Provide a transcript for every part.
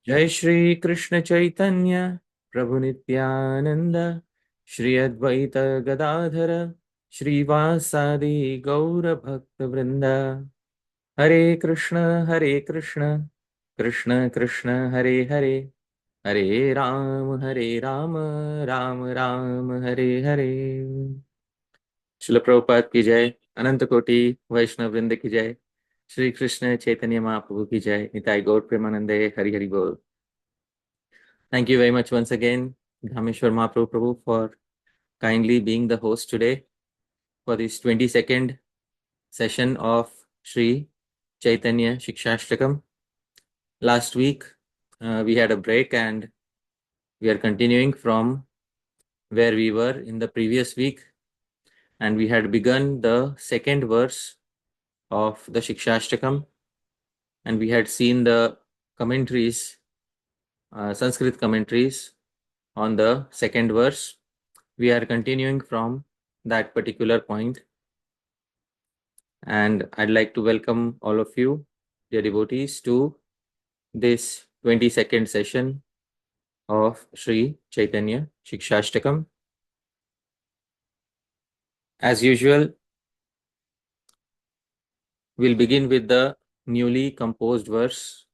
Jai Shri Krishna Chaitanya Prabhu Nityananda Shri Advaita Gadadhara Shri Vasadi Gaura Bhakta Vrinda Hare Krishna Krishna Krishna Hare Hare Hare Ram Ram Ram Hare Hare Srila Prabhupada ki jai, Ananta Koti Vaishnava Vrinda ki jai, Shri Krishna Chaitanya Mahaprabhu ki jai, Nitai Gaur Premanande Hari Hari Bol. Thank you very much once again, Dhāmeśvara Mahaprabhu Prabhu, for kindly being the host today for this 22nd session of Śrī-Caitanya-Śikṣāṣṭakam. Last week, we had a break and we are continuing from where we were in the previous week. And we had begun the second verse of the Śikṣāṣṭakam. And we had seen the commentaries, Sanskrit commentaries on the second verse. We are continuing from that particular point. And I'd like to welcome all of you, dear devotees, to this 22nd session of Śrī-Caitanya-Śikṣāṣṭakam. As usual, we'll begin with the newly composed verse.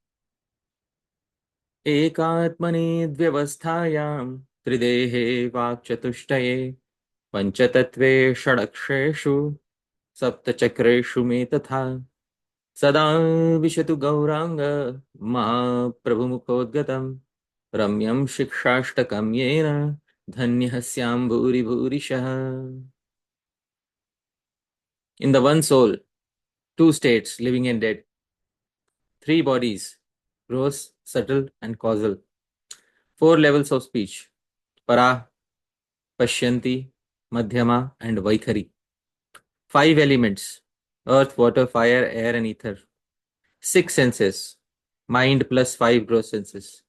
Ekātmani dvyavasthāyam tridehe vākchatushtaye panchatatve षडक्षेषु सप्तचक्रेषु मे तथा सदा विशतु गौरांग महाप्रभुमुखोद्गतम् रम्यं शिक्षाष्टकं येन धन्यः स्याम भूरि भूरिशः. In the one soul, two states, living and dead, three bodies, gross, subtle and causal, four levels of speech, para, pashyanti, madhyama and vaikhari, five elements, earth, water, fire, air and ether, six senses, mind plus five gross senses,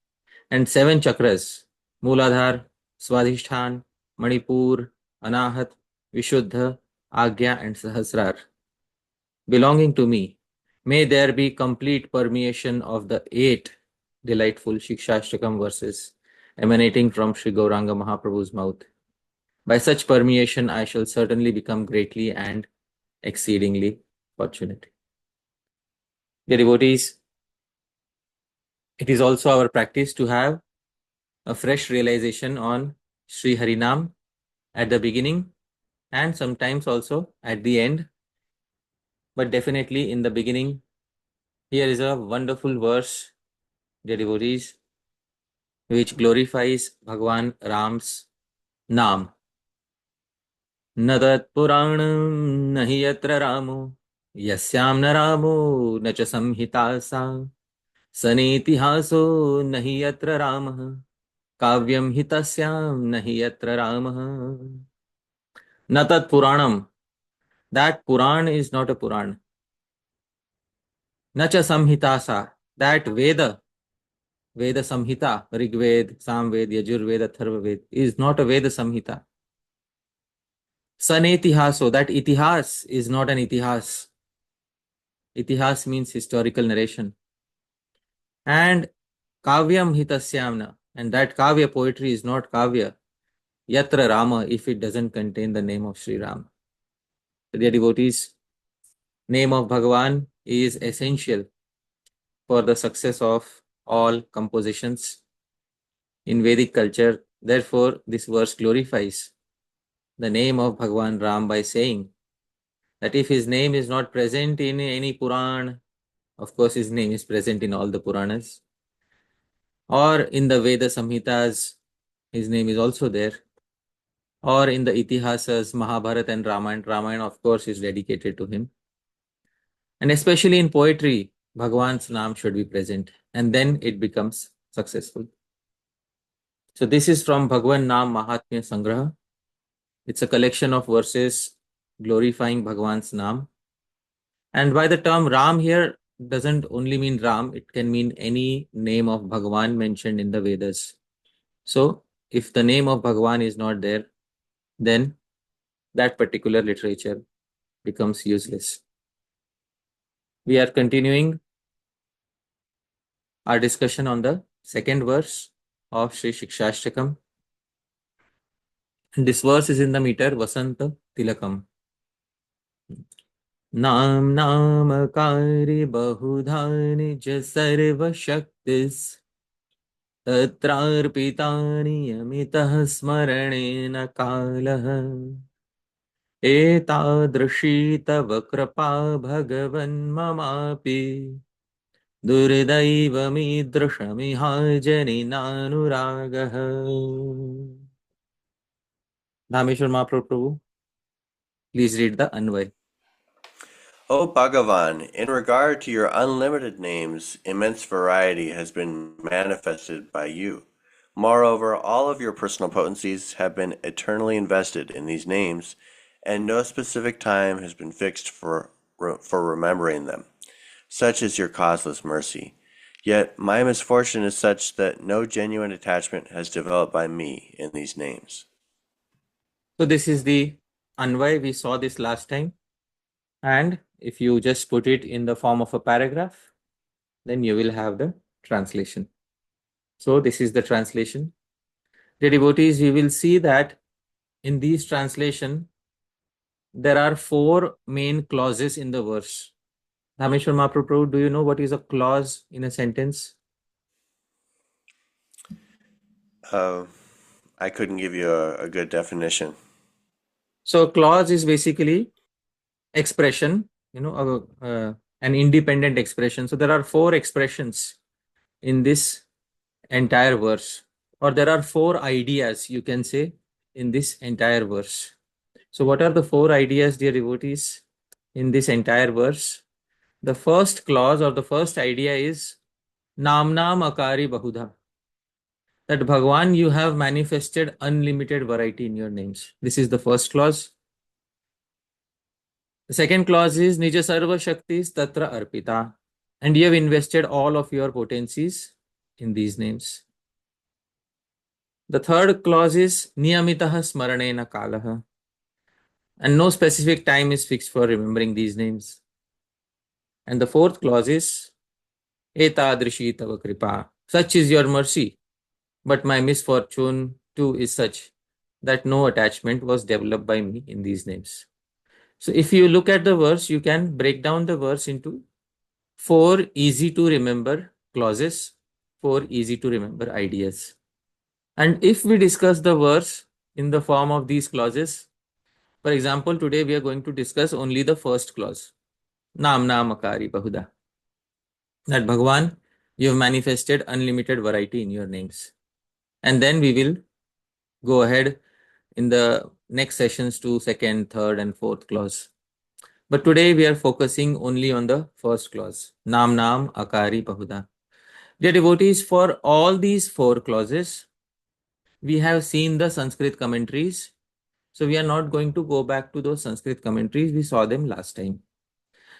and seven chakras, Mooladhar, Swadhisthān, Manipur, Anahat, Vishuddha, Agya and Sahasrar, belonging to me. May there be complete permeation of the 8 delightful Śikṣāṣṭakam verses emanating from Sri Gauranga Mahaprabhu's mouth. By such permeation, I shall certainly become greatly and exceedingly fortunate. Dear devotees, it is also our practice to have a fresh realization on Sri Harinam at the beginning and sometimes also at the end. But definitely in the beginning, here is a wonderful verse, dear devotees, which glorifies Bhagwan Ram's Naam. Nadat Puranam nahi yatra Ramo, yasyam na Ramo na cha samhitasa, sanetihaso nahi yatra Ramah, kavyam hitasyam nahi yatra Ramah. Natat Puranam, that Puran is not a Puran. Nacha samhitasa, that Veda Samhita, Rigved, Samved, Yajurved, Atharvaved, is not a Veda Samhita. Sanetihaso, that itihas is not an itihas. Itihas means historical narration. And kavyam hitasyamna, and that kavya poetry is not kavya. Yatra Rama, if it doesn't contain the name of Sri Ram. Dear devotees, name of Bhagavan is essential for the success of all compositions in Vedic culture. Therefore, this verse glorifies the name of Bhagavan Ram by saying that if his name is not present in any Puran, of course his name is present in all the Puranas, or in the Veda Samhitas, his name is also there, or in the Itihasas, Mahabharata and Ramayana. Ramayana, of course, is dedicated to him. And especially in poetry, Bhagavan's Naam should be present, and then it becomes successful. So this is from Bhagavan Naam Mahatmya Sangraha. It's a collection of verses glorifying Bhagavan's Naam. And by the term Ram here doesn't only mean Ram, it can mean any name of Bhagavan mentioned in the Vedas. So if the name of Bhagavan is not there, then that particular literature becomes useless. We are continuing our discussion on the second verse of Śrī-Caitanya-Śikṣāṣṭakam. This verse is in the meter Vasanta Tilakam. nāmnām akāri bahudhā nija sarva shaktis tatrārpitāni yamitah smaranena kālah etādrashī tava krapā bhagavan mamāpi duridaivamirdrashamihā janinānurāgah. Dhāmeśvara Mahāprabhu, please read the Anvay. O Bhagavan, in regard to your unlimited names, immense variety has been manifested by you. Moreover, all of your personal potencies have been eternally invested in these names, and no specific time has been fixed for remembering them. Such is your causeless mercy. Yet my misfortune is such that no genuine attachment has developed by me in these names. So this is the Anvay. We saw this last time. And if you just put it in the form of a paragraph, then you will have the translation. So this is the translation. The devotees, we will see that in these translation, there are 4 main clauses in the verse. Dhāmeśvara Mahāprabhu, do you know what is a clause in a sentence? I couldn't give you a good definition. So clause is basically expression, an independent expression. So there are 4 expressions in this entire verse, or there are 4 ideas, you can say, in this entire verse. So what are the 4 ideas, dear devotees, in this entire verse? The first clause or the first idea is nāmnām akāri bahudhā. That Bhagavan, you have manifested unlimited variety in your names. This is the first clause. The second clause is nija sarva shaktis tatra arpita. And you have invested all of your potencies in these names. The third clause is niyamitah smaranena kālah. And no specific time is fixed for remembering these names. And the fourth clause is etādrishī tava kripa. Such is your mercy, but my misfortune too is such that no attachment was developed by me in these names. So if you look at the verse, you can break down the verse into 4 easy to remember clauses, 4 easy to remember ideas. And if we discuss the verse in the form of these clauses, for example, today we are going to discuss only the first clause, nāmnām akāri bahudhā. That Bhagavan, you have manifested unlimited variety in your names. And then we will go ahead in the next sessions to second, third, and fourth clause. But today we are focusing only on the first clause, nāmnām akāri bahudhā. Dear devotees, for all these 4 clauses, we have seen the Sanskrit commentaries. So we are not going to go back to those Sanskrit commentaries. We saw them last time.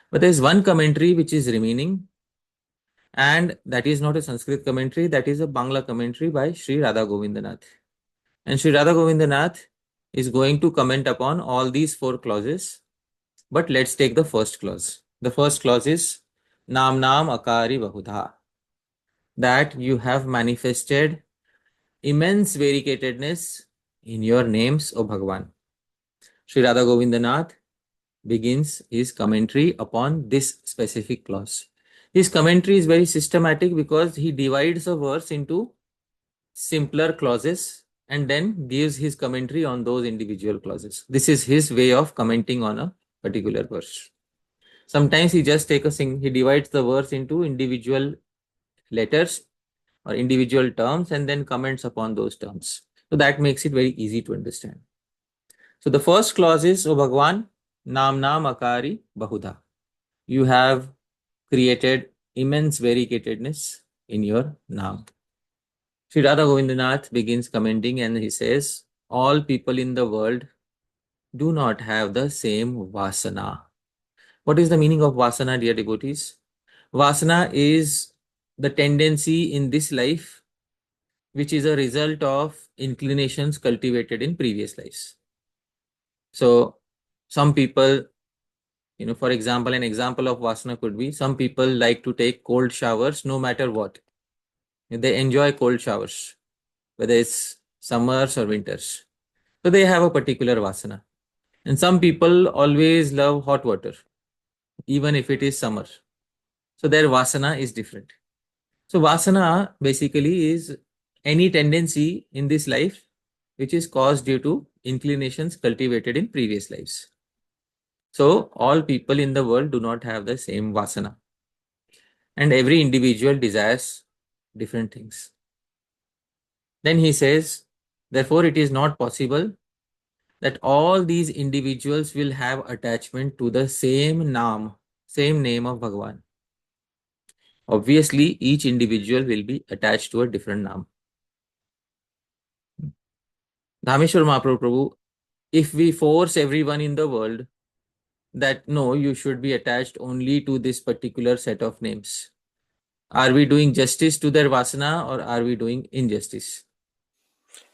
But there is one commentary which is remaining. And that is not a Sanskrit commentary. That is a Bangla commentary by Shri Radha Govindanath. And Shri Radha Govindanath is going to comment upon all these 4 clauses. But let's take the first clause. The first clause is nāmnām akāri bahudhā. That you have manifested immense variegatedness in your names, O Bhagavan. Shri Radha Govindanath begins his commentary upon this specific clause. His commentary is very systematic because he divides a verse into simpler clauses and then gives his commentary on those individual clauses. This is his way of commenting on a particular verse. Sometimes he just he divides the verse into individual letters or individual terms and then comments upon those terms. So that makes it very easy to understand. So the first clause is, O Bhagavan, nāmnām akāri bahudhā. You have created immense variegatedness in your naam. Shri Radha Govindanath begins commenting and he says, all people in the world do not have the same vasana. What is the meaning of vasana, dear devotees? Vasana is the tendency in this life which is a result of inclinations cultivated in previous lives. So some people, for example, an example of vasana could be some people like to take cold showers no matter what. They enjoy cold showers, whether it's summers or winters. So they have a particular vasana. And some people always love hot water, even if it is summer. So their vasana is different. So vasana basically is any tendency in this life which is caused due to inclinations cultivated in previous lives. So all people in the world do not have the same vasana. And every individual desires different things. Then he says, therefore it is not possible that all these individuals will have attachment to the same naam, same name of Bhagavan. Obviously, each individual will be attached to a different naam. Dhāmeśvara Mahāprabhu, if we force everyone in the world that no, you should be attached only to this particular set of names, are we doing justice to their vasana or are we doing injustice?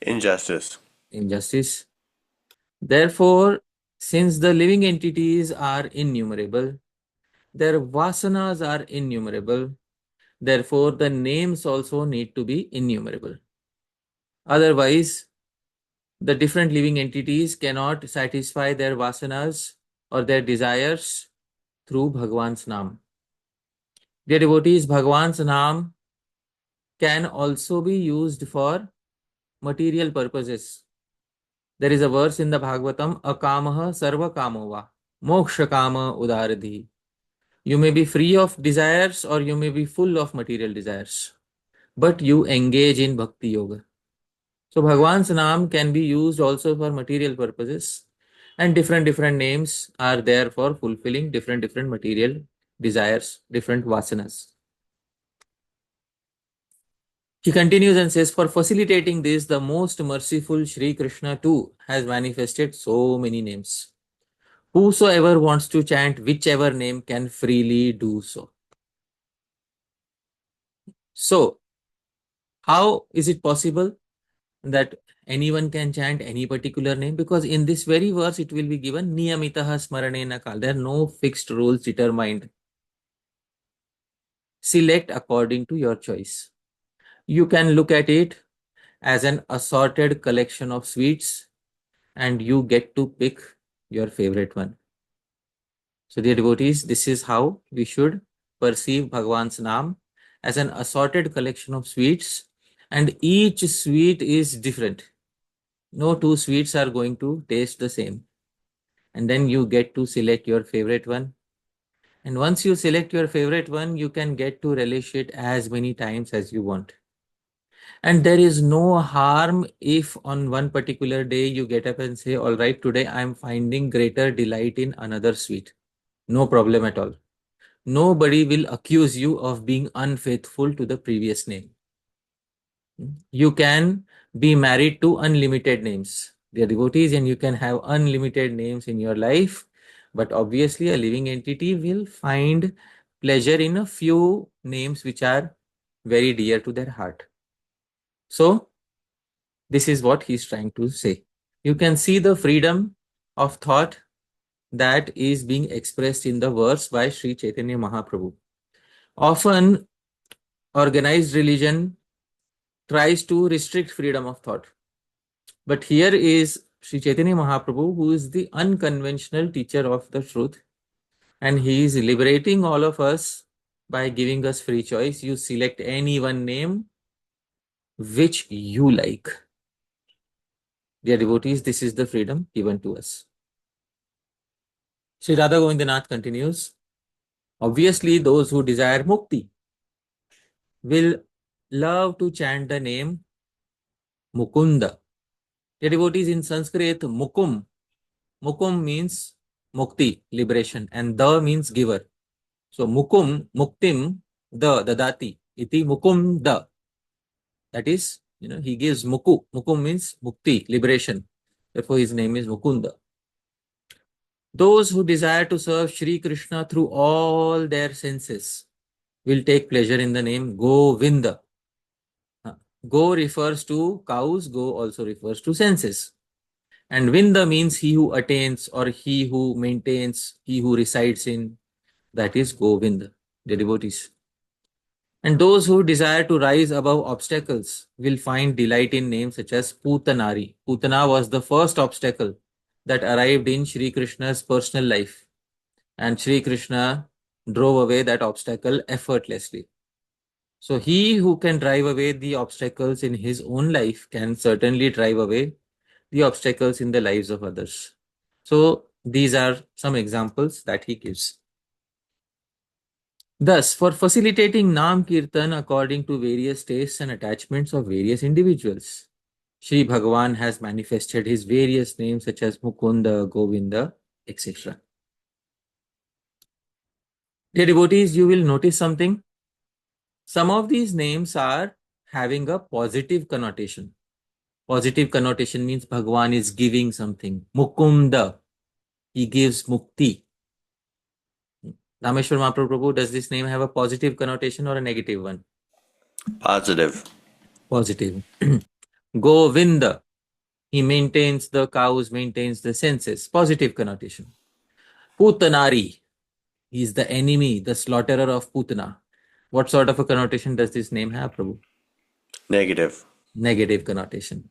Injustice. Injustice. Therefore, since the living entities are innumerable, their vasanas are innumerable, therefore the names also need to be innumerable. Otherwise, the different living entities cannot satisfy their vasanas or their desires through Bhagavan's Naam. Dear devotees, Bhagavan's Naam can also be used for material purposes. There is a verse in the Bhagavatam, Akamaha sarva kamova, moksha kama udaradhi. You may be free of desires or you may be full of material desires, but you engage in bhakti yoga. So Bhagavan's Naam can be used also for material purposes, and different names are there for fulfilling different material desires, different vasanas. He continues and says, for facilitating this, the most merciful Shri Krishna too has manifested so many names. Whosoever wants to chant whichever name can freely do so. So, how is it possible that anyone can chant any particular name? Because in this very verse, it will be given niyamitaha smaranena kal. There are no fixed rules determined. Select according to your choice. You can look at it as an assorted collection of sweets and you get to pick your favorite one. So dear devotees, this is how we should perceive Bhagavan's Naam, as an assorted collection of sweets, and each sweet is different. No two sweets are going to taste the same. And then you get to select your favorite one. And once you select your favorite one, you can get to relish it as many times as you want. And there is no harm if on one particular day you get up and say, all right, today I am finding greater delight in another sweet. No problem at all. Nobody will accuse you of being unfaithful to the previous name. You can be married to unlimited names. They are devotees and you can have unlimited names in your life. But obviously a living entity will find pleasure in a few names which are very dear to their heart. So this is what he's trying to say. You can see the freedom of thought that is being expressed in the verse by Sri Chaitanya Mahaprabhu. Often organized religion tries to restrict freedom of thought. But here is Sri Chaitanya Mahaprabhu, who is the unconventional teacher of the truth, and he is liberating all of us by giving us free choice. You select any one name which you like. Dear devotees, this is the freedom given to us. Sri Radha Govindanath continues, obviously those who desire mukti will love to chant the name Mukunda. Dear devotees, in Sanskrit, Mukum means mukti, liberation, and Da means giver. So Mukum, Muktim, Da, Dadati, iti Mukunda. That is, he gives Muku. Mukum means mukti, liberation. Therefore, his name is Mukunda. Those who desire to serve Shri Krishna through all their senses will take pleasure in the name Govinda. Go refers to cows, Go also refers to senses. And Vinda means he who attains or he who maintains, he who resides in, that is Govinda, the devotees. And those who desire to rise above obstacles will find delight in names such as Putanari. Putana was the first obstacle that arrived in Shri Krishna's personal life, and Shri Krishna drove away that obstacle effortlessly. So he who can drive away the obstacles in his own life can certainly drive away the obstacles in the lives of others. So these are some examples that he gives. Thus, for facilitating Nam Kirtan according to various tastes and attachments of various individuals, Shri Bhagavan has manifested his various names such as Mukunda, Govinda, etc. Dear devotees, you will notice something. Some of these names are having a positive connotation. Positive connotation means Bhagavan is giving something. Mukunda, he gives mukti. Dhāmeśvara Mahāprabhu, does this name have a positive connotation or a negative one? Positive. Positive. Govinda, he maintains the cows, maintains the senses. Positive connotation. Putanari, he is the enemy, the slaughterer of Putana. What sort of a connotation does this name have, Prabhu? Negative. Negative connotation.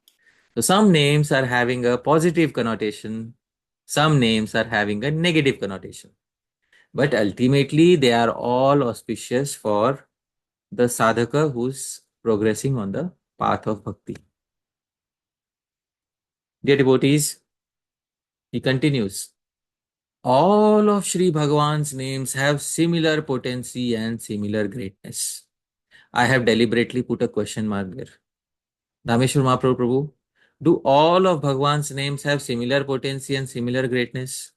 So some names are having a positive connotation, some names are having a negative connotation. But ultimately, they are all auspicious for the sadhaka who's progressing on the path of bhakti. Dear devotees, he continues. All of Shri Bhagavan's names have similar potency and similar greatness. I have deliberately put a question mark there. Dāmeśvara Mahāprabhu, do all of Bhagavan's names have similar potency and similar greatness?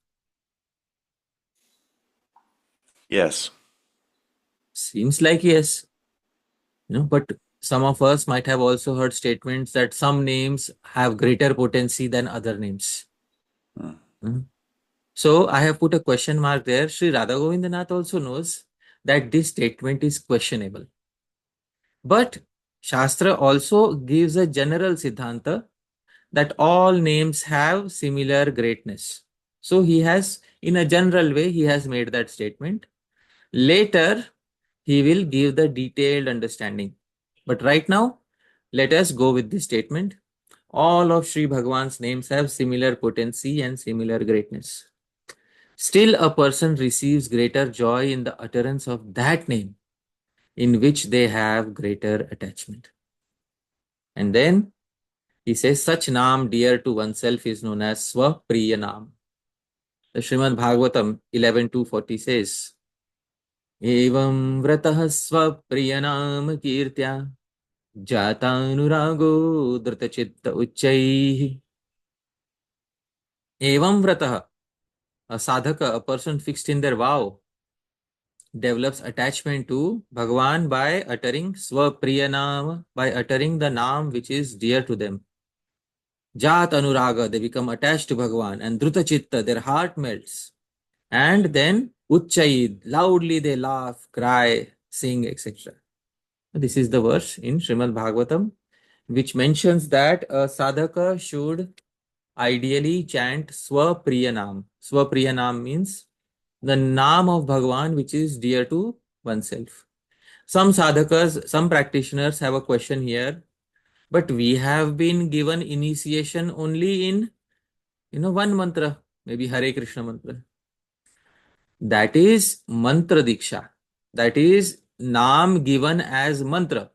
Yes. Seems like yes. But some of us might have also heard statements that some names have greater potency than other names. Hmm. So I have put a question mark there. Sri Radha Govindanath also knows that this statement is questionable. But Shastra also gives a general siddhanta that all names have similar greatness. So he has, in a general way, he has made that statement. Later, he will give the detailed understanding. But right now, let us go with this statement. All of Sri Bhagavan's names have similar potency and similar greatness. Still, a person receives greater joy in the utterance of that name in which they have greater attachment. And then he says, such naam dear to oneself is known as Swapriya Naam. The Srimad Bhagavatam 11.240 says, Evam vratah swapriya naam kirtya jatanurago dritachitta uchchaihi. Evam vratah, a sadhaka, a person fixed in their vow, develops attachment to Bhagavan by uttering Swapriya Naam, by uttering the Naam which is dear to them. Jat Anuraga, they become attached to Bhagavan, and Druta Chitta, their heart melts. And then Uchchayid, loudly they laugh, cry, sing, etc. This is the verse in Srimad Bhagavatam which mentions that a sadhaka should ideally chant Swapriya Naam. Swapriya Naam means the Naam of Bhagavan which is dear to oneself. Some sadhakas, some practitioners have a question here, but we have been given initiation only in one mantra, maybe Hare Krishna mantra. That is mantra diksha. That is Naam given as mantra.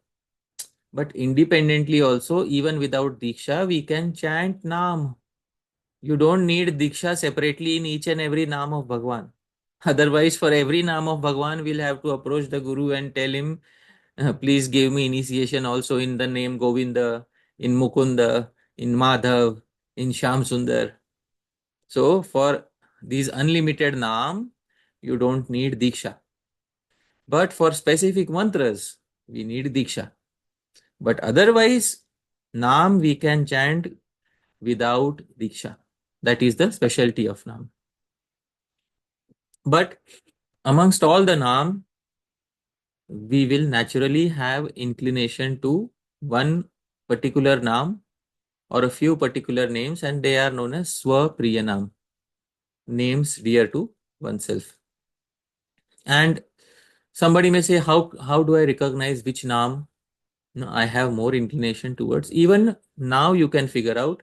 But independently also, even without diksha, we can chant Naam. You don't need diksha separately in each and every Naam of Bhagavan. Otherwise, for every Naam of Bhagavan, we'll have to approach the Guru and tell him, please give me initiation also in the name Govinda, in Mukunda, in Madhav, in Shyam Sundar. So for these unlimited Naam, you don't need Diksha. But for specific mantras, we need Diksha. But otherwise, Naam we can chant without Diksha. That is the specialty of Naam. But amongst all the Naam, we will naturally have inclination to one particular Naam or a few particular names, and they are known as Swapriya Naam, names dear to oneself. And Somebody may say, how do I recognize which naam I have more inclination towards? Even now you can figure out.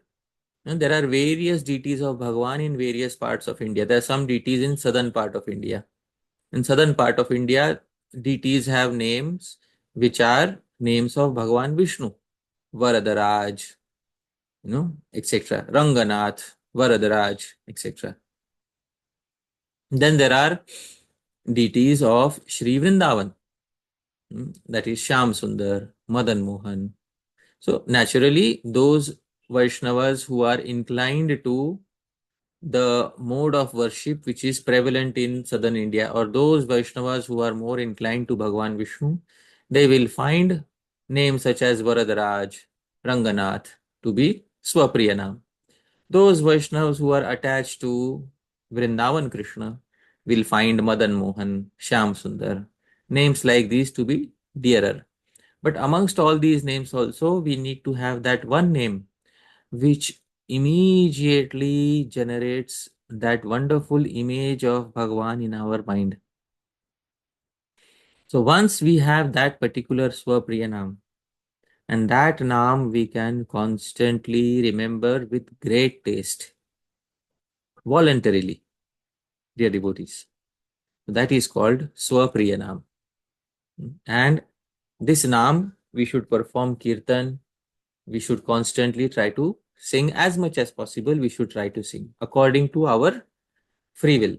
There are various deities of Bhagwan in various parts of India. There are some deities in southern part of India. In southern part of India, deities have names which are names of Bhagwan Vishnu, Varadaraj, etc. Ranganath, Varadaraj, etc. Then there are deities of Shri Vrindavan, that is Shyam Sundar, Madan Mohan. So naturally, those Vaishnavas who are inclined to the mode of worship which is prevalent in southern India, or those Vaishnavas who are more inclined to Bhagwan Vishnu, they will find names such as Varadaraj, Ranganath to be Swapriyanam. Those Vaishnavas who are attached to Vrindavan Krishna will find Madan Mohan, Shyam Sundar, names like these to be dearer. But amongst all these names also, we need to have that one name which immediately generates that wonderful image of Bhagwan in our mind. So once we have that particular Swapriya Naam, and that Naam we can constantly remember with great taste, voluntarily, dear devotees. That is called Swapriya Naam. And this Naam, we should perform Kirtan, we should constantly try to sing as much as possible, we should try to sing according to our free will.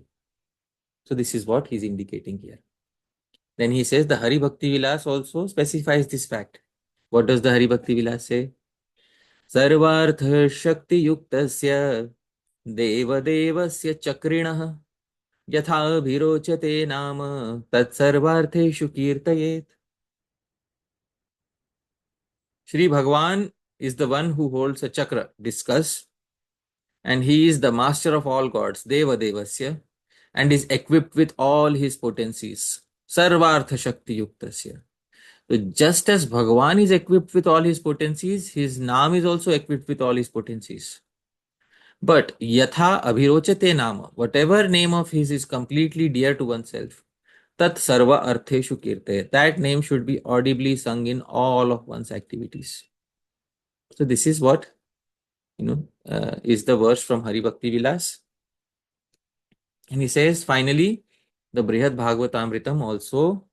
So this is what he's indicating here. Then he says the Hari Bhakti Vilas also specifies this fact. What does the Hari Bhakti Vilas say? Sarvartha Shakti Yuktasya Deva Devasya Chakrinah Yatha Bhirochate Nama Tat Sarvartheshu Kirtayet. Shri Bhagwan is the one who holds a chakra, discus, and he is the master of all gods, Deva Devasya, and is equipped with all his potencies. Sarvartha Shakti Yuktasya. So just as Bhagwan is equipped with all his potencies, his Naam is also equipped with all his potencies. But Yatha Abhirochate Nama, whatever name of his is completely dear to oneself, Tat Sarva Artheshu Kirte, that name should be audibly sung in all of one's activities. So this is what, is the verse from Hari Bhakti Vilas. And he says, finally, the Brihad Bhagavatamritam also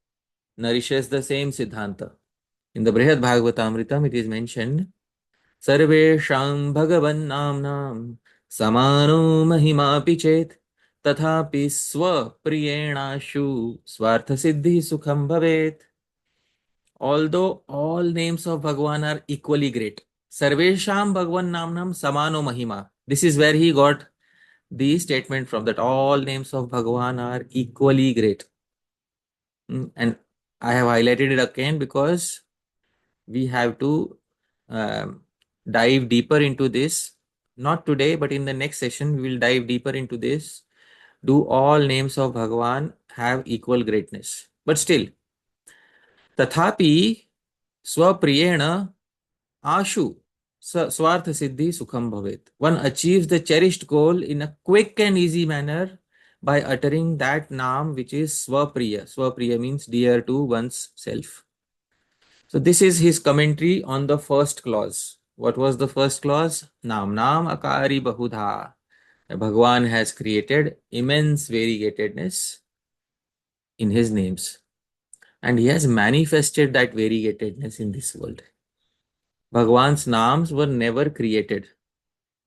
nourishes the same Siddhanta. In the Brihad Bhagavatamritam, it is mentioned, Sarvesham Bhagavan Nāmnām Samano Mahimapi Chet Tathapi Swa Priyenashu Swartha Siddhi Sukham Bhavet. Although all names of Bhagwan are equally great, Sarvesham Bhagavan Nāmnām Samano Mahima. This is where he got the statement from, that all names of Bhagwan are equally great. And I have highlighted it again because we have to dive deeper into this. Not today, but in the next session, we will dive deeper into this. Do all names of Bhagwan have equal greatness? But still, Tathapi Swapriyena Ashu Swartha Siddhi Sukham Bhavet. One achieves the cherished goal in a quick and easy manner by uttering that Naam which is Swapriya. Swapriya means dear to one's self. So this is his commentary on the first clause. What was the first clause? Nāmnām akāri bahudhā. Bhagwan has created immense variegatedness in his names. And he has manifested that variegatedness in this world. Bhagwan's names were never created.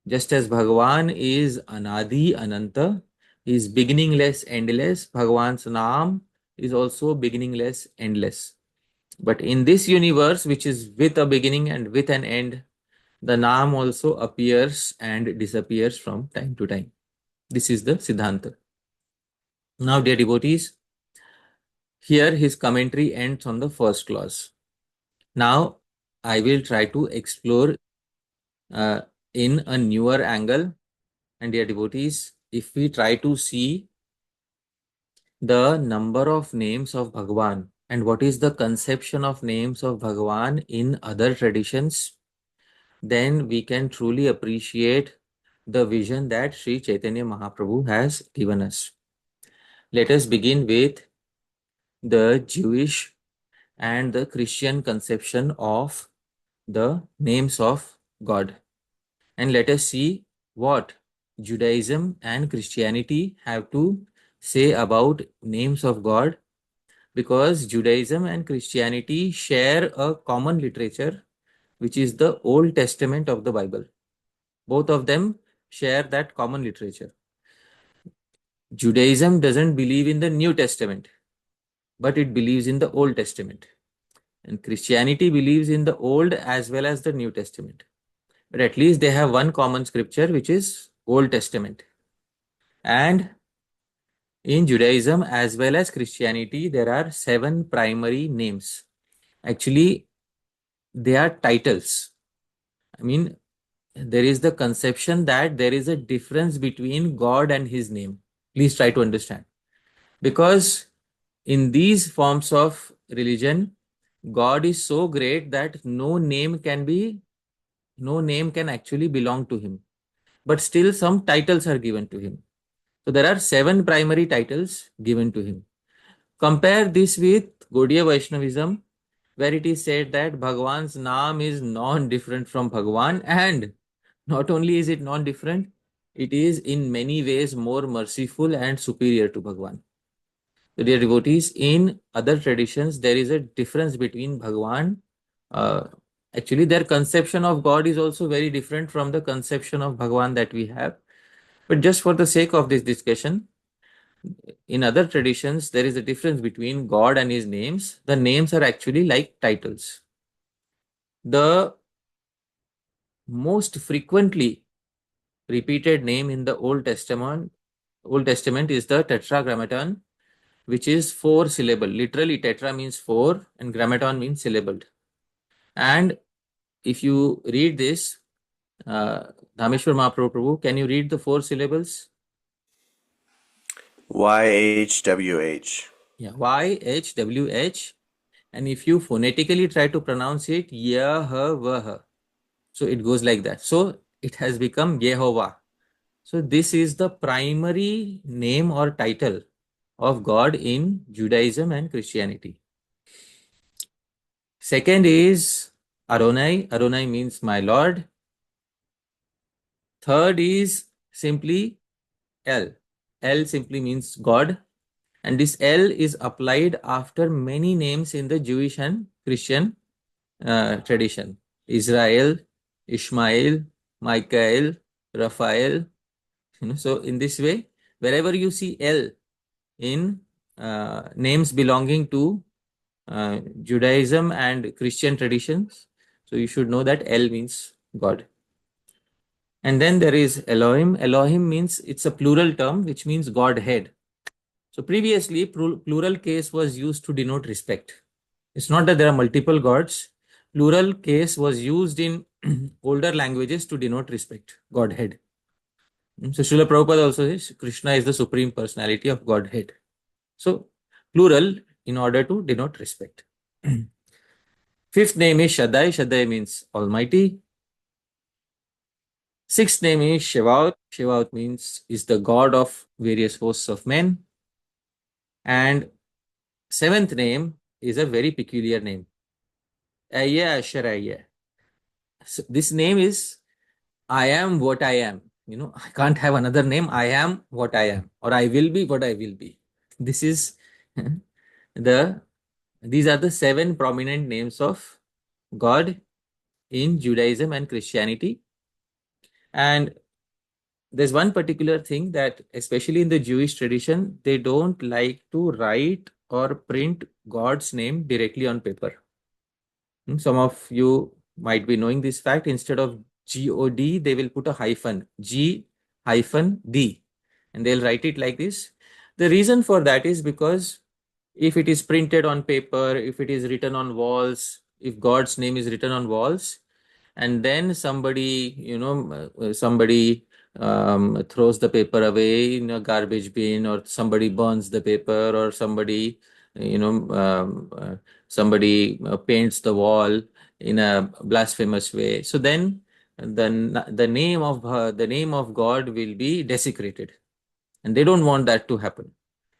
Just as Bhagwan is Anadi, Ananta, he is beginningless, endless, Bhagwan's Naam is also beginningless, endless. But in this universe, which is with a beginning and with an end, the Naam also appears and disappears from time to time. This is the Siddhanta. Now, dear devotees, here his commentary ends on the first clause. Now, I will try to explore in a newer angle. And dear devotees, if we try to see the number of names of Bhagwan and what is the conception of names of Bhagwan in other traditions, then we can truly appreciate the vision that Sri Chaitanya Mahaprabhu has given us. Let us begin with the Jewish and the Christian conception of the names of God. And let us see what Judaism and Christianity have to say about names of God, because Judaism and Christianity share a common literature, which is the Old Testament of the Bible. Both of them share that common literature. Judaism doesn't believe in the New Testament, but it believes in the Old Testament. And Christianity believes in the Old as well as the New Testament. But at least they have one common scripture, which is Old Testament. And in Judaism as well as Christianity, there are 7 primary names. Actually, they are titles. I mean, there is the conception that there is a difference between God and his name. Please try to understand. Because in these forms of religion, God is so great that no name can actually belong to him. But still some titles are given to him. So there are 7 primary titles given to him. Compare this with Gaudiya Vaishnavism, where it is said that Bhagwan's naam is non-different from Bhagwan, and not only is it non-different, it is in many ways more merciful and superior to Bhagwan. So dear devotees, in other traditions, there is a difference between Bhagwan. Actually, their conception of God is also very different from the conception of Bhagwan that we have. But just for the sake of this discussion, in other traditions, there is a difference between God and his names. The names are actually like titles. The most frequently repeated name in the Old Testament is the Tetragrammaton, which is 4 syllable. Literally, tetra means 4 and grammaton means syllabled. And if you read this, Dhāmeśvara Mahāprabhu, can you read the 4 syllables? YHWH. Yeah, YHWH. And if you phonetically try to pronounce it, Yahweh. So it goes like that. So it has become Yehovah. So this is the primary name or title of God in Judaism and Christianity. Second is Adonai. Adonai means my Lord. Third is simply El. El simply means God. And this El is applied after many names in the Jewish and Christian tradition. Israel, Ishmael, Michael, Raphael. So in this way, wherever you see El in names belonging to Judaism and Christian traditions, so you should know that El means God. And then there is Elohim. Elohim means, it's a plural term, which means Godhead. So previously, plural case was used to denote respect. It's not that there are multiple gods. Plural case was used in older languages to denote respect, Godhead. So Srila Prabhupada also says Krishna is the supreme personality of Godhead. So plural in order to denote respect. Fifth name is Shaddai. Shaddai means Almighty. Sixth name is Shevaut. Shevaut means is the god of various hosts of men. And seventh name is a very peculiar name. Ayya Asharayya. So this name is I am what I am. I can't have another name. I am what I am, or I will be what I will be. This is these are the 7 prominent names of God in Judaism and Christianity. And there's one particular thing that, especially in the Jewish tradition, they don't like to write or print God's name directly on paper. Some of you might be knowing this fact. Instead of G-O-D, they will put a hyphen, G-D, and they'll write it like this. The reason for that is because if it is printed on paper, if it is written on walls, if God's name is written on walls, and then somebody throws the paper away in a garbage bin, or somebody burns the paper, or somebody paints the wall in a blasphemous way, so then the name of God will be desecrated, and they don't want that to happen.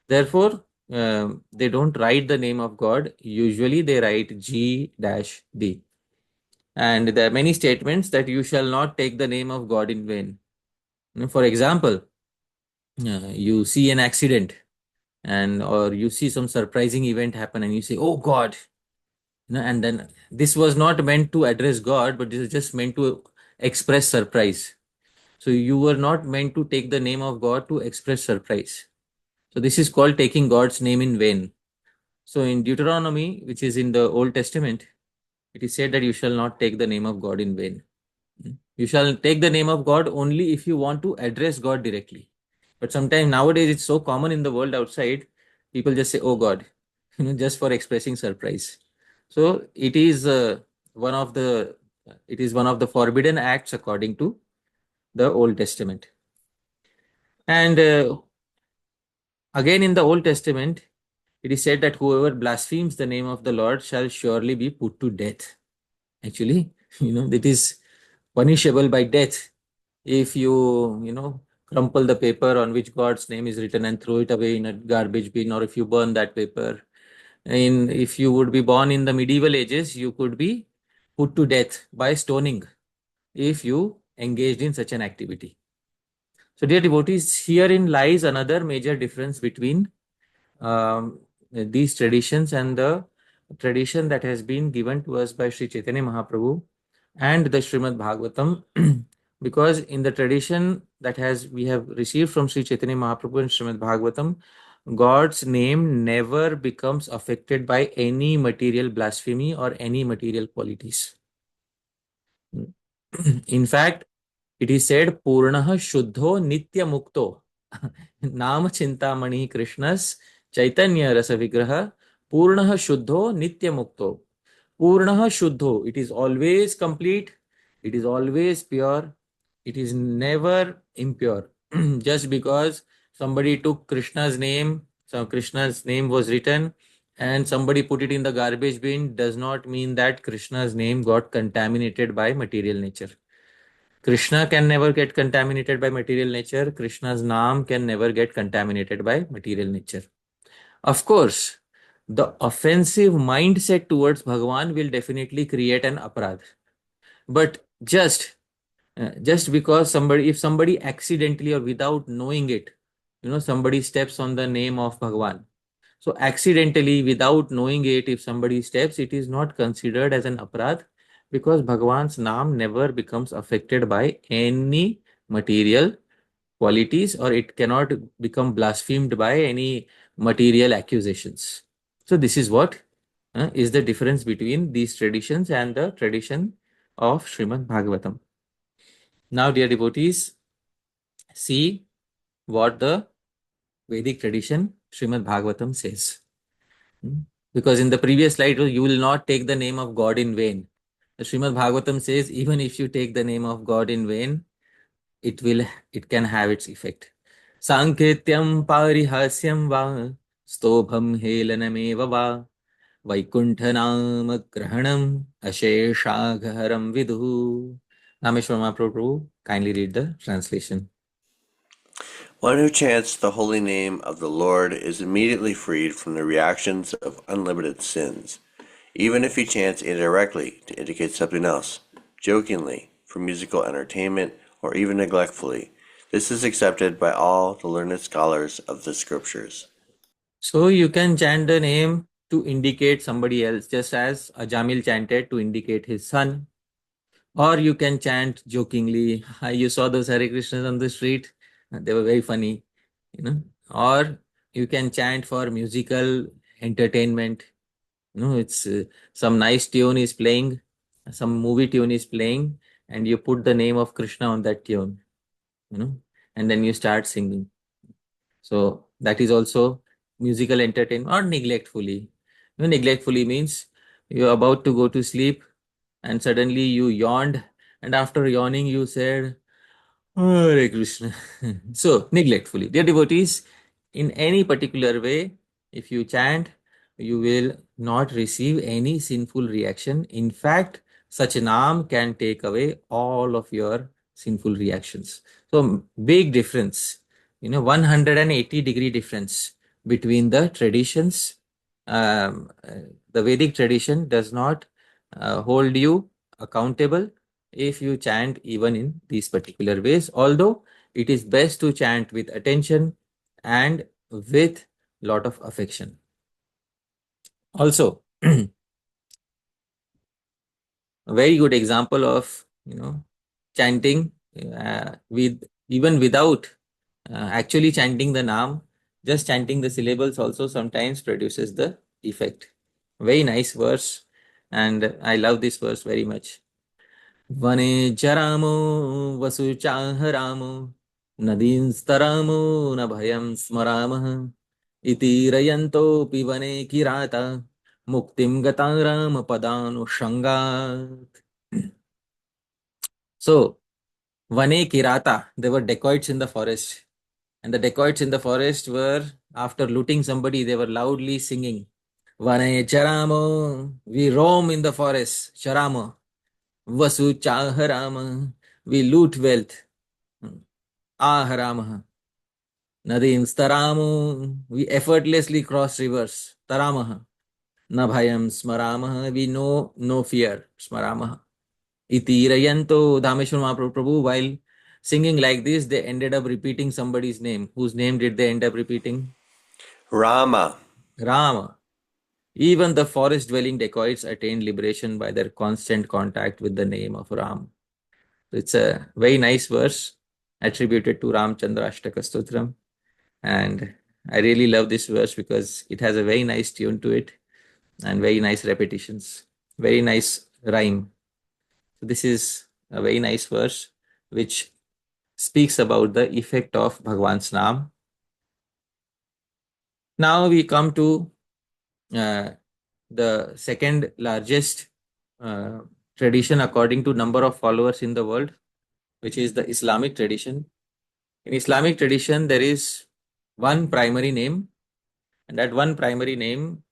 Therefore, they don't write the name of God. Usually they write G-D. And there are many statements that you shall not take the name of God in vain. For example, you see an accident and or you see some surprising event happen and you say, "Oh God," and then this was not meant to address God, but this is just meant to express surprise. So you were not meant to take the name of God to express surprise. So this is called taking God's name in vain. So in Deuteronomy, which is in the Old Testament, it is said that you shall not take the name of God in vain. You shall take the name of God only if you want to address God directly. But sometimes nowadays it's so common in the world outside, people just say, "Oh God," just for expressing surprise. So one of the it is one of the forbidden acts according to the Old Testament. And again in the Old Testament, it is said that whoever blasphemes the name of the Lord shall surely be put to death. Actually, it is punishable by death if you crumple the paper on which God's name is written and throw it away in a garbage bin, or if you burn that paper. If you would be born in the medieval ages, you could be put to death by stoning if you engaged in such an activity. So, dear devotees, herein lies another major difference between these traditions and the tradition that has been given to us by Sri Chaitanya Mahaprabhu and the Srimad Bhagavatam. Because in the tradition that we have received from Sri Chaitanya Mahaprabhu and Srimad Bhagavatam, God's name never becomes affected by any material blasphemy or any material qualities. In fact, it is said, Purnaha Shuddho Nitya Mukto Nama Chintamani Krishnas Chaitanya Rasa Vigraha Purnaha Shuddho Nitya Mukto. Purnaha Shuddho, it is always complete, it is always pure, it is never impure. Just because somebody took Krishna's name, so Krishna's name was written and somebody put it in the garbage bin, does not mean that Krishna's name got contaminated by material nature. Krishna can never get contaminated by material nature. Krishna's naam can never get contaminated by material nature. Of course, the offensive mindset towards Bhagavan will definitely create an aparadh. But just because if somebody accidentally or without knowing it, somebody steps on the name of Bhagavan. So accidentally, without knowing it, if somebody steps, it is not considered as an aparadh, because Bhagavan's naam never becomes affected by any material qualities, or it cannot become blasphemed by any material accusations. So this is what is the difference between these traditions and the tradition of Srimad Bhagavatam. Now, dear devotees, see what the Vedic tradition Srimad Bhagavatam says. Because in the previous slide, you will not take the name of God in vain. The Srimad Bhagavatam says, even if you take the name of God in vain, it can have its effect. Sankrityam parihasyam va stobham helanameva va vaikunthanam grahanam asheshagharam vidhu. Dāmeśvara Mahāprabhu, kindly read the translation. One who chants the holy name of the Lord is immediately freed from the reactions of unlimited sins, even if he chants indirectly to indicate something else, jokingly, for musical entertainment, or even neglectfully. This is accepted by all the learned scholars of the scriptures. So you can chant the name to indicate somebody else, just as Ajamil chanted to indicate his son. Or you can chant jokingly. You saw those Hare Krishnas on the street. They were very funny, Or you can chant for musical entertainment. It's some nice tune is playing, some movie tune is playing, and you put the name of Krishna on that tune, and then you start singing. So that is also musical entertainment, or neglectfully. Neglectfully means you're about to go to sleep and suddenly you yawned, and after yawning you said, Hare Krishna. So neglectfully. Dear devotees, in any particular way, if you chant, you will not receive any sinful reaction. In fact, such a naam can take away all of your sinful reactions. So big difference, 180-degree difference between the traditions. The Vedic tradition does not hold you accountable if you chant even in these particular ways, although it is best to chant with attention and with lot of affection. Also, a very good example of chanting with even without actually chanting the naam, just chanting the syllables also sometimes produces the effect. Very nice verse, and I love this verse very much. Vane charamo vasuchaharamu nadinstaramu nabhayam smaramah iti rayanto pivane kirata muktim gataram padanu shangat. So, Vane Kirata, they were dacoits in the forest. And the dacoits in the forest were, after looting somebody, they were loudly singing, Vane Charamo, we roam in the forest, Charamo, Vasu Chaharama, we loot wealth, Aharama, Nadim Staramo, we effortlessly cross rivers, Taramaha, Nabhayam Smaramaha, we know no fear, Smaramaha. Iti Rayanto Dhāmeśvara Mahaprabhu, while singing like this, they ended up repeating somebody's name. Whose name did they end up repeating? Rama. Rama. Even the forest dwelling dacoits attained liberation by their constant contact with the name of Ram. It's a very nice verse attributed to Ramchandra Ashtaka Stotram. And I really love this verse because it has a very nice tune to it and very nice repetitions, very nice rhyme. So this is a very nice verse which speaks about the effect of Bhagwan's Naam. Now we come to the second largest tradition according to number of followers in the world, which is the Islamic tradition. In Islamic tradition, there is one primary name, and that one primary name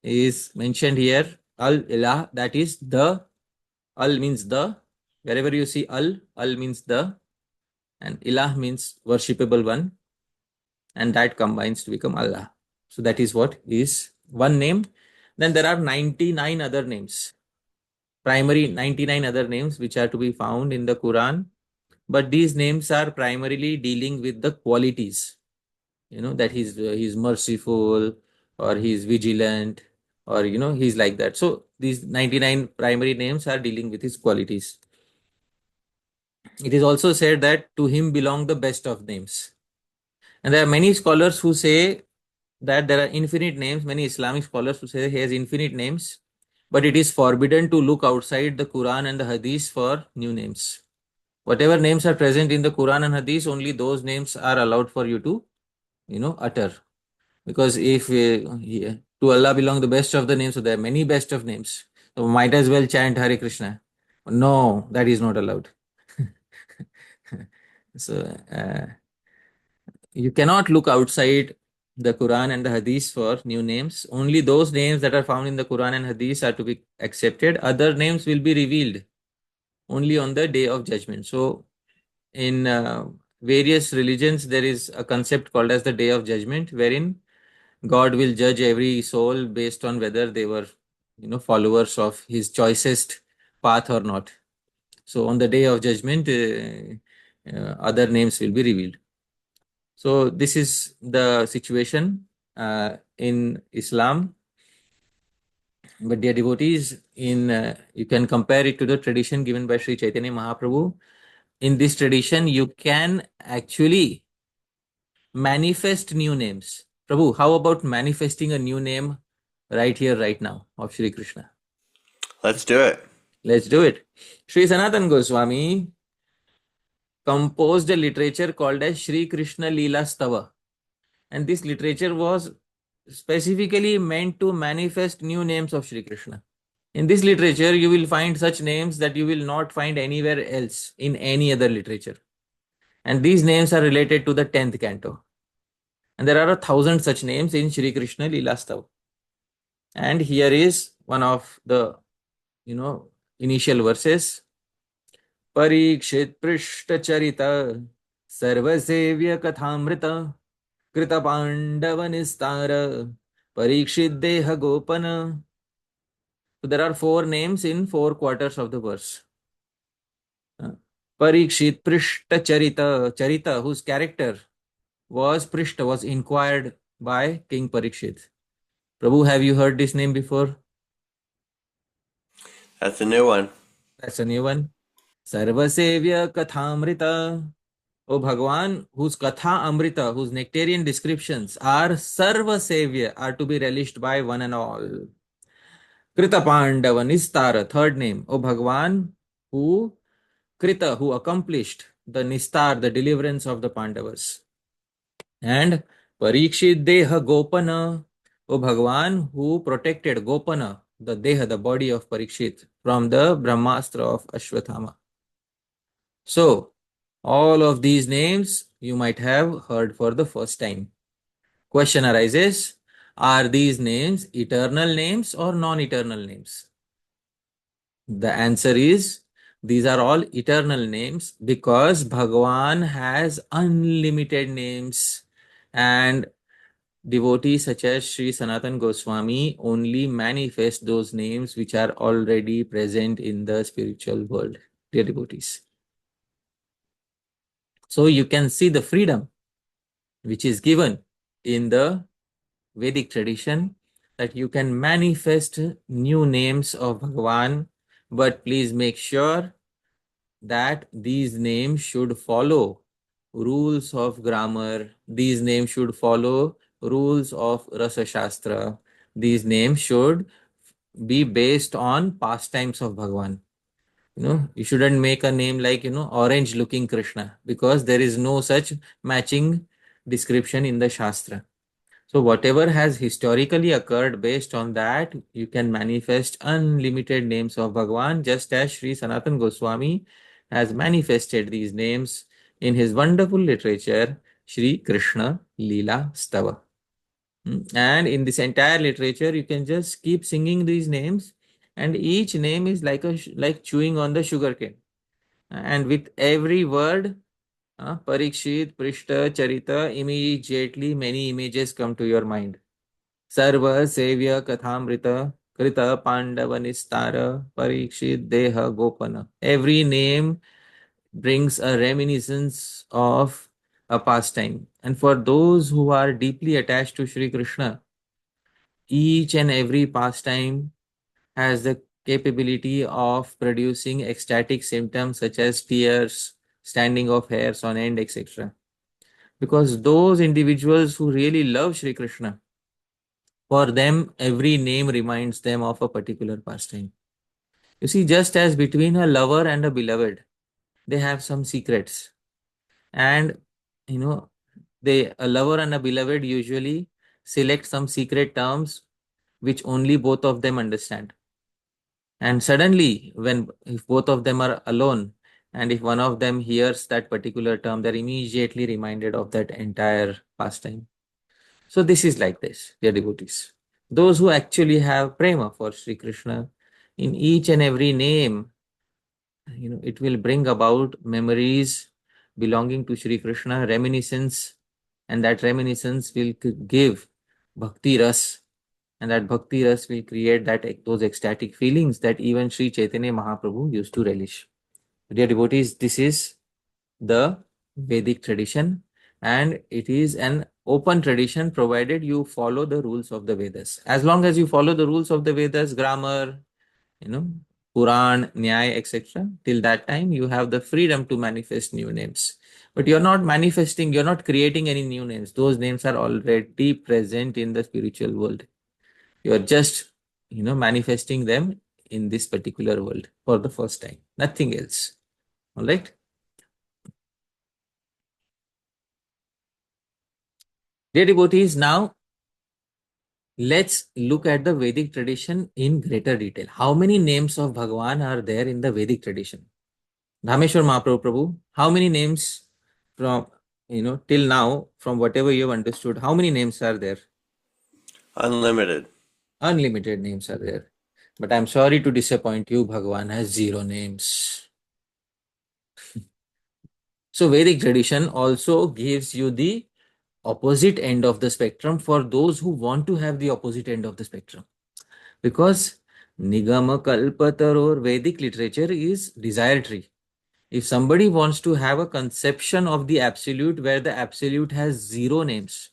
is mentioned here, Al-Ilah, that is the. Al means the. Wherever you see Al means the, and Ilah means worshipable one, and that combines to become Allah. So that is what is one name. Then there are 99 other names, primary 99 other names which are to be found in the Quran, but these names are primarily dealing with the qualities, that he's merciful, or he's vigilant, or he's like that. So these 99 primary names are dealing with his qualities. It is also said that to him belong the best of names. And there are many scholars who say that there are infinite names, many Islamic scholars who say he has infinite names, but it is forbidden to look outside the Quran and the Hadith for new names. Whatever names are present in the Quran and Hadith, only those names are allowed for you to, utter. Because if to Allah belong the best of the names, so there are many best of names. So might as well chant Hare Krishna. No, that is not allowed. So you cannot look outside the Quran and the Hadith for new names. Only those names that are found in the Quran and Hadith are to be accepted. Other names will be revealed only on the day of judgment. So in various religions, there is a concept called as the day of judgment, wherein God will judge every soul based on whether they were, followers of his choicest path or not. So on the day of judgment, other names will be revealed. So this is the situation in Islam. But dear devotees, you can compare it to the tradition given by Sri Chaitanya Mahaprabhu. In this tradition, you can actually manifest new names. Prabhu, how about manifesting a new name right here, right now of Shri Krishna? Let's do it. Let's do it. Sri Sanatan Goswami composed a literature called as Shri Krishna Leela Stava. And this literature was specifically meant to manifest new names of Shri Krishna. In this literature, you will find such names that you will not find anywhere else in any other literature. And these names are related to the 10th canto. And there are 1,000 such names in Shri Krishna Leela Stava. And here is one of the, initial verses. Parikshit Prishta Charita Sarvasevya Kathamrita Krita Pandava Nistara, Parikshit Deha Gopana. So there are four names in four quarters of the verse. Parikshit Prishta Charita, Charita, whose character was Prishta, was inquired by King Parikshit. Prabhu, have you heard this name before? That's a new one. That's a new one. Sarvasevya Kathamrita. O Bhagwan, whose Katha Amrita, whose nectarian descriptions are Sarvasevya, are to be relished by one and all. Krita Pandava Nistara, third name. O Bhagwan, who Krita, who accomplished the Nistar, the deliverance of the Pandavas. And Parikshit Deha Gopana, O Bhagwan, who protected Gopana, the Deha, the body of Parikshit, from the Brahmastra of Ashwathama. So, all of these names you might have heard for the first time. Question arises, are these names eternal names or non-eternal names? The answer is, these are all eternal names because Bhagavan has unlimited names, and devotees such as Sri Sanatan Goswami only manifest those names which are already present in the spiritual world, dear devotees. So you can see the freedom which is given in the Vedic tradition, that you can manifest new names of Bhagavan, but please make sure that these names should follow rules of grammar, these names should follow rules of Rasa Shastra, these names should be based on pastimes of Bhagavan. You shouldn't make a name like, orange looking Krishna, because there is no such matching description in the Shastra. So whatever has historically occurred, based on that, you can manifest unlimited names of Bhagavan, just as Sri Sanatan Goswami has manifested these names in his wonderful literature, Shri Krishna Leela Stava. And in this entire literature, you can just keep singing these names, and each name is like chewing on the sugar cane. And with every word, Parikshit, Prishta, Charita, immediately many images come to your mind. Sarva, Sevya, Kathamrita, Krita, Pandava, Nistara, Parikshit, Deha, Gopana. Every name brings a reminiscence of a pastime. And for those who are deeply attached to Shri Krishna, each and every pastime has the capability of producing ecstatic symptoms such as tears, standing of hairs on end, etc. Because those individuals who really love Shri Krishna, for them, every name reminds them of a particular pastime. You see, just as between a lover and a beloved, they have some secrets. And, you know, a lover and a beloved usually select some secret terms which only both of them understand. And suddenly, if both of them are alone, and if one of them hears that particular term, they're immediately reminded of that entire pastime. So this is like this, dear devotees. Those who actually have prema for Sri Krishna, in each and every name, it will bring about memories belonging to Sri Krishna, reminiscence, and that reminiscence will give bhakti ras, and that bhakti ras will create those ecstatic feelings that even Sri Chaitanya Mahaprabhu used to relish. Dear devotees, this is the Vedic tradition, and it is an open tradition provided you follow the rules of the Vedas. As long as you follow the rules of the Vedas, grammar, Puran, Nyaya, etc., till that time you have the freedom to manifest new names. But you're not manifesting, you're not creating any new names. Those names are already present in the spiritual world. You're just, manifesting them in this particular world for the first time. Nothing else. All right. Dear devotees, now let's look at the Vedic tradition in greater detail. How many names of Bhagavan are there in the Vedic tradition? Dhāmeśvara Mahāprabhu, Prabhu, how many names from, till now, from whatever you have understood, how many names are there? Unlimited. Unlimited names are there. But I'm sorry to disappoint you, Bhagavan has 0 names. So Vedic tradition also gives you the opposite end of the spectrum for those who want to have the opposite end of the spectrum. Because Nigama Kalpataror Vedic literature is desiratory. If somebody wants to have a conception of the absolute where the absolute has zero names,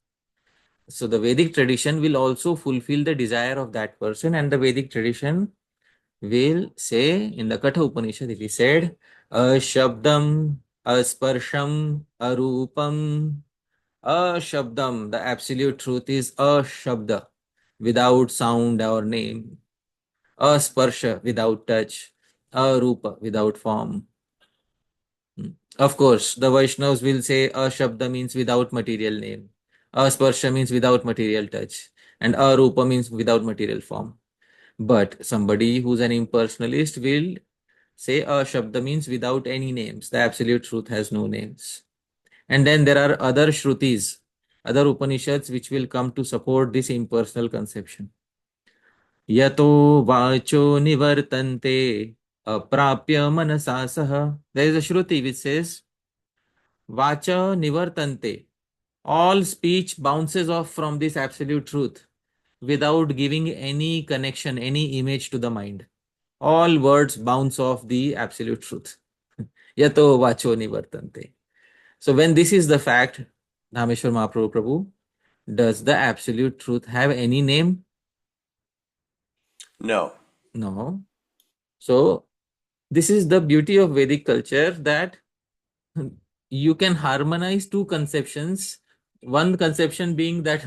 so the Vedic tradition will also fulfill the desire of that person, and the Vedic tradition will say in the Katha Upanishad, it is said, Ashabdam, Asparsham, Arupam, Ashabdam. The absolute truth is Ashabda, without sound or name, Asparsha, without touch, Arupa, without form. Of course, the Vaishnavas will say Ashabda means without material name, Asparsha means without material touch, and Arupa means without material form. But somebody who's an impersonalist will say Ashabda means without any names. The absolute truth has no names. And then there are other Shrutis, other Upanishads which will come to support this impersonal conception. Yato vacho nivartante aprapya manasasaha. There is a Shruti which says Vacha nivartante. All speech bounces off from this absolute truth without giving any connection, any image to the mind. All words bounce off the absolute truth. Yato vacho nivartante. So when this is the fact, Dhāmeśvara Mahāprabhu Prabhu, does the absolute truth have any name? No. No. So this is the beauty of Vedic culture, that you can harmonize two conceptions. One conception being that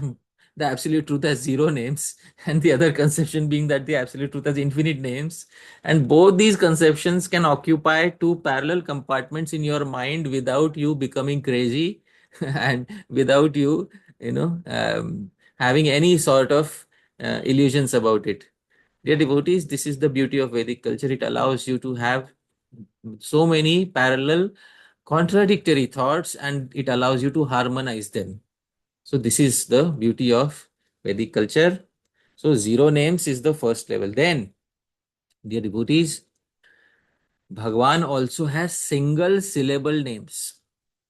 the absolute truth has zero names, and the other conception being that the absolute truth has infinite names. And both these conceptions can occupy two parallel compartments in your mind without you becoming crazy and without you, having any sort of illusions about it. Dear devotees, this is the beauty of Vedic culture. It allows you to have so many parallel contradictory thoughts, and it allows you to harmonize them. So this is the beauty of Vedic culture. So zero names is the first level. Then, dear devotees, Bhagwan also has single syllable names.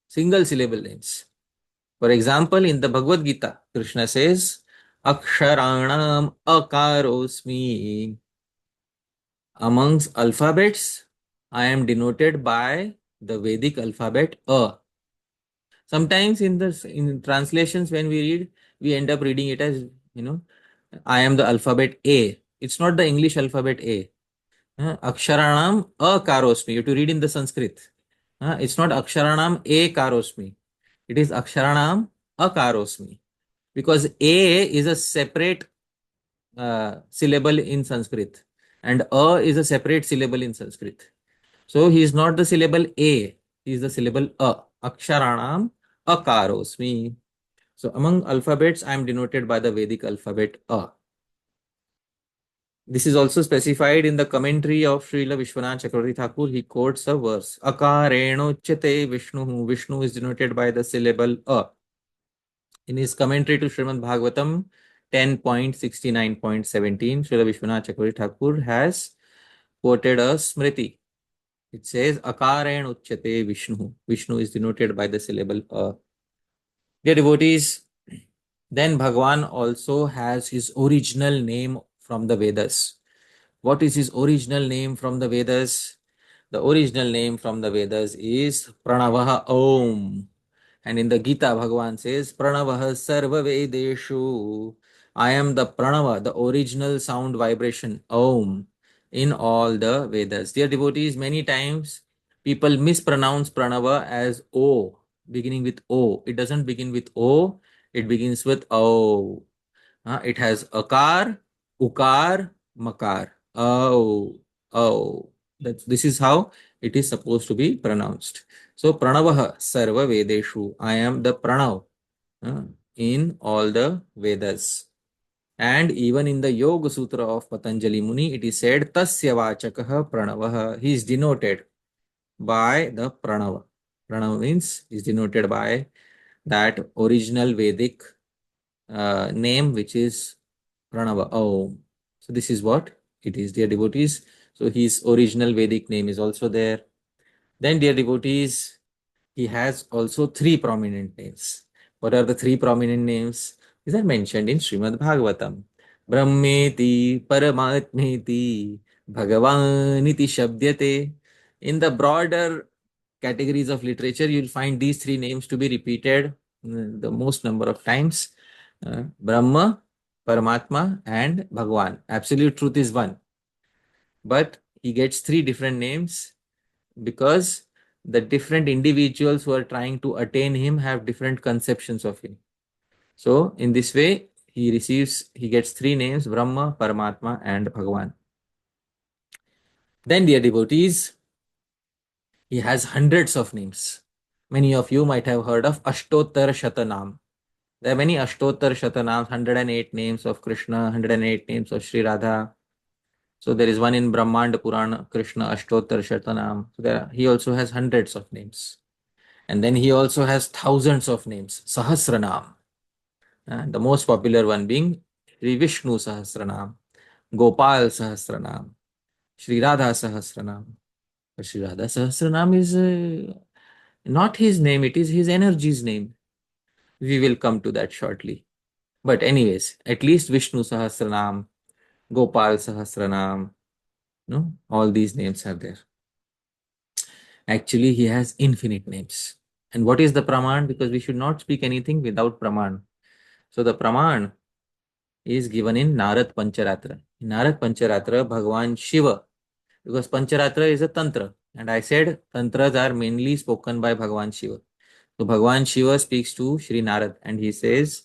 Single syllable names. For example, in the Bhagavad Gita, Krishna says, Aksharanam akarosmi. Amongst alphabets, I am denoted by the Vedic alphabet A. Sometimes in translations, when we read, we end up reading it as, I am the alphabet A. It's not the English alphabet A. Aksharanam akarosmi. You have to read in the Sanskrit. It's not Aksharanam A karosmi. It is Aksharanam akarosmi. Because A is a separate syllable in Sanskrit, and A is a separate syllable in Sanskrit. So he is not the syllable A, he is the syllable A. Aksharanam akarosmi. So among alphabets, I am denoted by the Vedic alphabet A. This is also specified in the commentary of Srila Vishwanath Chakravarti Thakur. He quotes a verse. Akarenochate Vishnu. Vishnu is denoted by the syllable A. In his commentary to Srimad Bhagavatam 10.69.17, Srila Vishwanath Chakravarti Thakur has quoted a smriti. It says, Akaren Uchyate Vishnu. Vishnu is denoted by the syllable A. Dear devotees, then Bhagwan also has his original name from the Vedas. What is his original name from the Vedas? The original name from the Vedas is Pranavaha Om. And in the Gita, Bhagwan says, Pranavaha Sarva Vedeshu. I am the Pranava, the original sound vibration, Om, in all the Vedas. Dear devotees, many times people mispronounce Pranava as O, beginning with O. It doesn't begin with O, it begins with O. It has Akar, Ukar, Makar. Oh, oh. This is how it is supposed to be pronounced. So, Pranavaha Sarva Vedeshu. I am the Pranav in all the Vedas. And even in the Yoga Sutra of Patanjali Muni, it is said, Tasya Vachakaha Pranavaha. He is denoted by the Pranava. Pranava means is denoted by that original Vedic name, which is Pranava. Oh, so this is what it is, dear devotees. So his original Vedic name is also there. Then, dear devotees, he has also three prominent names. What are the three prominent names? These are mentioned in Srimad Bhagavatam. Brahmeti, Paramatmeti, Bhagavaniti Shabdyate. In the broader categories of literature, you'll find these three names to be repeated the most number of times. Brahma, Paramatma, and Bhagavan. Absolute truth is one. But he gets three different names because the different individuals who are trying to attain him have different conceptions of him. So in this way, he gets three names: Brahma, Paramatma, and Bhagavan. Then, dear devotees, he has hundreds of names. Many of you might have heard of Ashtottar Shatanam. There are many Ashtottar Shatanams, 108 names of Krishna, 108 names of Shri Radha. So there is one in Brahmanda Purana, Krishna Ashtottar Shatanam. So he also has hundreds of names. And then he also has thousands of names, Sahasranam. And the most popular one being Sri Vishnu Sahasranam, Gopal Sahasranam, Sri Radha Sahasranam. But Sri Radha Sahasranam is not his name, it is his energy's name. We will come to that shortly. But anyways, at least Vishnu Sahasranam, Gopal Sahasranam, no, all these names are there. Actually, he has infinite names. And what is the Praman? Because we should not speak anything without Praman. So the Praman is given in Narad Pancharatra. In Narad Pancharatra, Bhagavan Shiva, because Pancharatra is a Tantra. And I said Tantras are mainly spoken by Bhagavan Shiva. So Bhagavan Shiva speaks to Shri Narad and he says,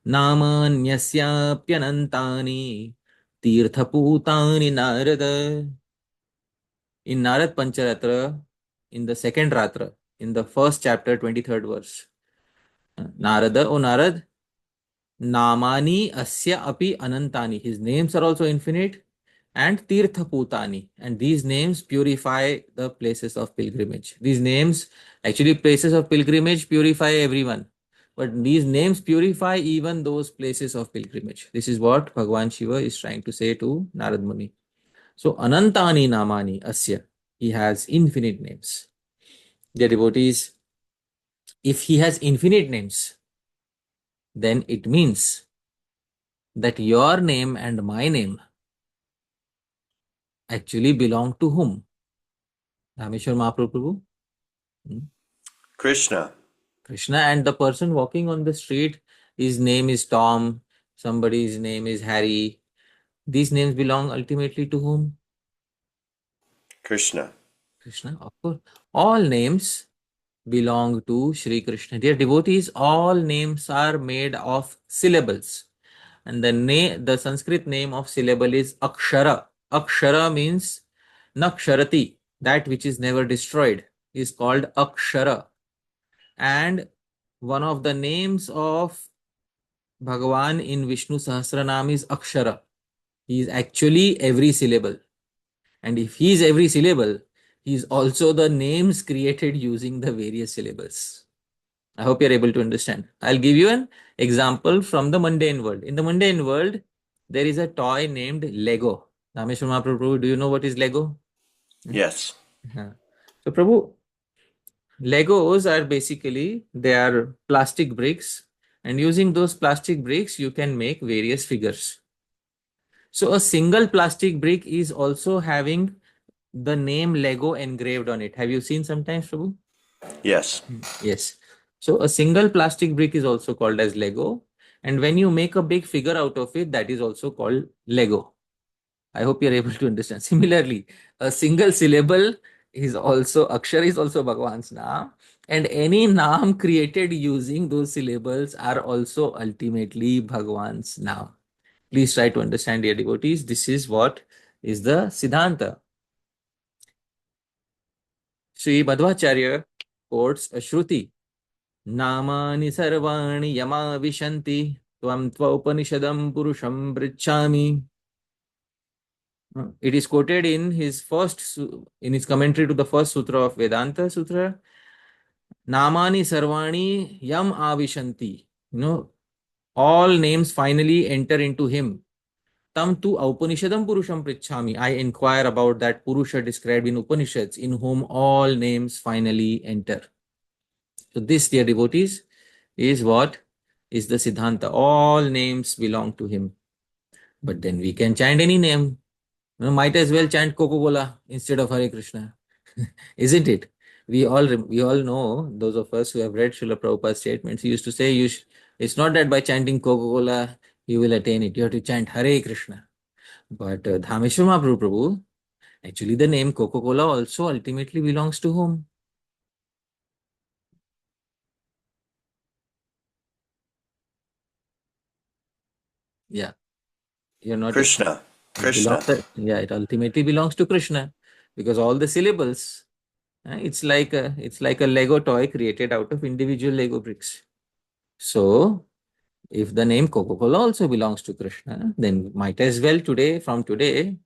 Nāmanyasya-pyanantani tirthaputani Narada. In Narad Pancharatra, in the second Ratra, in the first chapter, 23rd verse, Narada, O Narad, Namani asya api anantani. His names are also infinite. And Tirthaputani. And these names purify the places of pilgrimage. These names, actually places of pilgrimage purify everyone. But these names purify even those places of pilgrimage. This is what Bhagavan Shiva is trying to say to Narad Muni. So Anantani Namani Asya. He has infinite names. Dear devotees, if he has infinite names, then it means that your name and my name actually belong to whom? Dhāmeśvara Mahāprabhu? Krishna. Krishna. And the person walking on the street, his name is Tom, somebody's name is Harry. These names belong ultimately to whom? Krishna. Krishna, of course. All names belong to Shri Krishna. Dear devotees, all names are made of syllables. And the Sanskrit name of syllable is Akshara. Akshara means Naksharati, that which is never destroyed, is called Akshara. And one of the names of Bhagavan in Vishnu Sahasranam is Akshara. He is actually every syllable. And if he is every syllable, he is also the names created using the various syllables. I hope you are able to understand. I'll give you an example from the mundane world. In the mundane world, there is a toy named Lego. Dhāmeśvara Mahaprabhu, do you know what is Lego? Yes. So Prabhu, Legos are basically, they are plastic bricks, and using those plastic bricks, you can make various figures. So a single plastic brick is also having the name Lego engraved on it. Have you seen sometimes, Prabhu? Yes. Yes. So a single plastic brick is also called as Lego. And when you make a big figure out of it, that is also called Lego. I hope you're able to understand. Similarly, a single syllable is also, Akshar is also Bhagavan's Naam. And any Naam created using those syllables are also ultimately Bhagavan's Naam. Please try to understand, dear devotees. This is what is the Siddhanta. Sri Madhvacharya quotes a Shruti. Namani sarvani yama vishanti tvam tvaupanishadam purusham pritchami. It is quoted in his commentary to the first sutra of Vedanta Sutra. Namani sarvani yam avishanti. All names finally enter into him. Tam tu Upanishadam Purusham Prichhami. I inquire about that Purusha described in Upanishads, in whom all names finally enter. So this, dear devotees, is what? Is the Siddhanta. All names belong to him. But then we can chant any name. Might as well chant Coca-Cola instead of Hare Krishna. Isn't it? We all know, those of us who have read Srila Prabhupada's statements, he used to say, it's not that by chanting Coca-Cola you will attain it. You have to chant Hare Krishna. But Dhāmeśvara Prabhu, actually the name Coca-Cola also ultimately belongs to whom? Yeah, you're not. Krishna. It ultimately belongs to Krishna, because all the syllables, it's like a Lego toy created out of individual Lego bricks. So if the name Coca-Cola also belongs to Krishna, then might as well from today,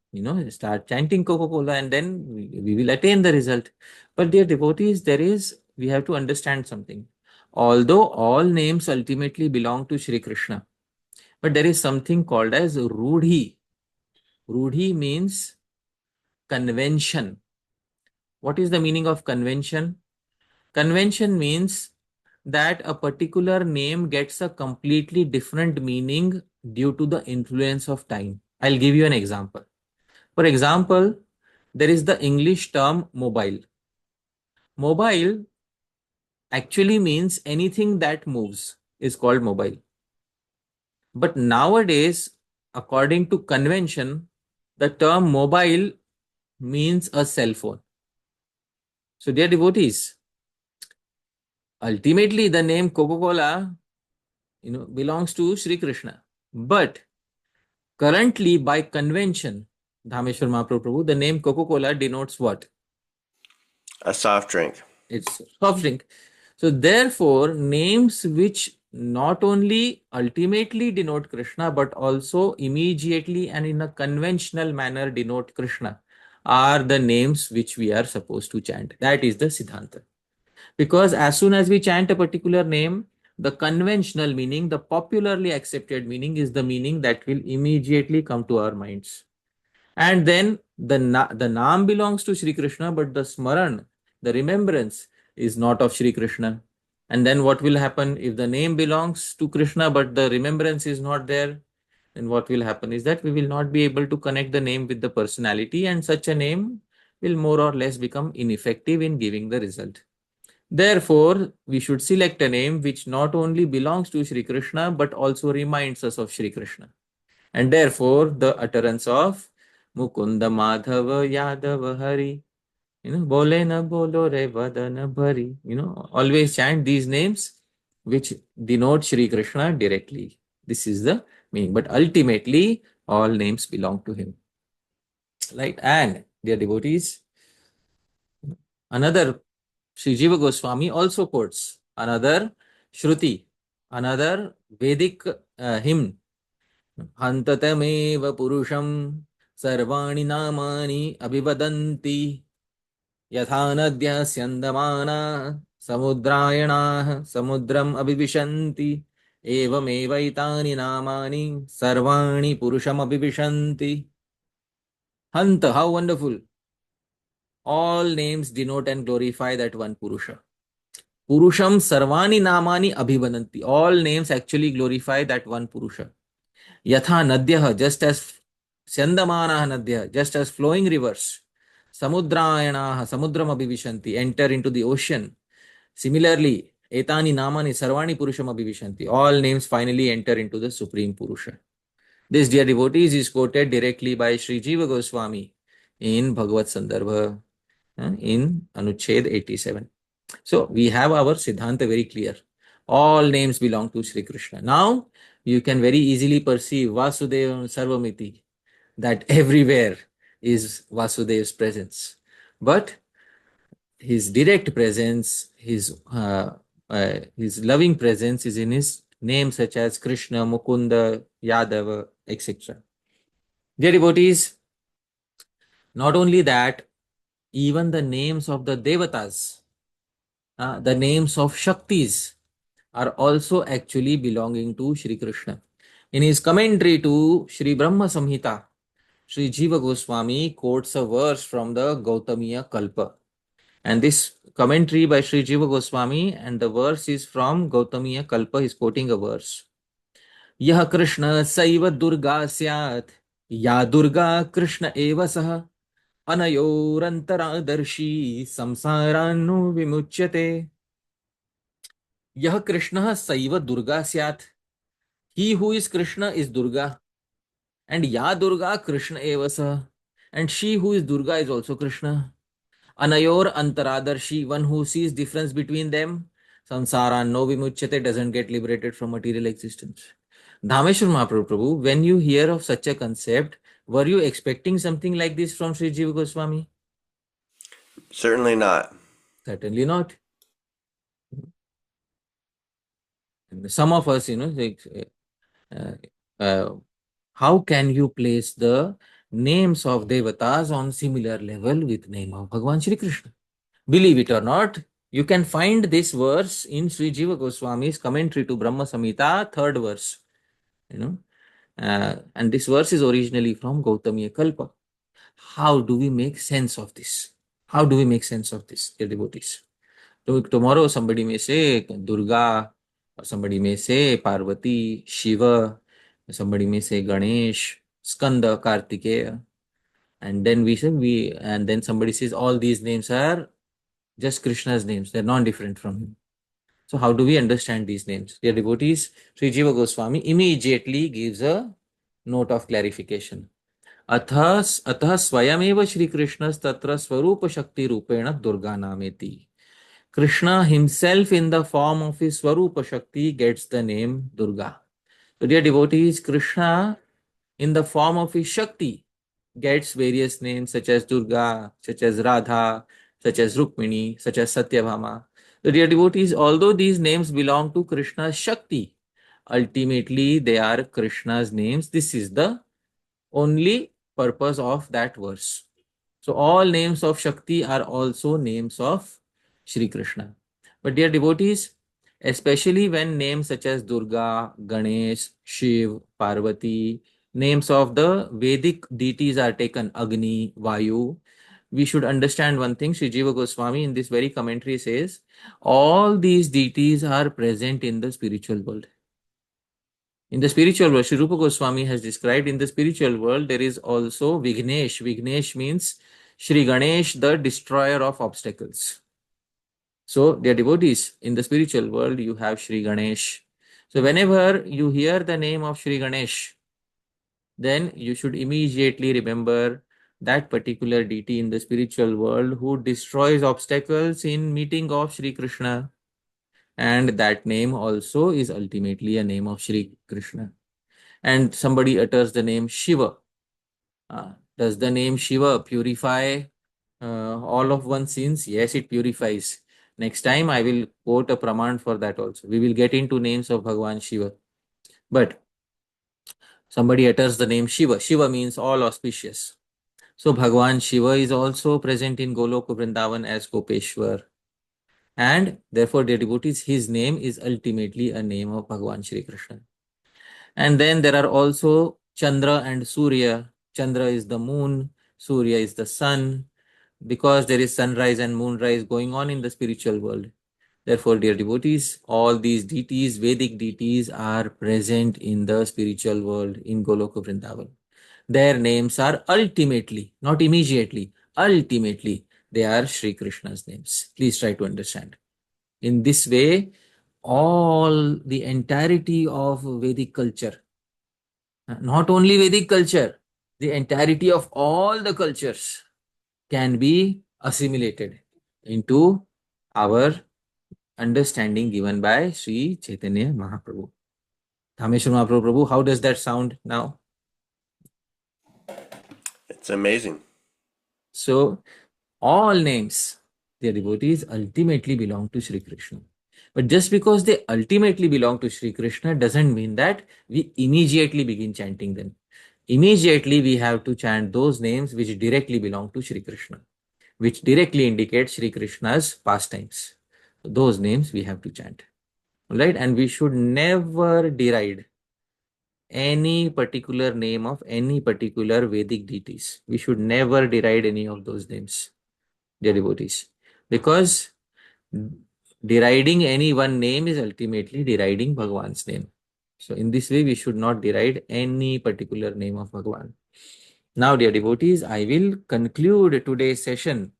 start chanting Coca-Cola, and then we will attain the result. But dear devotees, we have to understand something. Although all names ultimately belong to Shri Krishna, but there is something called as Rudhi. Rudhi means convention. What is the meaning of convention? Convention means that a particular name gets a completely different meaning due to the influence of time. I'll give you an example. For example, there is the English term mobile. Mobile actually means anything that moves is called mobile. But nowadays, according to convention, the term mobile means a cell phone. So dear devotees, ultimately the name Coca-Cola belongs to Sri Krishna. But currently, by convention, Dhāmeśvara Mahāprabhu, the name Coca-Cola denotes what? A soft drink. It's soft drink. So therefore, names which not only ultimately denote Krishna, but also immediately and in a conventional manner denote Krishna are the names which we are supposed to chant. That is the Siddhanta. Because as soon as we chant a particular name, the conventional meaning, the popularly accepted meaning is the meaning that will immediately come to our minds. And then the naam belongs to Shri Krishna, but the smaran, the remembrance, is not of Shri Krishna. And then what will happen if the name belongs to Krishna, but the remembrance is not there? Then what will happen is that we will not be able to connect the name with the personality, and such a name will more or less become ineffective in giving the result. Therefore, we should select a name which not only belongs to Shri Krishna, but also reminds us of Shri Krishna. And therefore, the utterance of Mukunda Madhava Yadava Hari, Bole na bolo re vadana bhari, always chant these names which denote Shri Krishna directly. This is the meaning. But ultimately, all names belong to him. Right? And dear devotees, another Sri Jiva Goswami also quotes another Shruti, another Vedic hymn. Hantatameva purusham sarvani namani abhivadanti yatha nadya syandamana samudrayana samudram abhivishanti evamevaitani namani sarvani purusham abhivishanti. Hanta, how wonderful! All names denote and glorify that one Purusha. Purusham sarvani namani abhivananti. All names actually glorify that one Purusha. Yatha nadyah, just as Syandamana nadyah, just as flowing rivers. Samudrayana, samudram abhivishanti, enter into the ocean. Similarly, etani namani sarvani purusham abhivishanti. All names finally enter into the Supreme Purusha. This, dear devotees, is quoted directly by Sri Jiva Goswami in Bhagavad Sandarbha in Anuched 87. So we have our Siddhanta very clear. All names belong to Sri Krishna. Now you can very easily perceive Vasudevam Sarvamiti, that everywhere is Vasudev's presence. But his direct presence, his loving presence is in his names such as Krishna, Mukunda, Yadava, etc. Dear devotees, not only that, even the names of the Devatas, the names of Shaktis are also actually belonging to Shri Krishna. In his commentary to Shri Brahma Samhita, Sri Jiva Goswami quotes a verse from the Gautamiya Kalpa. And this commentary by Sri Jiva Goswami, and the verse is from Gautamiya Kalpa. He's quoting a verse. Yah Krishna saiva durga syat, ya durga Krishna eva sah, anayorantarādarshi samsārānu vimuchyate. Yah Krishna saiva durga syat. He who is Krishna is Durga. And ya Durga Krishna eva sah. And she who is Durga is also Krishna. Anayor antaradarshi, one who sees difference between them. Samsara no vimuchyate, doesn't get liberated from material existence. Dhāmeśvara Mahāprabhu, when you hear of such a concept, were you expecting something like this from Sri Jiva Goswami? Certainly not. Certainly not. Some of us, like, how can you place the names of devatas on similar level with name of Bhagavan Shri Krishna? Believe it or not, you can find this verse in Sri Jiva Goswami's commentary to Brahma Samhita, third verse. And this verse is originally from Gautamiya Kalpa. How do we make sense of this? How do we make sense of this, dear devotees? So tomorrow somebody may say Durga, or somebody may say Parvati, Shiva, somebody may say Ganesh, Skanda, Kartikeya. And then then somebody says all these names are just Krishna's names. They're non-different from him. So how do we understand these names? Dear devotees, Sri Jiva Goswami immediately gives a note of clarification. Atah swayameva Shri Krishnas tatra swarupa shakti rupena Durga nameti. Krishna himself in the form of his swarupa shakti gets the name Durga. So dear devotees, Krishna in the form of his shakti gets various names such as Durga, such as Radha, such as Rukmini, such as Satyabhama. So dear devotees, although these names belong to Krishna's Shakti, ultimately they are Krishna's names. This is the only purpose of that verse. So all names of Shakti are also names of Shri Krishna. But dear devotees, especially when names such as Durga, Ganesh, Shiv, Parvati, names of the Vedic deities are taken, Agni, Vayu, we should understand one thing. Sri Jiva Goswami in this very commentary says, all these deities are present in the spiritual world. In the spiritual world, Sri Rupa Goswami has described in the spiritual world, there is also Vignesh. Vignesh means Shri Ganesh, the destroyer of obstacles. So, dear devotees, in the spiritual world, you have Shri Ganesh. So, whenever you hear the name of Shri Ganesh, then you should immediately remember that particular deity in the spiritual world who destroys obstacles in meeting of Shri Krishna. And that name also is ultimately a name of Shri Krishna. And somebody utters the name Shiva. Does the name Shiva purify all of one's sins? Yes, it purifies. Next time I will quote a praman for that also. We will get into names of Bhagavan Shiva. But somebody utters the name Shiva. Shiva means all auspicious. So Bhagavan Shiva is also present in Goloka Vrindavan as Gopeshwar. And therefore, dear devotees, his name is ultimately a name of Bhagavan Shri Krishna. And then there are also Chandra and Surya. Chandra is the moon, Surya is the sun, because there is sunrise and moonrise going on in the spiritual world. Therefore, dear devotees, all these deities, Vedic deities, are present in the spiritual world in Goloka Vrindavan. Their names are ultimately, not immediately, ultimately, they are Sri Krishna's names. Please try to understand. In this way, all the entirety of Vedic culture, not only Vedic culture, the entirety of all the cultures can be assimilated into our understanding given by Sri Chaitanya Mahaprabhu. Dhāmeśvara Mahaprabhu, how does that sound now? It's amazing. So, all names, their devotees, ultimately belong to Sri Krishna. But just because they ultimately belong to Sri Krishna doesn't mean that we immediately begin chanting them. Immediately we have to chant those names which directly belong to Sri Krishna, which directly indicate Sri Krishna's pastimes. Those names we have to chant. Right? And we should never deride any particular name of any particular Vedic deities. We should never deride any of those names, dear devotees. Because deriding any one name is ultimately deriding Bhagwan's name. So in this way, we should not deride any particular name of Bhagwan. Now, dear devotees, I will conclude today's session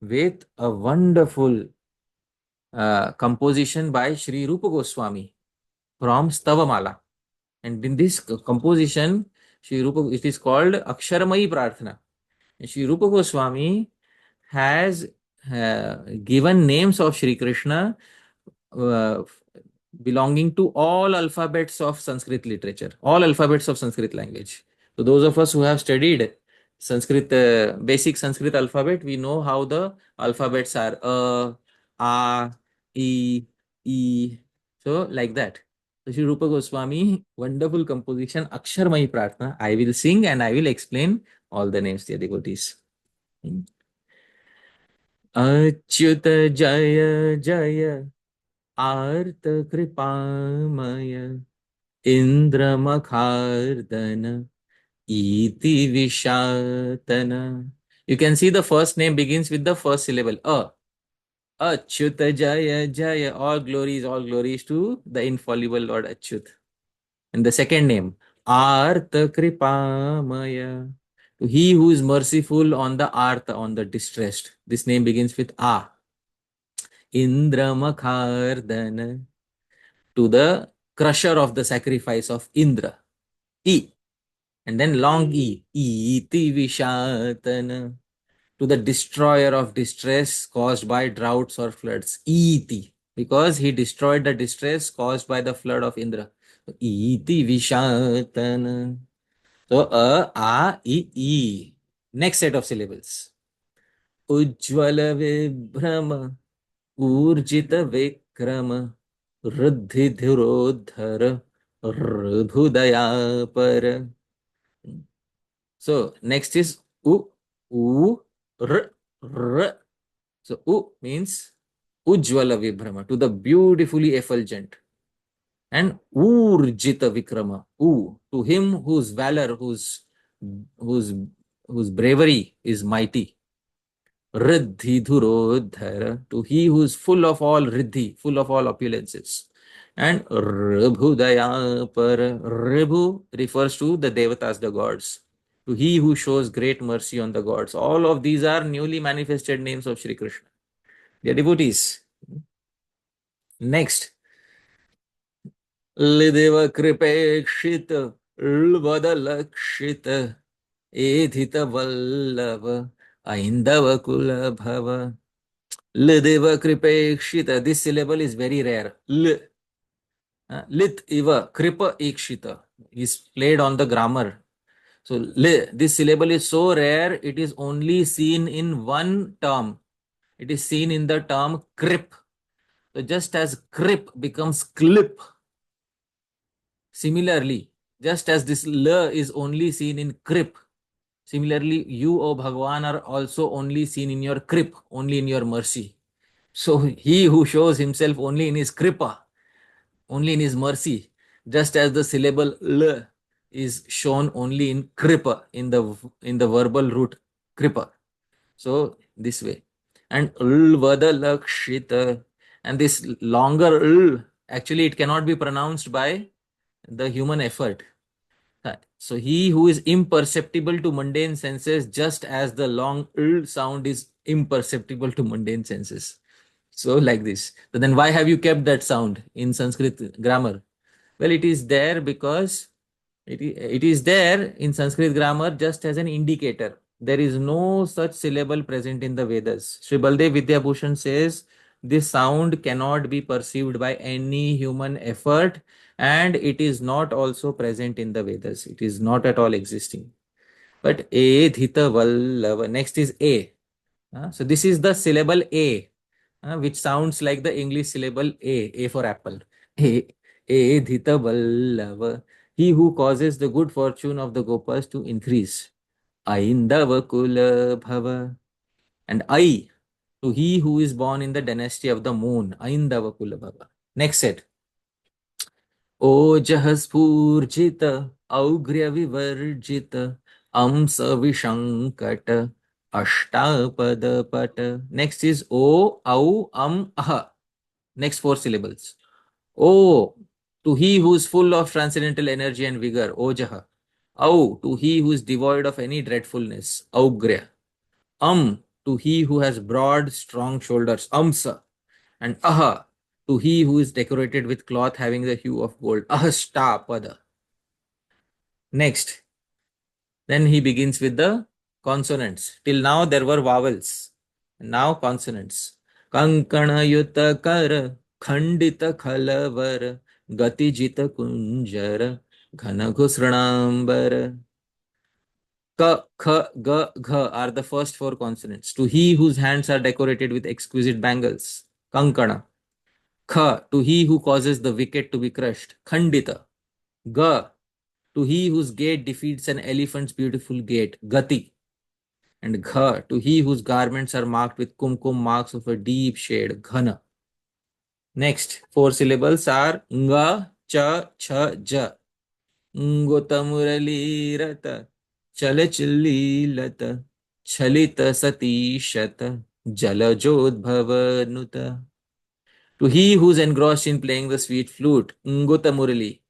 with a wonderful composition by Shri Rupa Goswami from Stavamala. And in this composition, it is called Aksharamayi Prarthana. And Shri Rupa Goswami has given names of Shri Krishna uh, belonging to all alphabets of Sanskrit literature, all alphabets of Sanskrit language. So those of us who have studied Sanskrit, basic Sanskrit alphabet, we know how the alphabets are A, E. So like that. So Shri Rupa Goswami, wonderful composition, Aksharmayi Prarthana. I will sing and I will explain all the names, dear devotees. Achyut Jaya Jaya Art Kripamaya Indra Iti Vishatana. You can see the first name begins with the first syllable. Achyuta Jaya Jaya. All glories to the infallible Lord Achyut. And the second name, Artha Kripamaya. To he who is merciful on the Artha, on the distressed. This name begins with A. Indra Makhardana. To the crusher of the sacrifice of Indra. E. And then long E. Iti Vishatana. To the destroyer of distress caused by droughts or floods. Iti. Because he destroyed the distress caused by the flood of Indra. Iti Vishatana. So I. Next set of syllables. Ujjvala Vibhrama Urjita Vikrama Riddhi Dhirodhara Rudhudayapara. So next is R. So U means Ujjvala Vibhrama, to the beautifully effulgent. And Urjita Vikrama, to him whose valor, whose bravery is mighty. Riddhi Dhurodhara, to he who is full of all riddhi, full of all opulences. And Ribhudayapara, Ribhu refers to the devatas, the gods. To he who shows great mercy on the gods. All of these are newly manifested names of Shri Krishna. They are devotees. Next. Lideva Kripekshita Lvadalakshita Edhita Vallava Aindava Kula Bhava. Lideva Kripekshita. This syllable is very rare. Lit Iva Kripa Ekshita is played on the grammar. So this syllable is so rare, it is only seen in one term. It is seen in the term krip. So just as krip becomes clip, similarly, just as this la is only seen in krip, similarly, you, O Bhagwan, are also only seen in your krip, only in your mercy. So he who shows himself only in his kripa, only in his mercy, just as the syllable l is shown only in kripa, in the verbal root kripa. So this way. And ulvadalakshita, and this longer actually it cannot be pronounced by the human effort. So he who is imperceptible to mundane senses, just as the long sound is imperceptible to mundane senses. So like this. So then why have you kept that sound in Sanskrit grammar? Well, it is there because it is there in Sanskrit grammar just as an indicator. There is no such syllable present in the Vedas. Sri Baldev Vidyabhushan says this sound cannot be perceived by any human effort, and it is not also present in the Vedas. It is not at all existing. But Edhita Vallava. Next is A. So this is the syllable A, which sounds like the English syllable A for apple. Edhita Vallava. He who causes the good fortune of the Gopas to increase. Aindava Kula Bhava. And I, to he who is born in the dynasty of the moon. Aindava Kula Bhava. Next set. Ojahaspurjita Augrya Vivarjita Amsa Vishankata Ashtapadapata. Next is O, Au, Aha. Next four syllables. O, to he who is full of transcendental energy and vigor, Ojaha. Au, to he who is devoid of any dreadfulness, Augrya. To he who has broad, strong shoulders, Amsa. And Aha, to he who is decorated with cloth having the hue of gold, Ahashtapada. Next, then he begins with the consonants. Till now there were vowels. Now consonants. Kankana yuta kara, khandita khalavar, gati jita kunjara, ghana ghusranambara. Ka, kha, ga, gha are the first four consonants. To he whose hands are decorated with exquisite bangles. Kankana. Kha, to he who causes the wicked to be crushed. Khandita. Ga, to he whose gait defeats an elephant's beautiful gait. Gati. And Gha, to he whose garments are marked with kumkum marks of a deep shade. Ghana. Next, four syllables are Nga, Cha, Cha, Ja. Ngotamuralirata, Chalachililata, Chalita Satishata, Jalajodbhavanuta. To he who is engrossed in playing the sweet flute, Ngotamurali.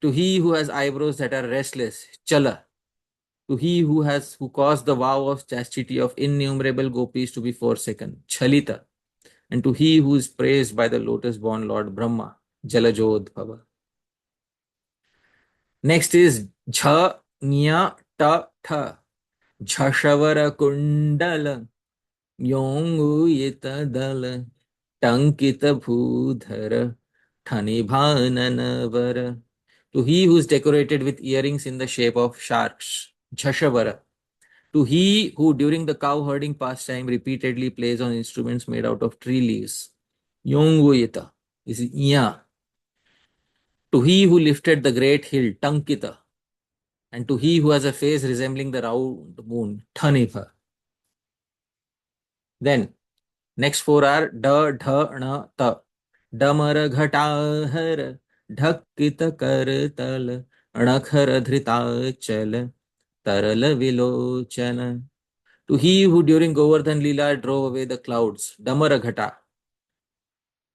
To he who has eyebrows that are restless, Chala. To he who caused the vow of chastity of innumerable gopis to be forsaken, Chalita. And to he who is praised by the lotus-born Lord Brahma, Jalajodbhava. Next is Jha, Nya, Ta, Tha. Jhashavara Kundala, Yonguyita Dala, Tankita Bhudhara, Thanibhananavara. To he who is decorated with earrings in the shape of sharks, Jhashavara. To he who during the cow herding pastime repeatedly plays on instruments made out of tree leaves, Yonguyita is Iya. To he who lifted the great hill, Tankita. And to he who has a face resembling the round moon, Thanipa. Then, next four are Da, Dha, Na, Ta. Damara Ghatahara, Dhakkita Kartala, Anakhara Dhrita Chala, Tarala Vilochana. To he who during Govardhan Leela drove away the clouds, Damara Ghata.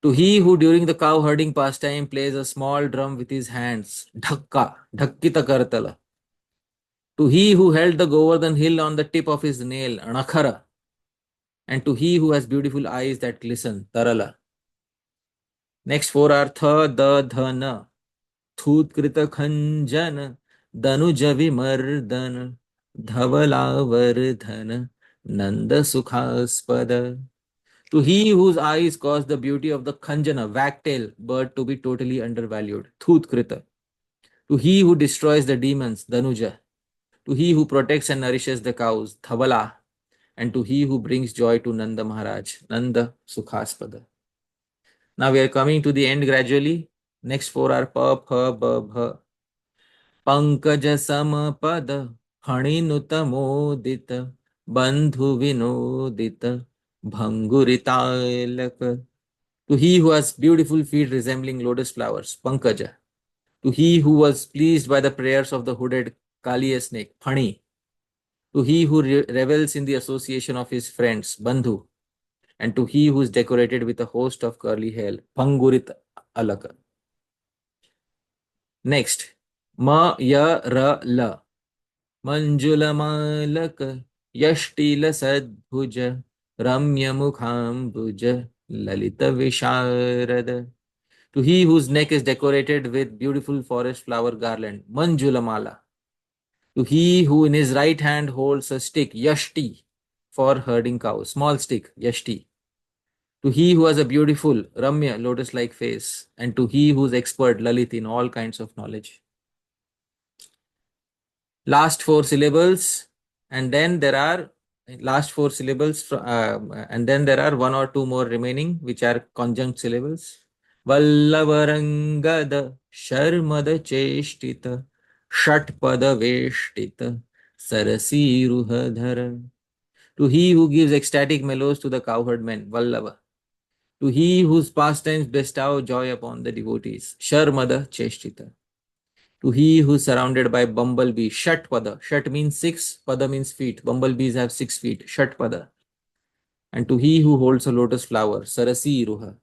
To he who during the cow herding pastime plays a small drum with his hands, Dhakka, Dhakkita Kartala. To he who held the Govardhan hill on the tip of his nail, Anakhara. And to he who has beautiful eyes that glisten, Tarala. Next four are Tha, Da, Dha, Na. Thutkrita Khanjana, Danuja Vimardana, Dhavalavardhana, Nanda Sukhaspada. To he whose eyes cause the beauty of the Khanjana, wagtail bird to be totally undervalued, Thutkrita. To he who destroys the demons, Danuja. To he who protects and nourishes the cows, Dhavala. And to he who brings joy to Nanda Maharaj, Nanda Sukhaspada. Now we are coming to the end gradually. Next four are Pa, Pha, Ba, Bha. Pankaja Samapada, Haninutta Modita, Bandhu Vinodita, Bhanguritalaka. To he who has beautiful feet resembling lotus flowers, Pankaja. To he who was pleased by the prayers of the hooded Kaliya snake, Phani. To he who revels in the association of his friends, Bandhu. And to he who is decorated with a host of curly hair, Pangurit Alaka. Next, Ma, Ya, Ra, La. Manjula Malaka, Yashtila Sadbhuja, Ramya Mukhambuja, Lalita Visharada. To he whose neck is decorated with beautiful forest flower garland, Manjula Mala. To he who in his right hand holds a stick, Yashti, for herding cows, small stick, Yashti. To he who has a beautiful, Ramya, lotus-like face, and to he who is expert, Lalit, in all kinds of knowledge. Last four syllables, and then there are last four syllables, and then there are one or two more remaining, which are conjunct syllables. Vallavarangada, Sharmada Cheshtita, Shatpada Veshtita, Sarasiruhadhara. To he who gives ecstatic mellows to the cowherdmen, Vallava. To he whose pastimes bestow joy upon the devotees, Sharmada Cheshtita. To he who is surrounded by bumblebee, Shat Pada. Shat means 6, Pada means feet. Bumblebees have 6 feet, Shat Pada. And to he who holds a lotus flower, Sarasi Ruha.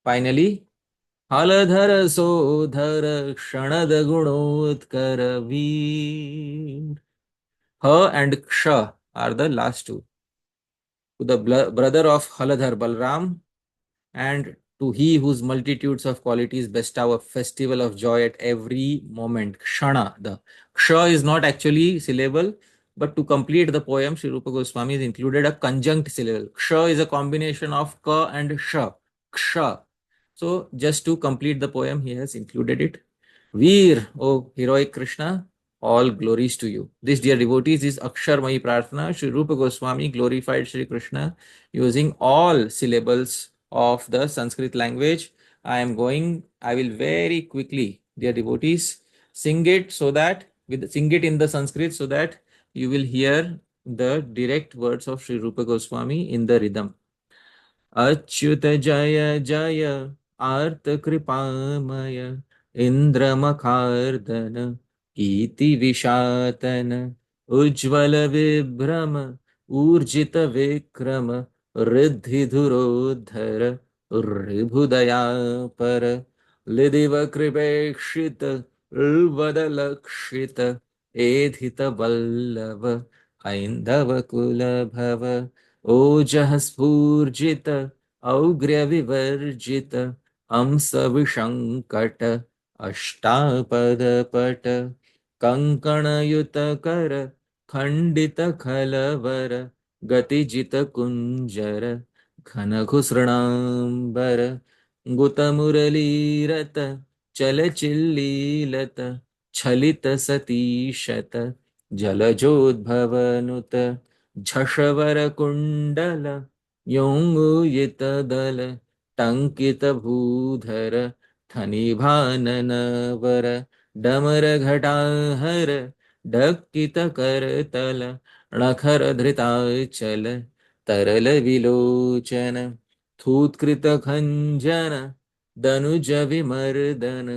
Finally, Haladhara Sodhara Kshanad Gunodkara Veer. Ha and Ksha are the last two. To the brother of Haladhar, Balram, and to he whose multitudes of qualities bestow a festival of joy at every moment. Kshana. The Ksha is not actually syllable, but to complete the poem, Sri Rupa Goswami has included a conjunct syllable. Ksha is a combination of Ka and Sha. Ksha. So just to complete the poem, he has included it. Veer, O heroic Krishna, all glories to you. This, dear devotees, is Aksharmayi Prarthana. Sri Rupa Goswami glorified Sri Krishna using all syllables of the Sanskrit language. I will very quickly, dear devotees, sing it in the Sanskrit so that you will hear the direct words of Sri Rupa Goswami in the rhythm. Achyut जय जय आर्त कृपामय इंद्रमखार्दन कीर्ति विशातन उज्ज्वल विभ्रम ऊर्जित विक्रम रिद्धि धुरोद्धर ऋभुदयापर लिदिव कृपेक्षित वदलक्षित एधित वल्लभ ऐन्धव कुल भव ओजः स्फूर्जित औग्र्य विवर्जित हंस विशंकट अष्टापदपट कंकणयुत कर खंडित खलवर गतिजित कुंजर घन घुसृणांबर गुत मुरलीरत चल चिल्लीलत छलित सतीशत जलजोद्भवनुत झषवर कुंडल योंगुयित दल टंकित भूधर थनिभाननवर डमर घटाहर डक्कित करतल नखर धृताचल तरल विलोचन थूत्कृत खंजन दनुज विमर्दन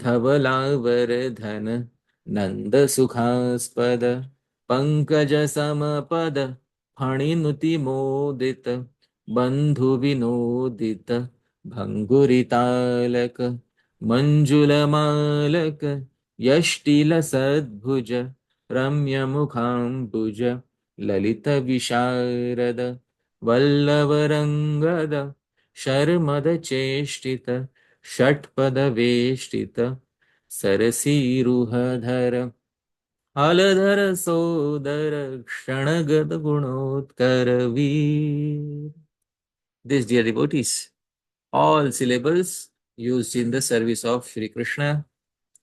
धवलावर्धन नंद सुखास्पद पंकज समपद फणिनुति मोदित बंधु विनोदित भंगुरितालक मंजुल मालक यष्टिल सद्भुज रम्य मुखाम्बुज ललित विशारद वल्लवरंगद शर्मद चेष्टित षट्पद वेष्टित सरसीरुहधर हलधर सोदर क्षणगद गुणोत्कर वीर. This, dear devotees, all syllables used in the service of Shri Krishna.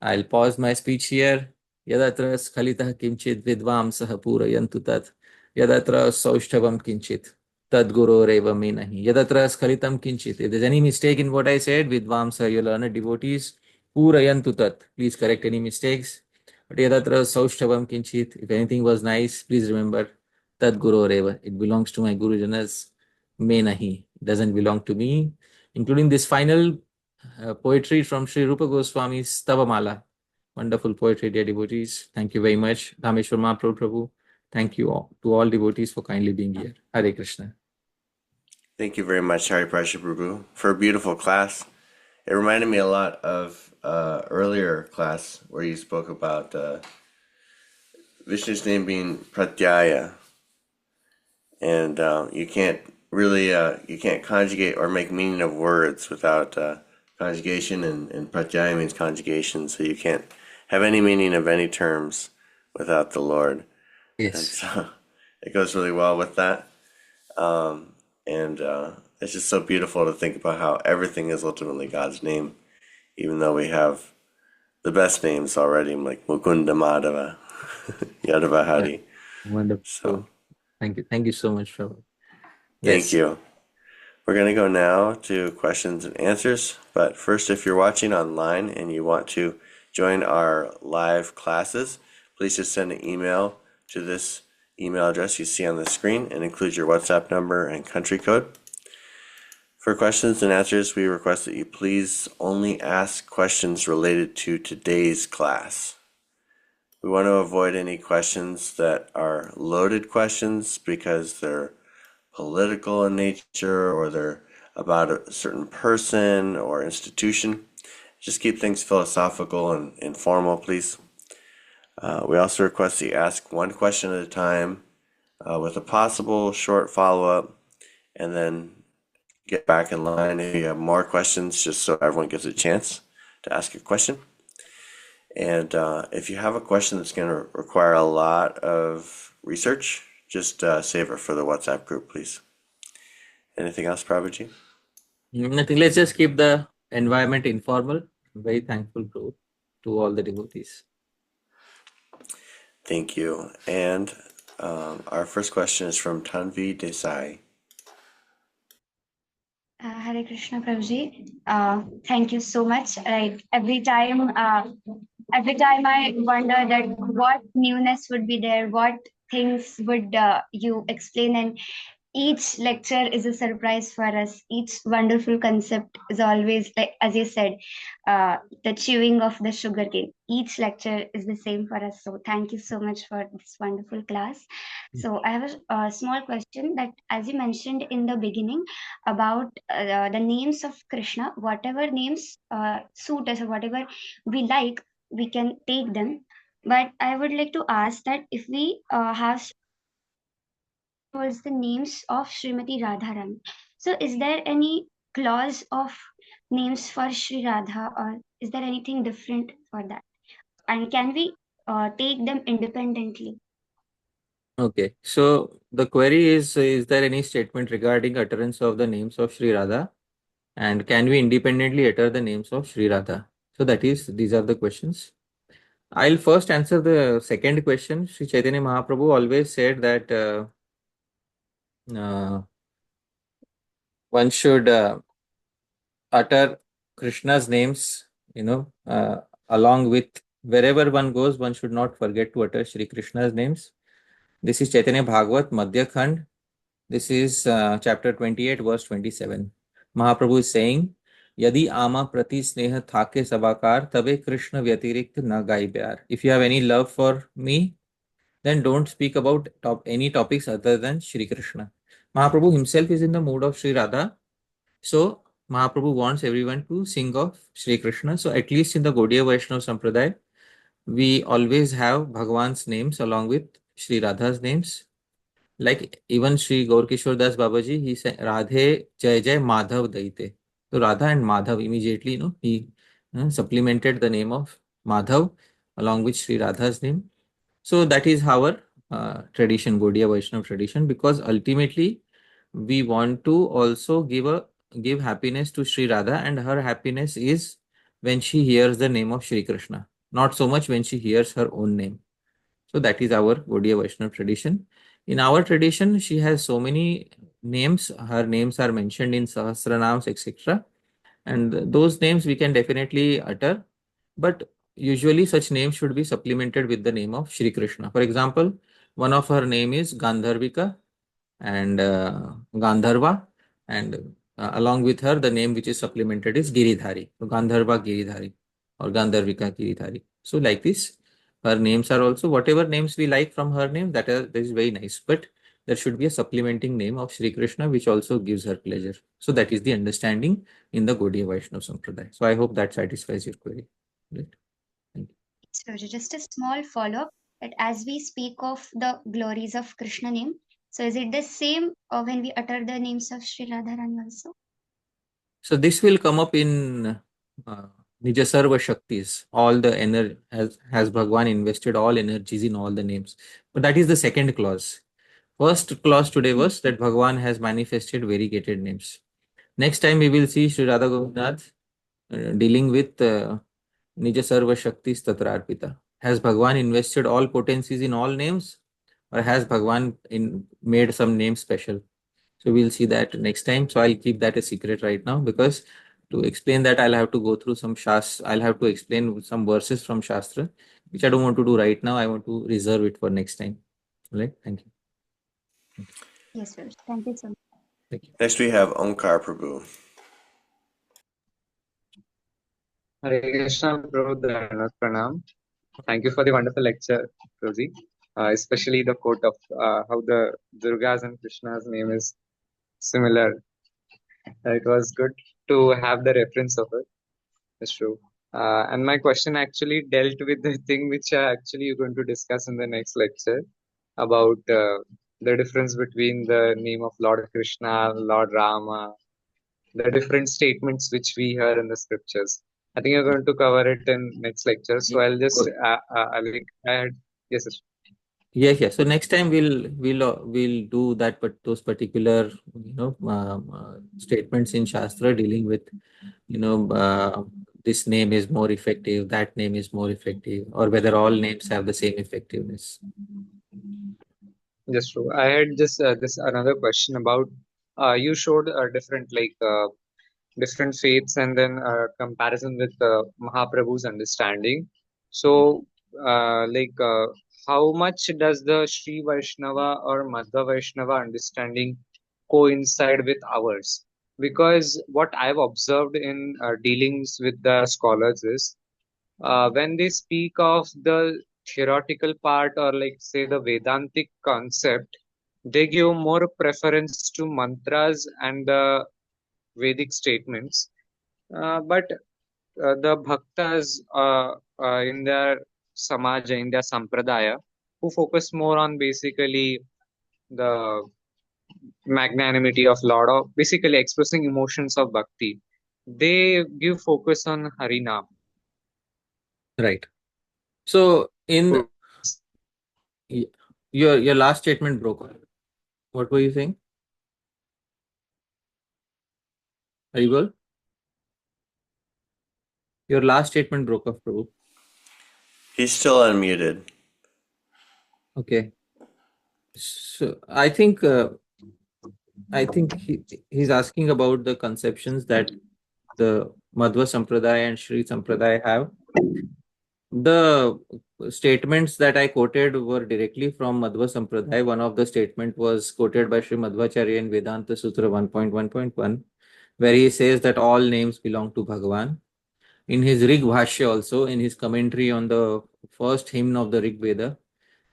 I'll pause my speech here. Yadatra skalitah kinchit vidvamsah purayantu tat. Yadatra saushthavam kinchit. Tad guru reva me nahi. Yadatra skalitam kinchit. If there's any mistake in what I said, vidvamsah, you learned devotees, purayantu tat. Please correct any mistakes. But yadatra saushthavam kinchit. If anything was nice, please remember, tad guru reva. It belongs to my Guru Janas. Me nahi. It doesn't belong to me. Including this final poetry from Sri Rupa Goswami's Tavamala. Wonderful poetry, dear devotees. Thank you very much. Dhāmeśvara Mahāprabhu. Thank you all, to all devotees for kindly being here. Hare Krishna. Thank you very much, Hari Prabhu, for a beautiful class. It reminded me a lot of earlier class where you spoke about Vishnu's name being Pratyaya, and you can't really you can't conjugate or make meaning of words without conjugation, and Pratyaya means conjugation, so you can't have any meaning of any terms without the Lord. And Yes. so it goes really well with that. And it's just so beautiful to think about how everything is ultimately God's name, even though we have the best names already, like Mukunda Madhava, Yadava Yeah. Hari. Wonderful. So Thank you. Thank you so much, Prabhu. thank Yes. you. We're going to go now to questions and answers. But first, if you're watching online and you want to join our live classes, please just send an email to this email address you see on the screen and include your WhatsApp number and country code. For questions and answers, we request that you please only ask questions related to today's class. We want to avoid any questions that are loaded questions because they're political in nature or they're about a certain person or institution. Just keep things philosophical and informal, please. We also request that you ask one question at a time with a possible short follow-up, and then get back in line if you have more questions, just so everyone gets a chance to ask a question. And if you have a question that's going to require a lot of research, just save it for the WhatsApp group, please. Anything else, Prabhuji? Nothing. Let's just keep the environment informal. I'm very thankful to all the devotees. Thank you. And our first question is from Tanvi Desai. Hare Krishna, Prabhuji. Thank you so much. Right, every time I wonder that what newness would be there, what things would you explain, and each lecture is a surprise for us. Each wonderful concept is always, like as you said, the chewing of the sugarcane. Each lecture is the same for us. So thank you so much for this wonderful class. So I have a small question that, as you mentioned in the beginning about the names of Krishna, whatever names suit us or whatever we like, we can take them. But I would like to ask that if we have was the names of Srimati Radharani. So is there any clause of names for Sri Radha, or is there anything different for that? And can we take them independently? Okay, so the query is there any statement regarding utterance of the names of Sri Radha? And can we independently utter the names of Sri Radha? So these are the questions. I'll first answer the second question. Sri Chaitanya Mahaprabhu always said that one should utter Krishna's names, along with wherever one goes, one should not forget to utter Shri Krishna's names. This is Chaitanya Bhagavat, Madhya Khand. This is chapter 28, verse 27. Mahaprabhu is saying, Yadi ama prati sneha thake sabakar, tabe Krishna vyatirikt na gai pyar. If you have any love for me, then don't speak about any topics other than Shri Krishna. Mahaprabhu himself is in the mood of Shri Radha. So Mahaprabhu wants everyone to sing of Shri Krishna. So at least in the Gaudiya Vaishnava Sampradaya, we always have Bhagwan's names along with Shri Radha's names. Like even Shri Gaurkishore Das Babaji, he said Radhe Jai Jai Madhav Daite. So Radha and Madhav immediately, he supplemented the name of Madhav along with Shri Radha's name. So that is our tradition, Gaudiya Vaishnava tradition, because ultimately we want to also give happiness to Shri Radha, and her happiness is when she hears the name of Shri Krishna, not so much when she hears her own name. So that is our Gaudiya Vaishnava tradition. In our tradition, she has so many names. Her names are mentioned in Sahasranams, etc. And those names we can definitely utter. But usually such names should be supplemented with the name of Shri Krishna. For example, one of her name is Gandharvika and Gandharva, and along with her, the name which is supplemented is Giridhari. So Gandharva Giridhari or Gandharvika Giridhari. So like this, her names are also whatever names we like from her name. That is very nice. But there should be a supplementing name of Shri Krishna, which also gives her pleasure. So that is the understanding in the Gaudiya Vaishnava Sampradaya. So I hope that satisfies your query. Right? Thank you. So just a small follow-up that as we speak of the glories of Krishna name, so is it the same when we utter the names of Sri Radharani also? So this will come up in Nija Sarva Shaktis. All the energy has Bhagwan invested all energies in all the names. But that is the second clause. First clause today was that Bhagwan has manifested variegated names. Next time we will see Sri Radha Govindnath dealing with Nija Sarva Shaktis Tatrarpita. Has Bhagwan invested all potencies in all names, or has Bhagwan made some name special? So we'll see that next time. So I'll keep that a secret right now, because to explain that I'll have to go through some Shastra. I'll have to explain some verses from Shastra, which I don't want to do right now. I want to reserve it for next time. Right? Thank you. Yes, sir. Thank you so much. Thank you. Next we have Omkar Prabhu. Hare Krishna, Prabhu, Pranam. Thank you for the wonderful lecture, Rosie. Especially the quote of how the Durga's and Krishna's name is similar. It was good to have the reference of it. That's true. And my question actually dealt with the thing which actually you're going to discuss in the next lecture about the difference between the name of Lord Krishna, Lord Rama, the different statements which we hear in the scriptures. I think you're going to cover it in next lecture. So I'll just add. Yes, sir. Yeah. So next time we'll do that, but those particular statements in Shastra dealing with this name is more effective, that name is more effective, or whether all names have the same effectiveness. Just true. I had just this another question about you showed different faiths and then comparison with Mahaprabhu's understanding. So how much does the Shri Vaishnava or Madhva Vaishnava understanding coincide with ours? Because what I've observed in dealings with the scholars is when they speak of the theoretical part or like say the Vedantic concept, they give more preference to mantras and the Vedic statements. But the bhaktas in their samaja, in their sampradaya, who focus more on basically the magnanimity of Lord, or basically expressing emotions of bhakti, they give focus on Harinam. Right. So in your last statement broke. What were you saying? Are you good? Your last statement broke off, Prabhu. He's still unmuted. Okay. So I think he's asking about the conceptions that the Madhva Sampradaya and Shri Sampradaya have. The statements that I quoted were directly from Madhva Sampradaya. One of the statement was quoted by Sri Madhvacharya in Vedanta Sutra 1.1.1, where he says that all names belong to Bhagavan. In his Rig Bhashya also, in his commentary on the first hymn of the Rig Veda,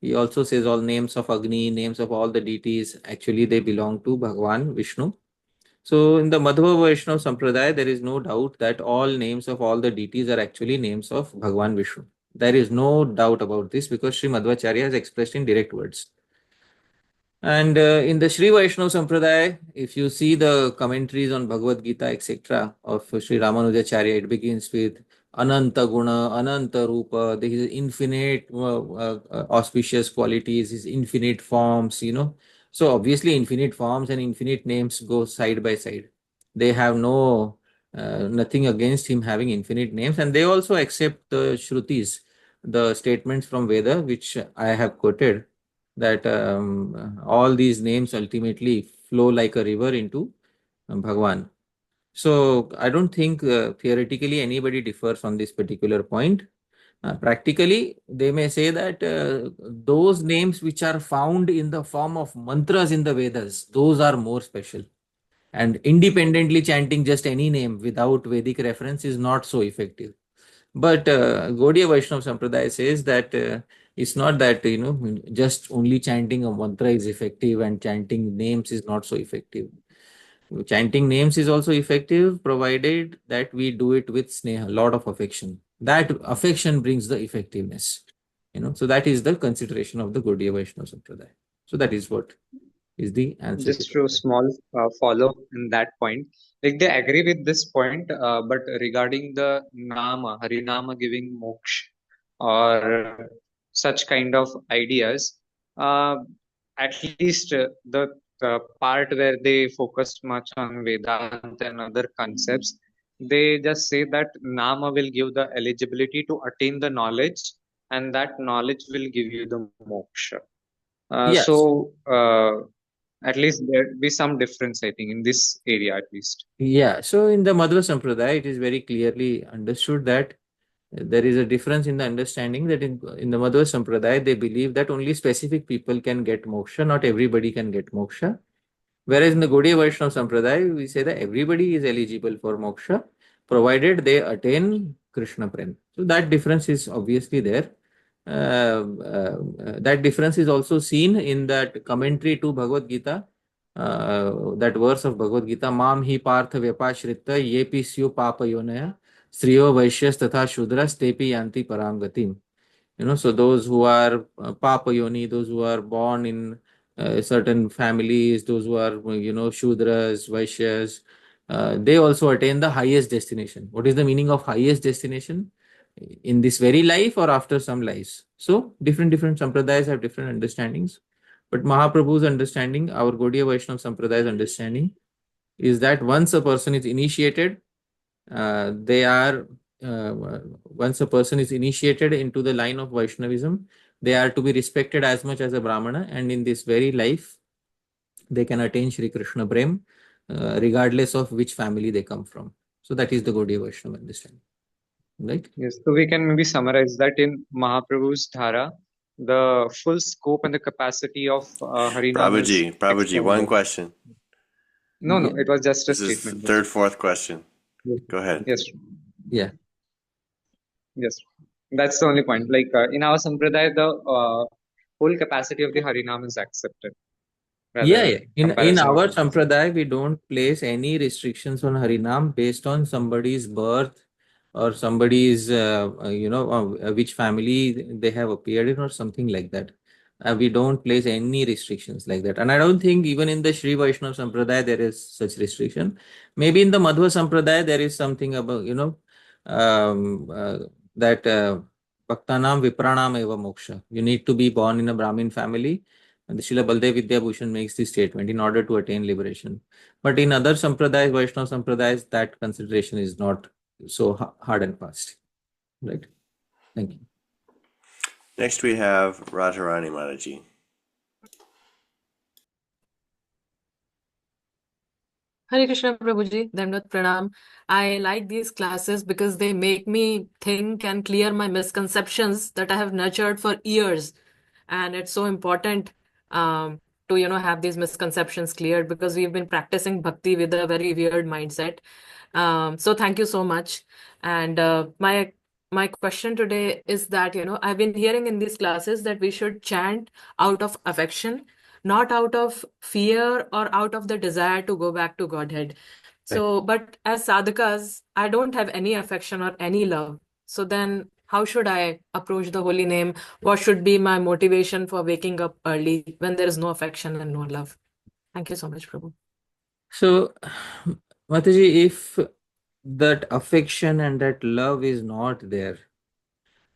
he also says all names of Agni, names of all the deities, actually they belong to Bhagavan Vishnu. So in the Madhva Vaishnava Sampradaya, there is no doubt that all names of all the deities are actually names of Bhagavan Vishnu. There is no doubt about this because Sri Madhvacharya has expressed in direct words. And in the Shri Vaishnava Sampradaya, if you see the commentaries on Bhagavad Gita, etc., of Sri Ramanujacharya, it begins with Ananta Guna, Ananta Rupa, there is infinite auspicious qualities, his infinite forms, So obviously infinite forms and infinite names go side by side. They have nothing against him having infinite names, and they also accept the Shrutis, the statements from Veda, which I have quoted, that all these names ultimately flow like a river into Bhagwan. So I don't think theoretically anybody differs on this particular point. Practically, they may say that those names which are found in the form of mantras in the Vedas, those are more special. And independently chanting just any name without Vedic reference is not so effective. But Gaudiya Vaishnava Sampradaya says that it's not that, just only chanting a mantra is effective and chanting names is not so effective. Chanting names is also effective provided that we do it with sneha, a lot of affection. That affection brings the effectiveness. So that is the consideration of the Gaudiya Vaishnava Sampradaya. So that is what is the answer. Just a small follow in that point. Like they agree with this point, but regarding the Nama, Harinama giving moksha or such kind of ideas, at least the part where they focused much on Vedanta and other concepts, they just say that Nama will give the eligibility to attain the knowledge, and that knowledge will give you the moksha. Yes. So at least there be some difference, I think, in this area at least. Yeah. So in the Madhva Sampradaya, it is very clearly understood that there is a difference in the understanding that in the Madhva Sampradaya, they believe that only specific people can get moksha, not everybody can get moksha. Whereas in the Gaudiya Vaishnava Sampradaya, we say that everybody is eligible for moksha, provided they attain Krishna Prem. So that difference is obviously there. That difference is also seen in that commentary to Bhagavad Gita, that verse of Bhagavad Gita, Mam hi partha vyapashritta yepi syu papa yonaya striyo vaishyas tatha shudras tepi yanti param gatim. So those who are papa yoni, those who are born in certain families, those who are, shudras, vaishyas, they also attain the highest destination. What is the meaning of highest destination? In this very life or after some lives? So different sampradayas have different understandings. But Mahaprabhu's understanding, our Gaudiya Vaishnava Sampradaya's understanding, is that once a person is initiated, they are once a person is initiated into the line of Vaishnavism, they are to be respected as much as a Brahmana, and in this very life, they can attain Shri Krishna Prem, regardless of which family they come from. So that is the Gaudiya Vaishnava understanding, right? Yes, so we can maybe summarize that in Mahaprabhu's Dhara, the full scope and the capacity of Harinam is Prabhuji, explained one there. question. No, Yeah. it was just a This is statement. third, fourth question. Yes. Go ahead. Yes, Yeah. yes. That's the only point. Like in our Sampradaya, the whole capacity of the Harinam is accepted. Yeah. In comparison our with others. Sampradaya, we don't place any restrictions on Harinam based on somebody's birth or somebody's, which family they have appeared in or something like that. We don't place any restrictions like that. And I don't think even in the Shri Vaishnava Sampradaya there is such restriction. Maybe in the Madhva Sampradaya there is something about, that Bhaktanam Vipranam Eva Moksha. You need to be born in a Brahmin family. And the Srila Baldev Vidyabhushan makes this statement in order to attain liberation. But in other Sampradayas, Vaishnava Sampradayas, that consideration is not so hard and fast. Right? Thank you. Next we have Radharani Mataji. Hare Krishna Prabhuji, Dandavat Pranam. I like these classes because they make me think and clear my misconceptions that I have nurtured for years. And it's so important to, have these misconceptions cleared because we've been practicing bhakti with a very weird mindset. So thank you so much. And my question today is that, I've been hearing in these classes that we should chant out of affection, not out of fear or out of the desire to go back to Godhead. So, but as sadhakas, I don't have any affection or any love. So then how should I approach the holy name? What should be my motivation for waking up early when there is no affection and no love? Thank you so much, Prabhu. So, Mataji, if that affection and that love is not there,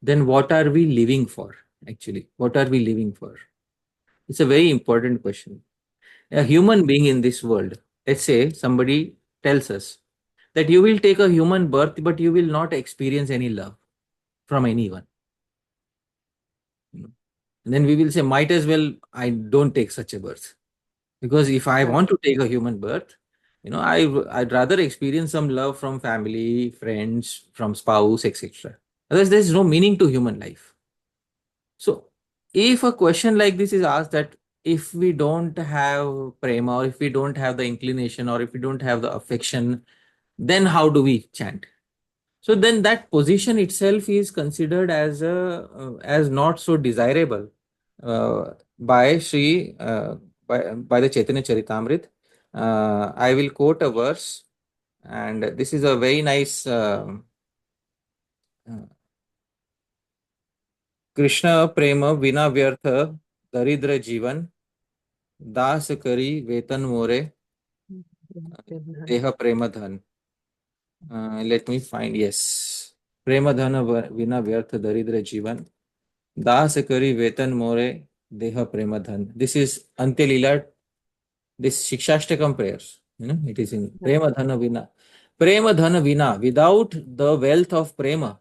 then what are we living for? Actually, what are we living for? It's a very important question. A human being in this world, let's say somebody tells us that you will take a human birth, but you will not experience any love from anyone. And then we will say, might as well, I don't take such a birth. Because if I want to take a human birth, I'd rather experience some love from family, friends, from spouse, etc. Otherwise, there's no meaning to human life. So, if a question like this is asked, that if we don't have prema, or if we don't have the inclination, or if we don't have the affection, then how do we chant? So then that position itself is considered as as not so desirable by Shri by the Chaitanya Charitamrita. I will quote a verse, and this is a very nice Krishna prema vina vyartha daridra jivan das kari vetan more deha prema dhan. Let me find, yes. Prema dhana vina vyartha daridra jivan das kari vetan more deha prema dhan. This is Antya Leela, this Siksastakam prayers. It is in prema dhana vina. Prema dhana vina, without the wealth of prema,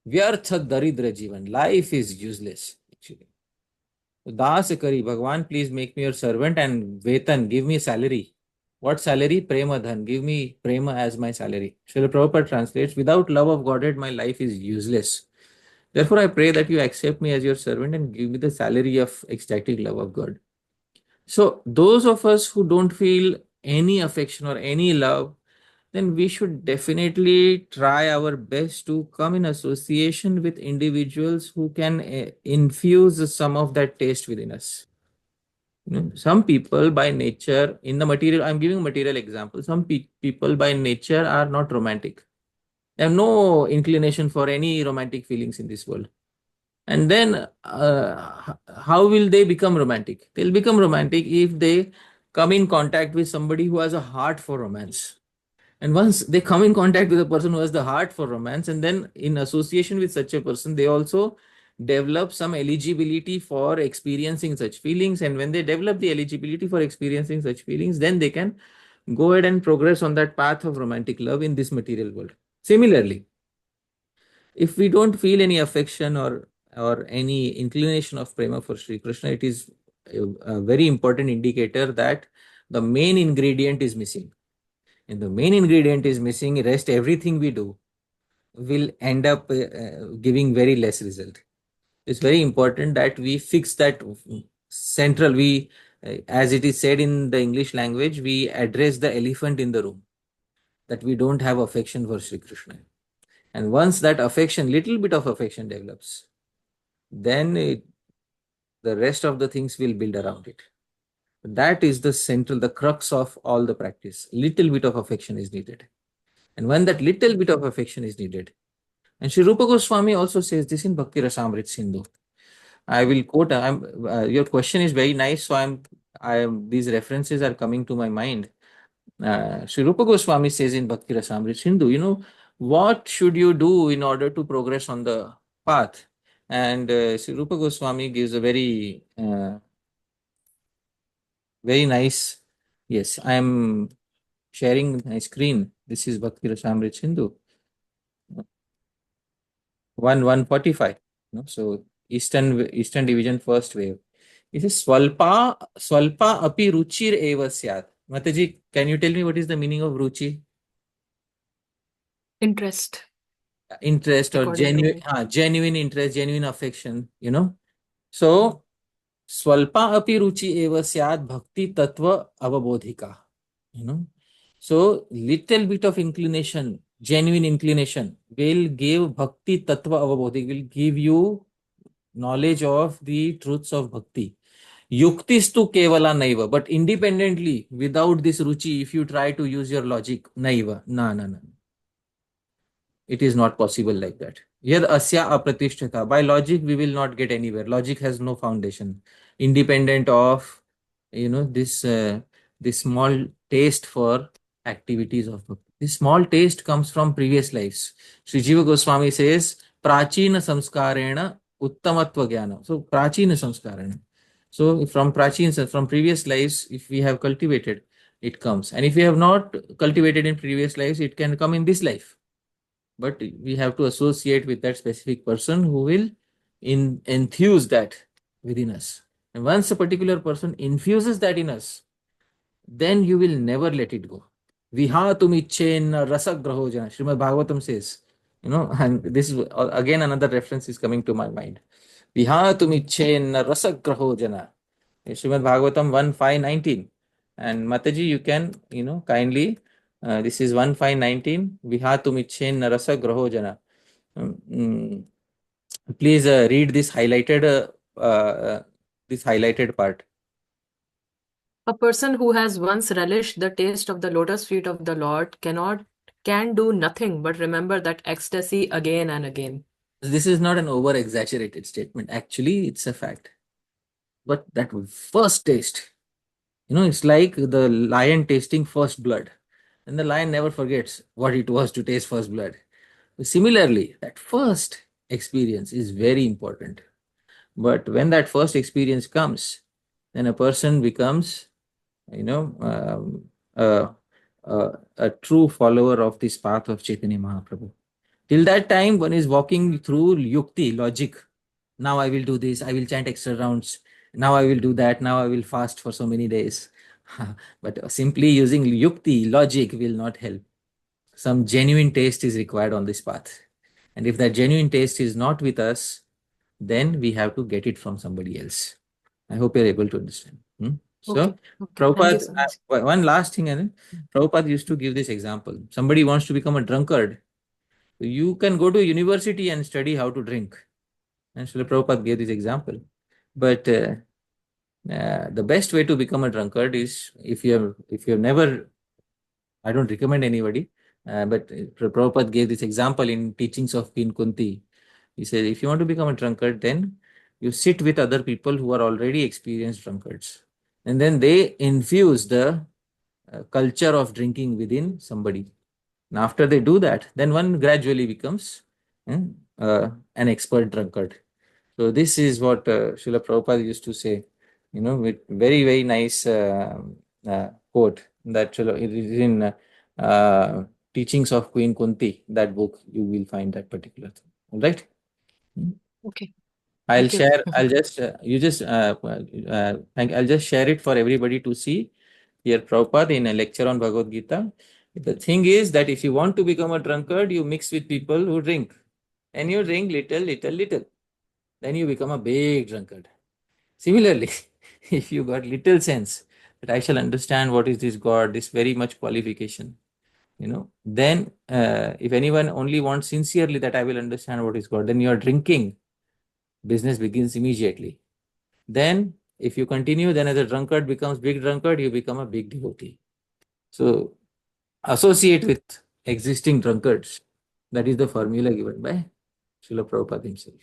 vyartha daridra jivan. Life is useless, actually. Das kari, Bhagwan, please make me your servant, and vetan, give me salary. What salary? Prema dhan. Give me prema as my salary. Srila Prabhupada translates, without love of Godhead, my life is useless. Therefore, I pray that you accept me as your servant and give me the salary of ecstatic love of God. So those of us who don't feel any affection or any love, then we should definitely try our best to come in association with individuals who can infuse some of that taste within us. Some people by nature, in the material, I'm giving a material example. Some people by nature are not romantic. They have no inclination for any romantic feelings in this world. And then how will they become romantic? They'll become romantic if they come in contact with somebody who has a heart for romance. And once they come in contact with a person who has the heart for romance, and then in association with such a person, they also develop some eligibility for experiencing such feelings. And when they develop the eligibility for experiencing such feelings, then they can go ahead and progress on that path of romantic love in this material world. Similarly, if we don't feel any affection or any inclination of prema for Sri Krishna, it is a very important indicator that the main ingredient is missing. And the main ingredient is missing, rest everything we do will end up giving very less result. It's very important that we fix that central, we as it is said in the English language, we address the elephant in the room, that we don't have affection for Sri Krishna. And once that affection, little bit of affection develops, then the rest of the things will build around it. That is the central, the crux of all the practice. Little bit of affection is needed. And when that little bit of affection is needed, and Sri Rupa Goswami also says this in Bhakti Rasamrit Sindhu. I will quote, your question is very nice, so these references are coming to my mind. Sri Rupa Goswami says in Bhakti Rasamrit Sindhu, what should you do in order to progress on the path? And Sri Rupa Goswami gives a very nice, yes, I am sharing my screen. This is Bhakti Rasamrit Sindhu, 145. So Eastern Division, first wave. It is Swalpa api ruchir eva syat. Mataji, can you tell me what is the meaning of ruchi? Interest, Interest or according to me. genuine interest, genuine affection, So Swalpa api ruchi eva syat bhakti tattva avabodhika. So little bit of inclination, genuine inclination will give bhakti tattva avabodhika, will give you knowledge of the truths of bhakti. Yuktistu kevala naiva, but independently, without this ruchi, if you try to use your logic, naiva, no. It is not possible like that. Yad asya apratishtata. By logic, we will not get anywhere. Logic has no foundation. Independent of, this small taste for activities of bhakti. This small taste comes from previous lives. Sri Jiva Goswami says, prachina samskarena uttamatva jnana. So, prachina samskarena. So, from previous lives, if we have cultivated, it comes. And if we have not cultivated in previous lives, it can come in this life. But we have to associate with that specific person who will enthuse that within us. And once a particular person infuses that in us, then you will never let it go. Vihatum ichena rasagraho jana. Srimad Bhagavatam says, and this is again another reference is coming to my mind. Vihatum ichena rasagraho jana. Srimad Bhagavatam 1.5.19. And Mataji, you can, kindly, this is 1.5.19. Vihatum ichena rasagraho jana. Please read this highlighted part. A person who has once relished the taste of the lotus feet of the Lord can do nothing but remember that ecstasy again and again. This is not an over-exaggerated statement. Actually, it's a fact. But that first taste, it's like the lion tasting first blood. And the lion never forgets what it was to taste first blood. Similarly, that first experience is very important. But when that first experience comes, then a person becomes, a true follower of this path of Chaitanya Mahaprabhu. Till that time, one is walking through yukti, logic. Now I will do this, I will chant extra rounds. Now I will do that, now I will fast for so many days. But simply using yukti, logic will not help. Some genuine taste is required on this path. And if that genuine taste is not with us, then we have to get it from somebody else. I hope you're able to understand. So, Okay. Okay. Thank you Prabhupada, so much. one last thing, Prabhupada used to give this example. Somebody wants to become a drunkard. You can go to university and study how to drink. And Srila Prabhupada gave this example. But the best way to become a drunkard is if you have never, I don't recommend anybody, but Prabhupada gave this example in Teachings of Queen Kunti. He said, if you want to become a drunkard, then you sit with other people who are already experienced drunkards. And then they infuse the culture of drinking within somebody. And after they do that, then one gradually becomes an expert drunkard. So this is what Srila Prabhupada used to say, with very, very nice quote that it is in Teachings of Queen Kunti, that book, you will find that particular thing. All right? Okay. I'll Thank you. share, I'll just, I'll just share it for everybody to see. Here, Prabhupada in a lecture on Bhagavad Gita. The thing is that if you want to become a drunkard, you mix with people who drink. And you drink little. Then you become a big drunkard. Similarly, if you got little sense that I shall understand what is this God, this very much qualification, then if anyone only wants sincerely that I will understand what is God, then you are drinking. Business begins immediately. Then if you continue, then as a drunkard becomes big drunkard, you become a big devotee. So associate with existing drunkards. That is the formula given by Srila Prabhupada himself.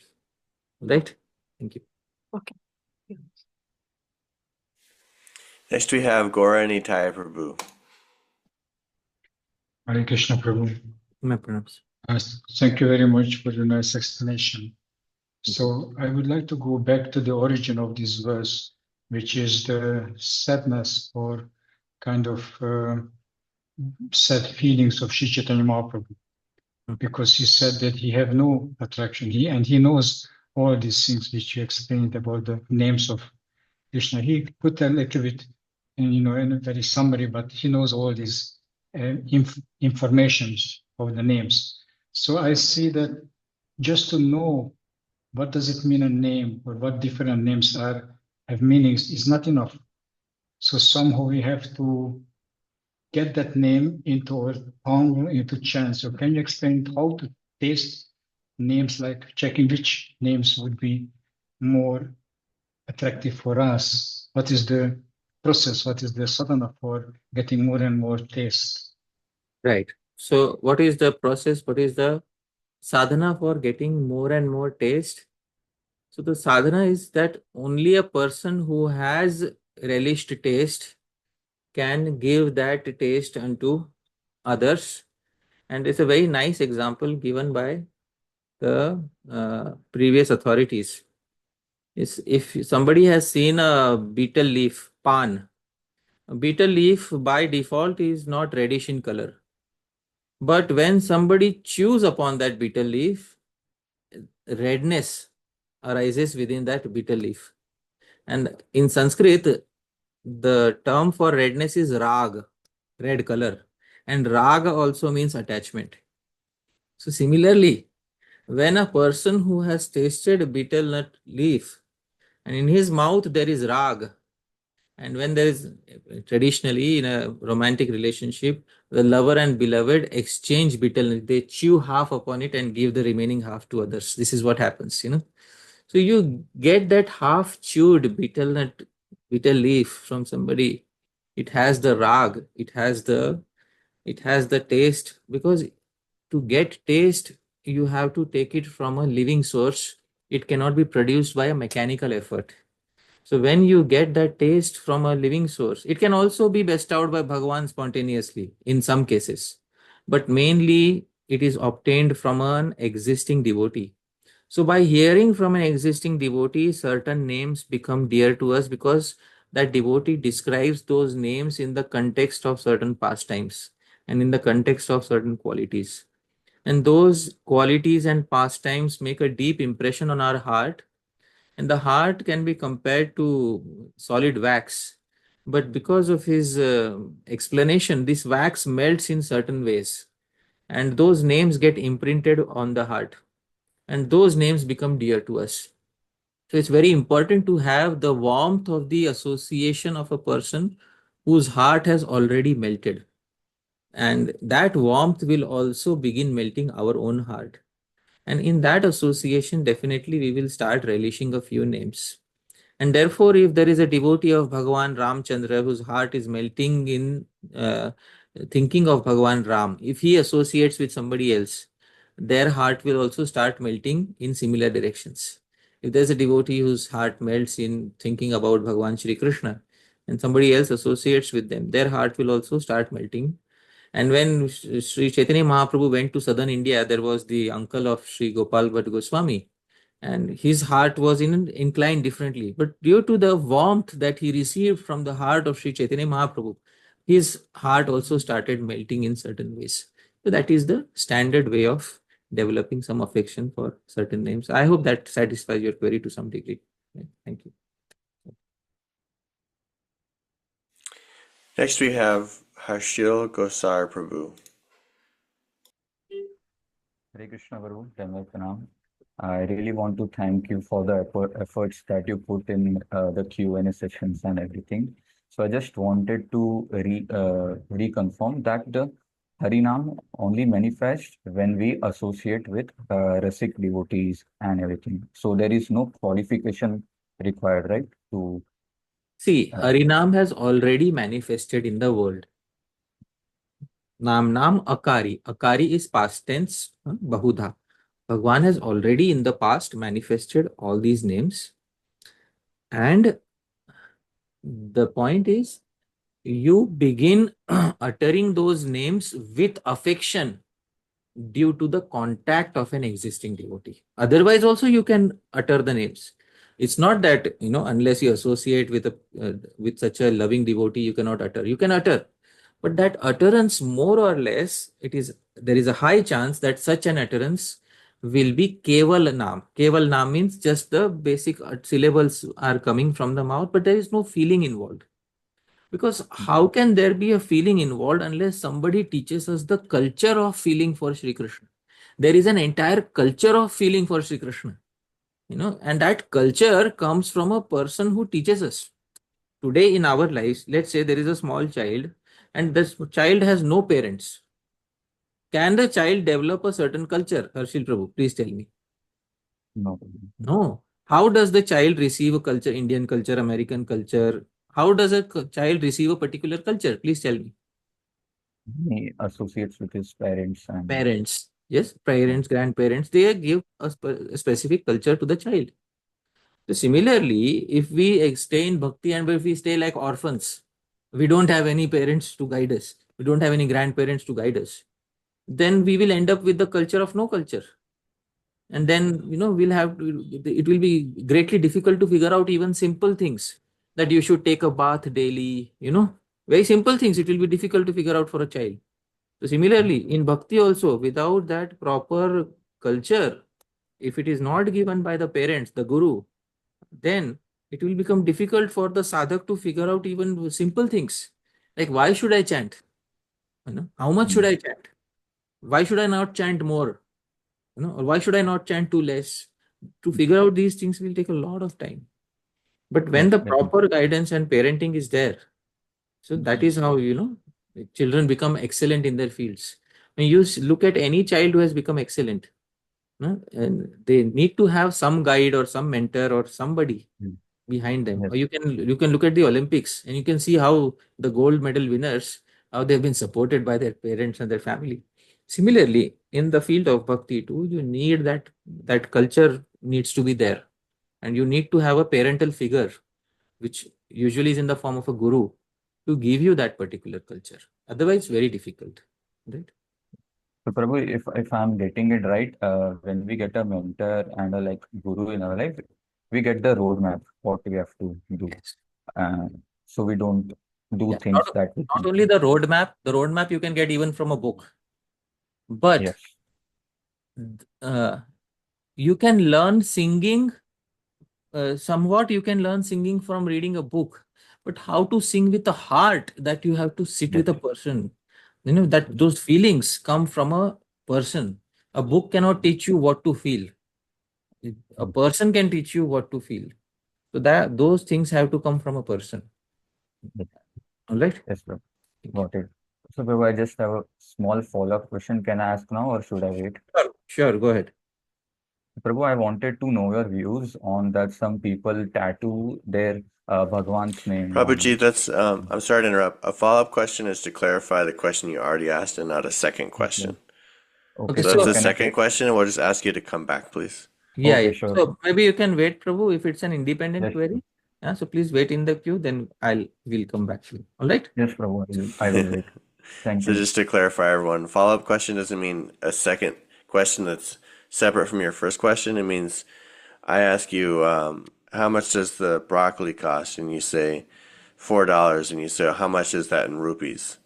Right? Thank you. Okay. Next we have Gaurani Prabhu. Hare Krishna Prabhu. My pranams. Thank you very much for your nice explanation. So I would like to go back to the origin of this verse, which is the sadness or kind of sad feelings of Śrī Caitanya Mahāprabhu, because he said that he have no attraction. He knows all these things which you explained about the names of Krishna. He put a little bit, in a very summary, but he knows all these informations of the names. So I see that just to know what does it mean a name or what different names have meanings is not enough. So somehow we have to get that name into our tongue, into chant. So can you explain how to taste names, like checking which names would be more attractive for us? What is the process? What is the sadhana for getting more and more taste? Right. So what is the process? What is the sadhana for getting more and more taste? So the sadhana is that only a person who has relished taste can give that taste unto others. And it's a very nice example given by the previous authorities. If somebody has seen a betel leaf, pan, a betel leaf by default is not reddish in color. But when somebody chews upon that betel leaf, redness arises within that betel leaf. And in Sanskrit, the term for redness is rag, red color. And rag also means attachment. So similarly, when a person who has tasted betel nut leaf and in his mouth there is rag, and when there is traditionally in a romantic relationship, the lover and beloved exchange betel nut, they chew half upon it and give the remaining half to others. This is what happens, So you get that half chewed betel leaf from somebody. It has the rag, it has the taste, because to get taste, you have to take it from a living source. It cannot be produced by a mechanical effort. So when you get that taste from a living source, it can also be bestowed by Bhagavan spontaneously in some cases. But mainly it is obtained from an existing devotee. So by hearing from an existing devotee, certain names become dear to us because that devotee describes those names in the context of certain pastimes and in the context of certain qualities. And those qualities and pastimes make a deep impression on our heart. And the heart can be compared to solid wax. But because of his explanation, this wax melts in certain ways. And those names get imprinted on the heart. And those names become dear to us. So it's very important to have the warmth of the association of a person whose heart has already melted. And that warmth will also begin melting our own heart. And in that association, definitely we will start relishing a few names. And therefore, if there is a devotee of Bhagavan Ramchandra whose heart is melting in thinking of Bhagavan Ram, if he associates with somebody else, their heart will also start melting in similar directions. If there's a devotee whose heart melts in thinking about Bhagavan Shri Krishna, and somebody else associates with them, their heart will also start melting. And when Sri Chaitanya Mahaprabhu went to southern India, there was the uncle of Sri Gopal Bhatt Goswami, and his heart was inclined differently. But due to the warmth that he received from the heart of Sri Chaitanya Mahaprabhu, his heart also started melting in certain ways. So that is the standard way of developing some affection for certain names. I hope that satisfies your query to some degree. Thank you. Next we have Harshil Gosar Prabhu. Hare Krishna Guru, Pranam. I really want to thank you for the efforts that you put in the Q&A sessions and everything. So I just wanted to reconfirm that the Harinam only manifests when we associate with Rasik devotees and everything. So there is no qualification required, right? To See, Harinam has already manifested in the world. Nāmnām, akāri. Akāri is past tense, bahudhā. Bhagwan has already in the past manifested all these names. And the point is, you begin uttering those names with affection due to the contact of an existing devotee. Otherwise also you can utter the names. It's not that, unless you associate with such a loving devotee, you cannot utter. You can utter. But that utterance, more or less, there is a high chance that such an utterance will be keval naam. Keval naam means just the basic syllables are coming from the mouth, but there is no feeling involved. Because how can there be a feeling involved unless somebody teaches us the culture of feeling for Sri Krishna? There is an entire culture of feeling for Sri Krishna, and that culture comes from a person who teaches us. Today in our lives, let's say there is a small child and this child has no parents. Can the child develop a certain culture? Harshil Prabhu, please tell me. no. No. How does the child receive a culture, Indian culture, American culture? How does a child receive a particular culture? Please tell me. He associates with his parents and Parents. Yes, parents, grandparents, they give a specific culture to the child. So similarly, if we stay in bhakti and if we stay like orphans, we don't have any parents to guide us, we don't have any grandparents to guide us, then we will end up with the culture of no culture. And then, it will be greatly difficult to figure out even simple things, that you should take a bath daily, very simple things, it will be difficult to figure out for a child. So similarly, in bhakti also, without that proper culture, if it is not given by the parents, the guru, then it will become difficult for the sadhak to figure out even simple things. Like, why should I chant? How much should I chant? Why should I not chant more? Or why should I not chant too less? To figure out these things will take a lot of time. But when Yes, the definitely. proper guidance and parenting is there, so that is how, children become excellent in their fields. When you look at any child who has become excellent, and they need to have some guide or some mentor or somebody behind them. Yes. Or you can look at the Olympics and you can see how the gold medal winners, how they've been supported by their parents and their family. Similarly, in the field of bhakti too, you need that culture needs to be there, and you need to have a parental figure, which usually is in the form of a guru, to give you that particular culture. Otherwise, very difficult, right? So Prabhu, if I'm getting it right, when we get a mentor and a like guru in our life, we get the roadmap, what we have to do. Yes. So we don't do Yeah. things that we Not think. only the roadmap you can get even from a book, but Yes. You can learn singing. Somewhat you can learn singing from reading a book, but how to sing with a heart, that you have to sit Yes. with a person. That those feelings come from a person. A book cannot teach you what to feel. A person can teach you what to feel. So that those things have to come from a person. All right? Yes, Prabhu. Got it. So, Prabhu, I just have a small follow-up question. Can I ask now or should I wait? Sure, go ahead. Prabhu, I wanted to know your views on that some people tattoo their Bhagwan's name on. Prabhuji, that's I'm sorry to interrupt. A follow-up question is to clarify the question you already asked and not a second question. Okay, So so that's the can I second wait? question, and we'll just ask you to come back, please. Yeah, Okay, yeah. sure. So maybe you can wait, Prabhu, if it's an independent Yes, query. Yeah, so please wait in the queue, then we'll come back to you. All right? yes, Prabhu, I will wait. Thank So you. just to clarify, everyone, follow-up question doesn't mean a second question that's separate from your first question. It means I ask you, how much does the broccoli cost? And you say $4, and you say, how much is that in rupees?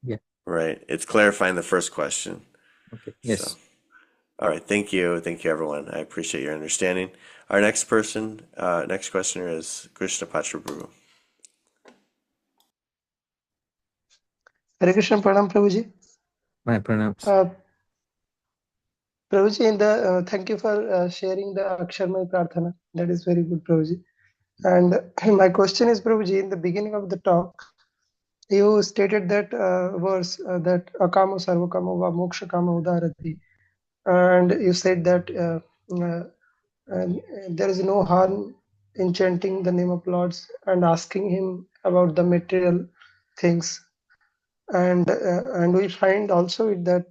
Yeah. Right. It's clarifying the first question. Okay. So, Yes. all right. Thank you. Thank you, everyone. I appreciate your understanding. Our next questioner is Krishna Prabhu. Hare Krishna, Pranam Prabhuji. My pranams. Prabhuji, thank you for sharing the Aksharmay Prarthana. That is very good, Prabhuji. And my question is, Prabhuji, in the beginning of the talk, you stated that verse that akamo sarvakamo va moksha kama udarati, and you said that there is no harm in chanting the name of Lords and asking him about the material things, and we find also that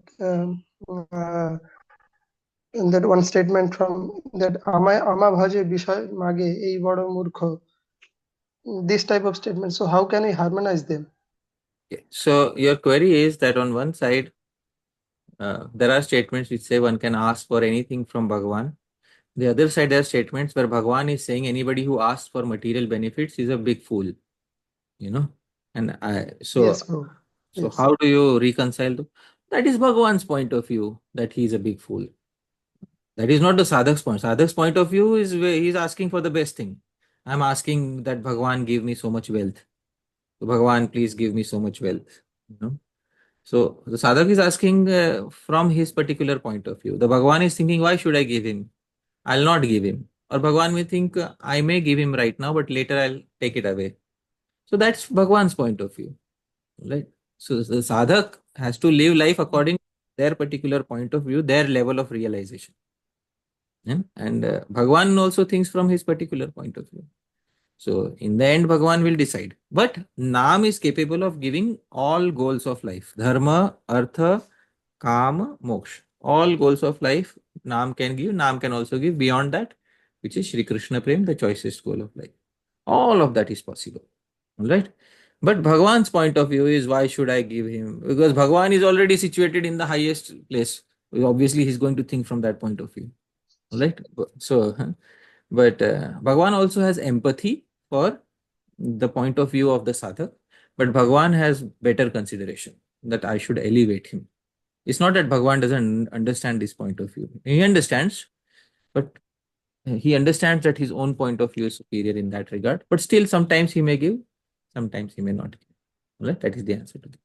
in that one statement from that ama bhaje bishay mage ei bodo murkho, this type of statement. So how can we harmonize them? Okay. So your query is that on one side, there are statements which say one can ask for anything from Bhagavan. The other side, there are statements where Bhagavan is saying anybody who asks for material benefits is a big fool. You know? And Yes, Prabhu. so Yes. how do you reconcile them? That is Bhagavan's point of view, that he is a big fool. That is not the sadhak's point. Sadhak's point of view is where he is asking for the best thing. I'm asking that Bhagavan give me so much wealth. So Bhagavan, please give me so much wealth. You know? So the sadhak is asking from his particular point of view. The Bhagavan is thinking, why should I give him? I'll not give him. Or Bhagavan may think, I may give him right now, but later I'll take it away. So that's Bhagavan's point of view. Right? So the sadhak has to live life according to their particular point of view, their level of realization. Yeah? And Bhagavan also thinks from his particular point of view. So in the end, Bhagavan will decide. But Naam is capable of giving all goals of life. Dharma, Artha, Kama, Moksha. All goals of life, Naam can give. Naam can also give beyond that, which is Shri Krishna Prem, the choicest goal of life. All of that is possible. All right. But Bhagavan's point of view is, why should I give him? Because Bhagavan is already situated in the highest place. Obviously, he's going to think from that point of view. All right. So, but Bhagavan also has empathy for the point of view of the sadhak. But Bhagavan has better consideration that I should elevate him. It's not that Bhagavan doesn't understand this point of view. He understands, but he understands that his own point of view is superior in that regard. But still, sometimes he may give, sometimes he may not give. Right? That is the answer to the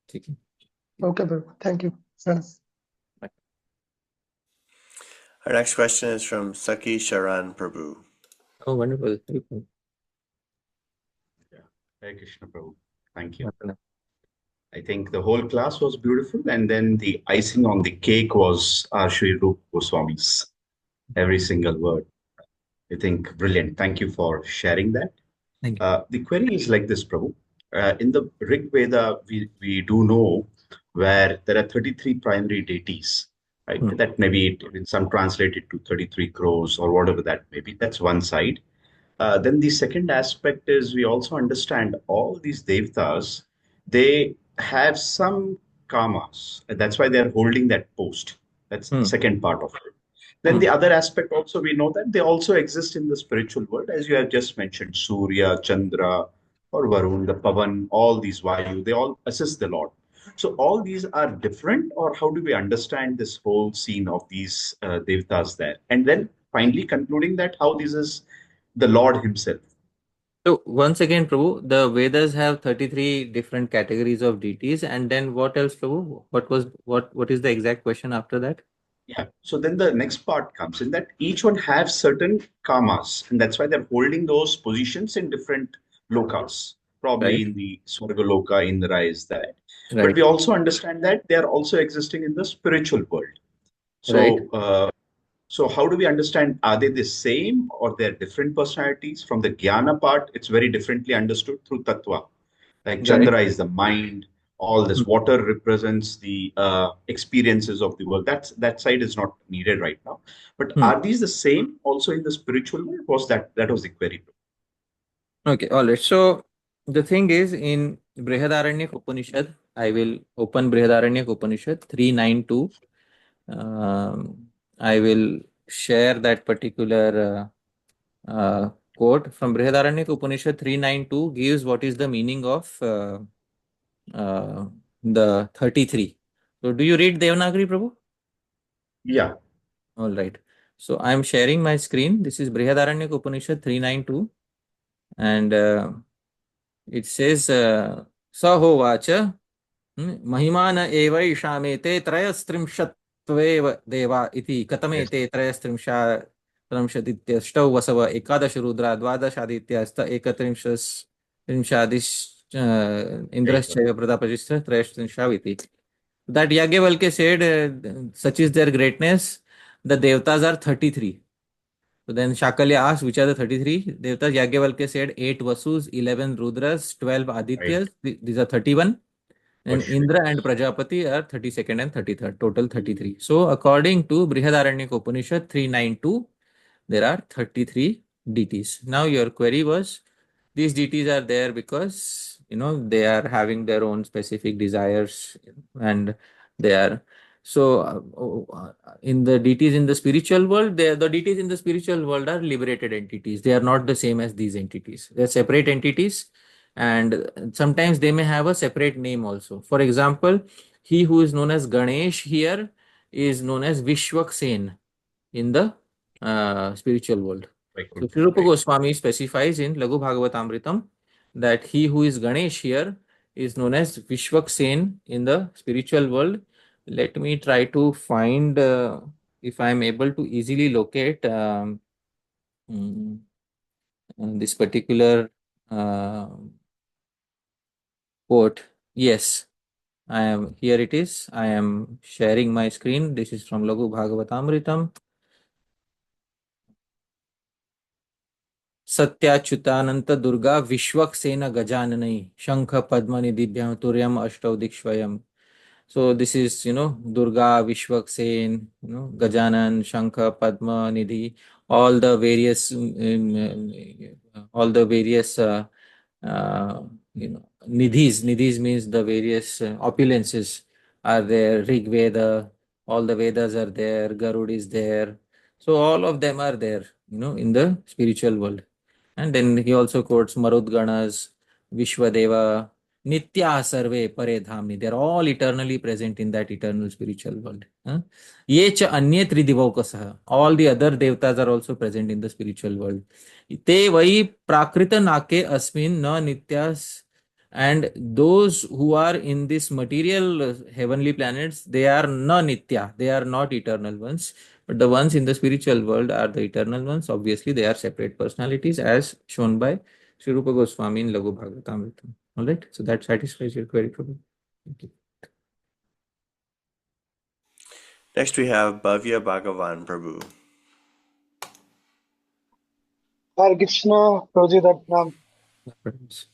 question. Okay, Prabhu. Thank you. Yes. Our next question is from Saki Sharan Prabhu. Oh, wonderful. Very cool. Hare Krishna Prabhu. Thank you. I think the whole class was beautiful, and then the icing on the cake was our Shri Rupa Goswami's. Every single word. I think brilliant. Thank you for sharing that. Thank you. The query is like this, Prabhu. In the Rig Veda, we do know where there are 33 primary deities, right? That maybe in some translated to 33 crores or whatever that may be. That's one side. Then the second aspect is we also understand all these devatas, they have some karmas. That's why they're holding that post. That's the second part of it. Then the other aspect also, we know that they also exist in the spiritual world, as you have just mentioned, Surya, Chandra, or Varun, the Pavan, all these Vayu, they all assist the Lord. So all these are different, or how do we understand this whole scene of these devatas there? And then finally concluding that how this is the Lord himself. So once again, Prabhu, the Vedas have 33 different categories of deities, and then what else, Prabhu? What is the exact question after that? Yeah. So then the next part comes in that each one has certain karmas, and that's why they're holding those positions in different lokas. Probably Right. in the Swarga Indra is that. But Right. we also understand that they are also existing in the spiritual world. Right. So how do we understand? Are they the same or they're different personalities? From the Jnana part, it's very differently understood through Tattva. Like Right. Chandra is the mind, all this Hmm. water represents the experiences of the world. That side is not needed right now. But Hmm. are these the same also in the spiritual world? That was the query? Okay, all right. So the thing is, in Brihadaranyaka Upanishad, I will open Brihadaranyaka Upanishad 392. I will share that particular quote from Brihadaranyaka Upanishad 392 gives what is the meaning of uh, the 33. So do you read Devanagari, Prabhu? Yeah. All right. So I am sharing my screen. This is Brihadaranyaka Upanishad 392, and it says Sahovacha महिमान एवैषामेते त्रयस्त्रिंशत्वेव देवा इति Yes. कथमेते त्रयस्त्रिंशदित्यष्टौ वसव एकादश Rudra द्वादशादित्यास्त एकत्रिंशदिश्च इन्द्रश्चैव प्रतापतिश्च त्रयस्त्रिंशाविति. That Yagyavalkya said, such is their greatness, the Devtas are 33. So then Shakalya asked, which are the 33 Devtas? Yagyavalkya said, 8 Vasus, 11 Rudras, 12 Right. Adityas. These are 31. And Ashwin. Indra and Prajapati are 32nd and 33rd, total 33. So according to Brihadaranyaka Upanishad 392, there are 33 deities. Now your query was, these deities are there because they are having their own specific desires, and they are in the deities in the spiritual world, the deities in the spiritual world are liberated entities. They are not the same as these entities. They are separate entities, and sometimes they may have a separate name also. For example, he who is known as Ganesh here is known as Vishwaksen in the spiritual world. So Sri Rupa Right. Goswami specifies in Laghu Bhagavatamritam that he who is Ganesh here is known as Vishwaksen in the spiritual world. Let me try to find if I am able to easily locate mm, this particular uh, quote. Yes, I am here. It is. I am sharing my screen. This is from Laghu Bhagavatamritam. सत्याच्युतानंत Durga Vishwaksen गजाननै शंख पद्म निधिभ्याम तुर्यम अष्टौ दिक्ष्वयम्. So this is Durga, Vishwaksen, Gajanan, Shankha, Padma, Nidhi, all the various uh, nidhis. Nidhis means the various opulences are there. Rig Veda, all the Vedas are there. Garud is there. So all of them are there, in the spiritual world. And then he also quotes Marudganas, Vishwadeva, Nitya Sarve Pare Dhamni. They're all eternally present in that eternal spiritual world. Ye cha anye tridivaukasaha. All the other devtas are also present in the spiritual world. Te vai prakrita nake asmin na nityas. And those who are in this material heavenly planets, they are na nitya. They are not eternal ones. But the ones in the spiritual world are the eternal ones. Obviously, they are separate personalities as shown by Sri Rupa Goswami in Laghu Bhagavatamritam. All right. So that satisfies your query, Prabhu. Thank you. Next we have Bhavya Bhagavan Prabhu. Hare Krishna, Prabhuji, Ratnam. Friends.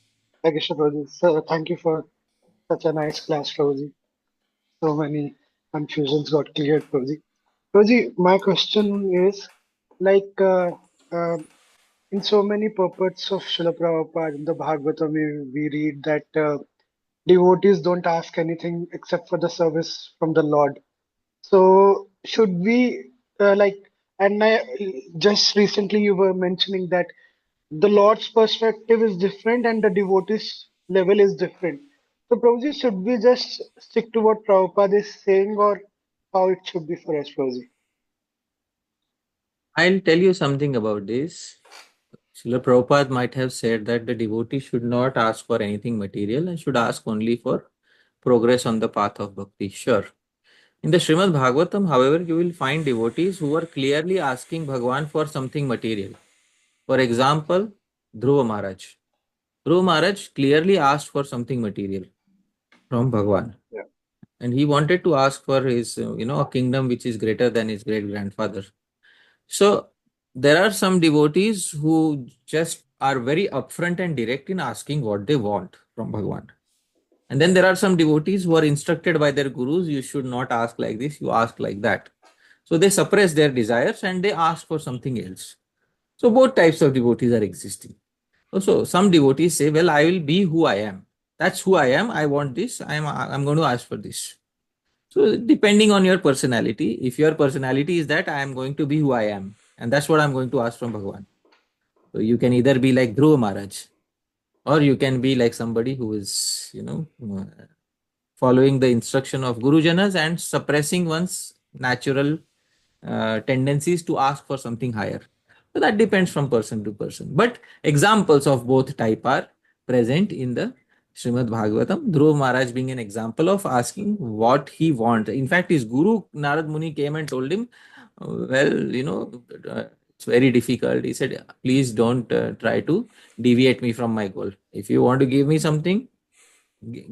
Hare Krishna, Prabhuji. So, thank you for such a nice class, Prabhuji. So many confusions got cleared, Prabhuji. Prabhuji, my question is, like, in so many purports of Srila Prabhupada in the Bhagavatam, we read that devotees don't ask anything except for the service from the Lord. So, should we, and just recently you were mentioning that the Lord's perspective is different and the devotee's level is different. So, Prabhuji, should we just stick to what Prabhupada is saying or how it should be for us, Prabhuji? I'll tell you something about this. Srila Prabhupada might have said that the devotee should not ask for anything material and should ask only for progress on the path of bhakti. Sure. In the Srimad Bhagavatam, however, you will find devotees who are clearly asking Bhagwan for something material. For example, Dhruva Maharaj. Dhruva Maharaj clearly asked for something material from Bhagwan. Yeah. And he wanted to ask for his, a kingdom which is greater than his great grandfather. So there are some devotees who just are very upfront and direct in asking what they want from Bhagwan. And then there are some devotees who are instructed by their gurus, you should not ask like this, you ask like that. So they suppress their desires and they ask for something else. So both types of devotees are existing. So some devotees say, well, I will be who I am. That's who I am. I want this. I'm going to ask for this. So depending on your personality, if your personality is that I am going to be who I am, and that's what I'm going to ask from Bhagwan. So you can either be like Dhruva Maharaj, or you can be like somebody who is, following the instruction of Guru Janas and suppressing one's natural tendencies to ask for something higher. So that depends from person to person. But examples of both type are present in the Srimad Bhagavatam. Dhruva Maharaj being an example of asking what he wants. In fact, his guru Narad Muni came and told him, it's very difficult. He said, please don't try to deviate me from my goal. If you want to give me something,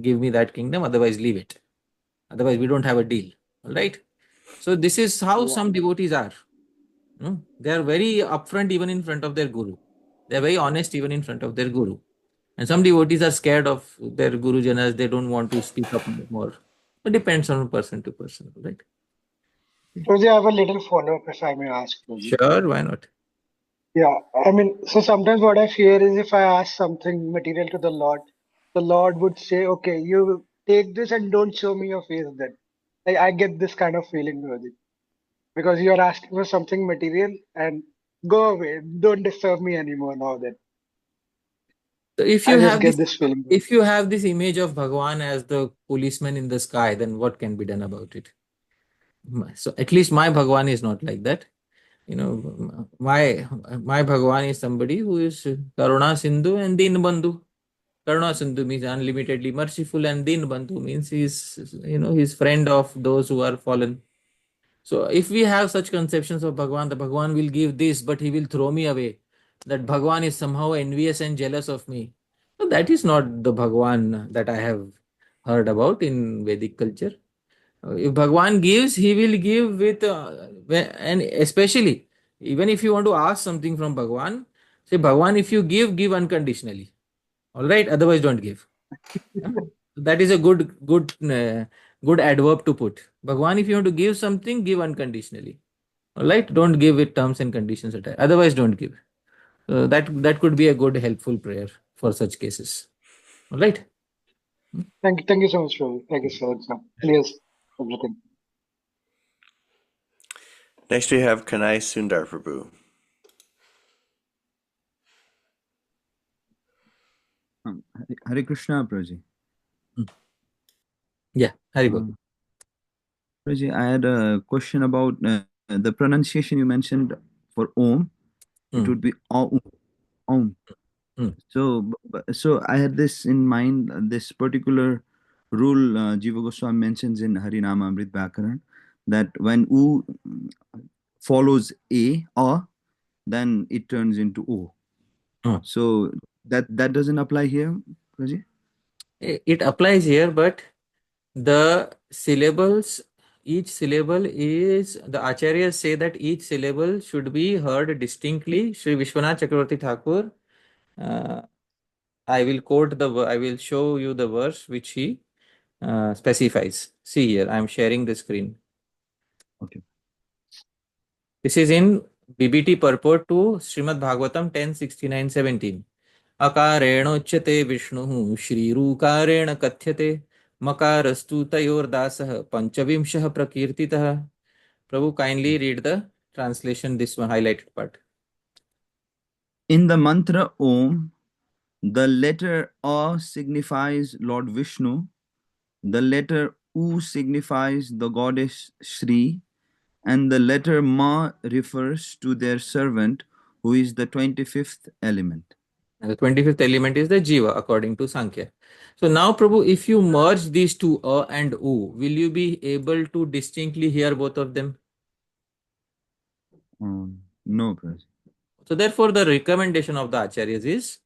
give me that kingdom, otherwise leave it. Otherwise, we don't have a deal. All right. So this is how some devotees are. They are very upfront even in front of their guru. They are very honest even in front of their guru. And some devotees are scared of their guru janas. They don't want to speak up more. It depends on person to person, right? Prabhuji, I have a little follow-up if I may ask, Prabhuji. Sure, why not? Yeah, I mean, so sometimes what I fear is if I ask something material to the Lord would say, okay, you take this and don't show me your face then. I get this kind of feeling, Prabhuji. Because you're asking for something material and go away, don't disturb me anymore now then. So if I you just have get this, this feeling. if you have this image of Bhagwan as the policeman in the sky, then what can be done about it? So at least my Bhagwan is not like that. My Bhagwan is somebody who is Karuna Sindhu and Din Bandhu. Karuna Sindhu means unlimitedly merciful, and Din Bandhu means he's friend of those who are fallen. So if we have such conceptions of Bhagwan, the Bhagwan will give this, but he will throw me away. That Bhagwan is somehow envious and jealous of me. So that is not the Bhagwan that I have heard about in Vedic culture. If Bhagwan gives, he will give with, and especially, even if you want to ask something from Bhagwan, say, Bhagwan, if you give unconditionally. All right, otherwise don't give. That is a good adverb to put. Bhagwan, if you want to give something, give unconditionally. All right, don't give with terms and conditions attached. Otherwise, don't give. That could be a good helpful prayer for such cases. All right. Thank you so much, Prabhuji. Thank you so much. Clears everything. Next we have Kanai Sundar Prabhu. Hare Krishna, Prabhuji. Yeah, Hari Bol. Prabhuji, I had a question about the pronunciation you mentioned for Om. It would be Om. Om. So I had this in mind, this particular rule Jiva Goswami mentions in Harinama Amrit Bhakaran, that when U follows A, then it turns into O. So that doesn't apply here, Prabhuji? It applies here, but the syllables, each syllable is, the acharyas say that each syllable should be heard distinctly. Shri Vishwanath Chakravarti Thakur, I will show you the verse which he specifies. See here, I am sharing the screen. Okay. This is in BBT purport to Srimad Bhagavatam 10:69-17. अकारेणोच्यते विष्णुः श्रीरूकारेण कथ्यते मकारस्तु तयोर्दासः पंचविंशः प्रकीर्तितः. Prabhu, kindly read the translation, this one highlighted part. In the mantra Om, the letter A signifies Lord Vishnu, the letter U signifies the goddess Shri, and the letter Ma refers to their servant, who is the 25th element. And the 25th element is the Jiva, according to Sankhya. So now, Prabhu, if you merge these two, A and U, will you be able to distinctly hear both of them? No, Prabhuji. So therefore, the recommendation of the Acharyas is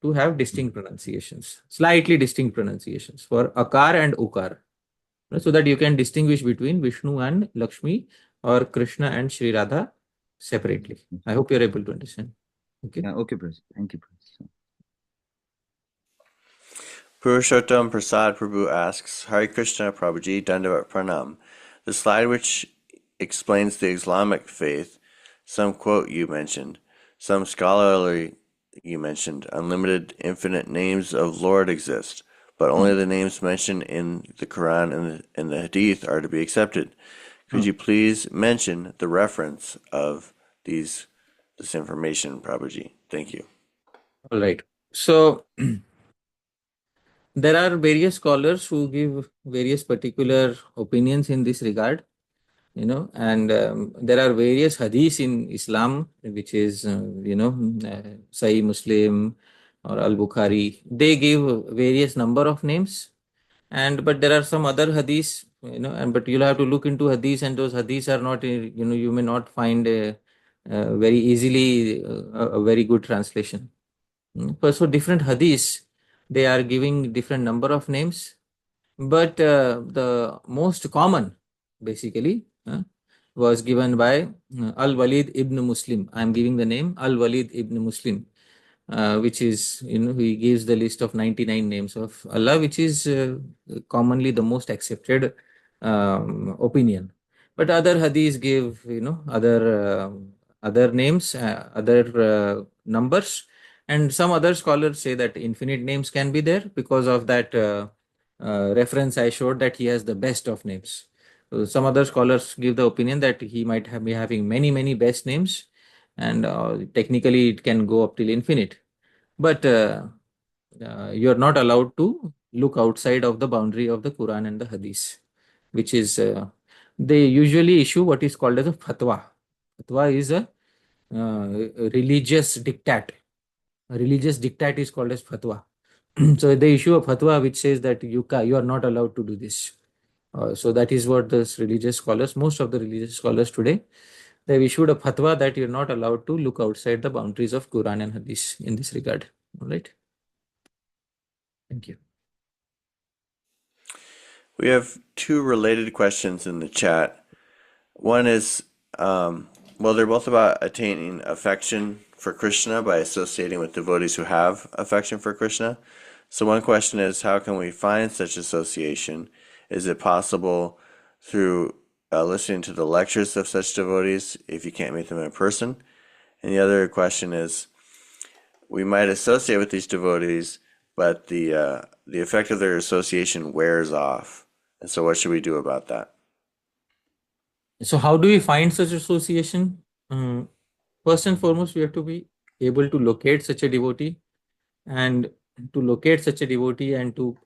to have distinct pronunciations, slightly distinct pronunciations for Akar and Ukar, so that you can distinguish between Vishnu and Lakshmi or Krishna and Shri Radha separately. I hope you're able to understand. Okay. Yeah, okay, Prabhuji. Thank you, Prabhuji. Purushottam Prasad Prabhu asks, Hare Krishna Prabhuji, Dandavat Pranam. The slide which explains the Islamic faith, some quote you mentioned, some scholarly you mentioned, unlimited infinite names of Lord exist, but only the names mentioned in the Quran and the Hadith are to be accepted. Could you please mention the reference of this information, Prabhuji? Thank you. All right. So there are various scholars who give various particular opinions in this regard, and there are various hadiths in Islam, which is, Sahih Muslim or Al-Bukhari. They give various number of names, but there are some other hadiths, but you'll have to look into hadiths, and those hadiths are not, you may not find very easily a very good translation. So different hadiths, they are giving different number of names, but the most common, basically, was given by Al-Walid ibn Muslim. I am giving the name Al-Walid ibn Muslim, which is, he gives the list of 99 names of Allah, which is commonly the most accepted opinion. But other hadiths give, other names, other numbers, and some other scholars say that infinite names can be there because of that reference I showed, that he has the best of names. So some other scholars give the opinion that he might be having many best names, and technically it can go up till infinite. But you are not allowed to look outside of the boundary of the Quran and the Hadith, which is, they usually issue what is called as a fatwa. Fatwa is a religious diktat. A religious diktat is called as fatwa. So they issue a fatwa which says that you are not allowed to do this. So that is what the religious scholars, most of the religious scholars today, they've issued a fatwa that you're not allowed to look outside the boundaries of Quran and Hadith in this regard. All right. Thank you. We have two related questions in the chat. One is, they're both about attaining affection for Krishna by associating with devotees who have affection for Krishna. So one question is, how can we find such association? Is it possible through listening to the lectures of such devotees if you can't meet them in person? And the other question is, we might associate with these devotees, but the effect of their association wears off. And so what should we do about that? So how do we find such association? First and foremost, we have to be able to locate such a devotee, and to locate such a devotee and to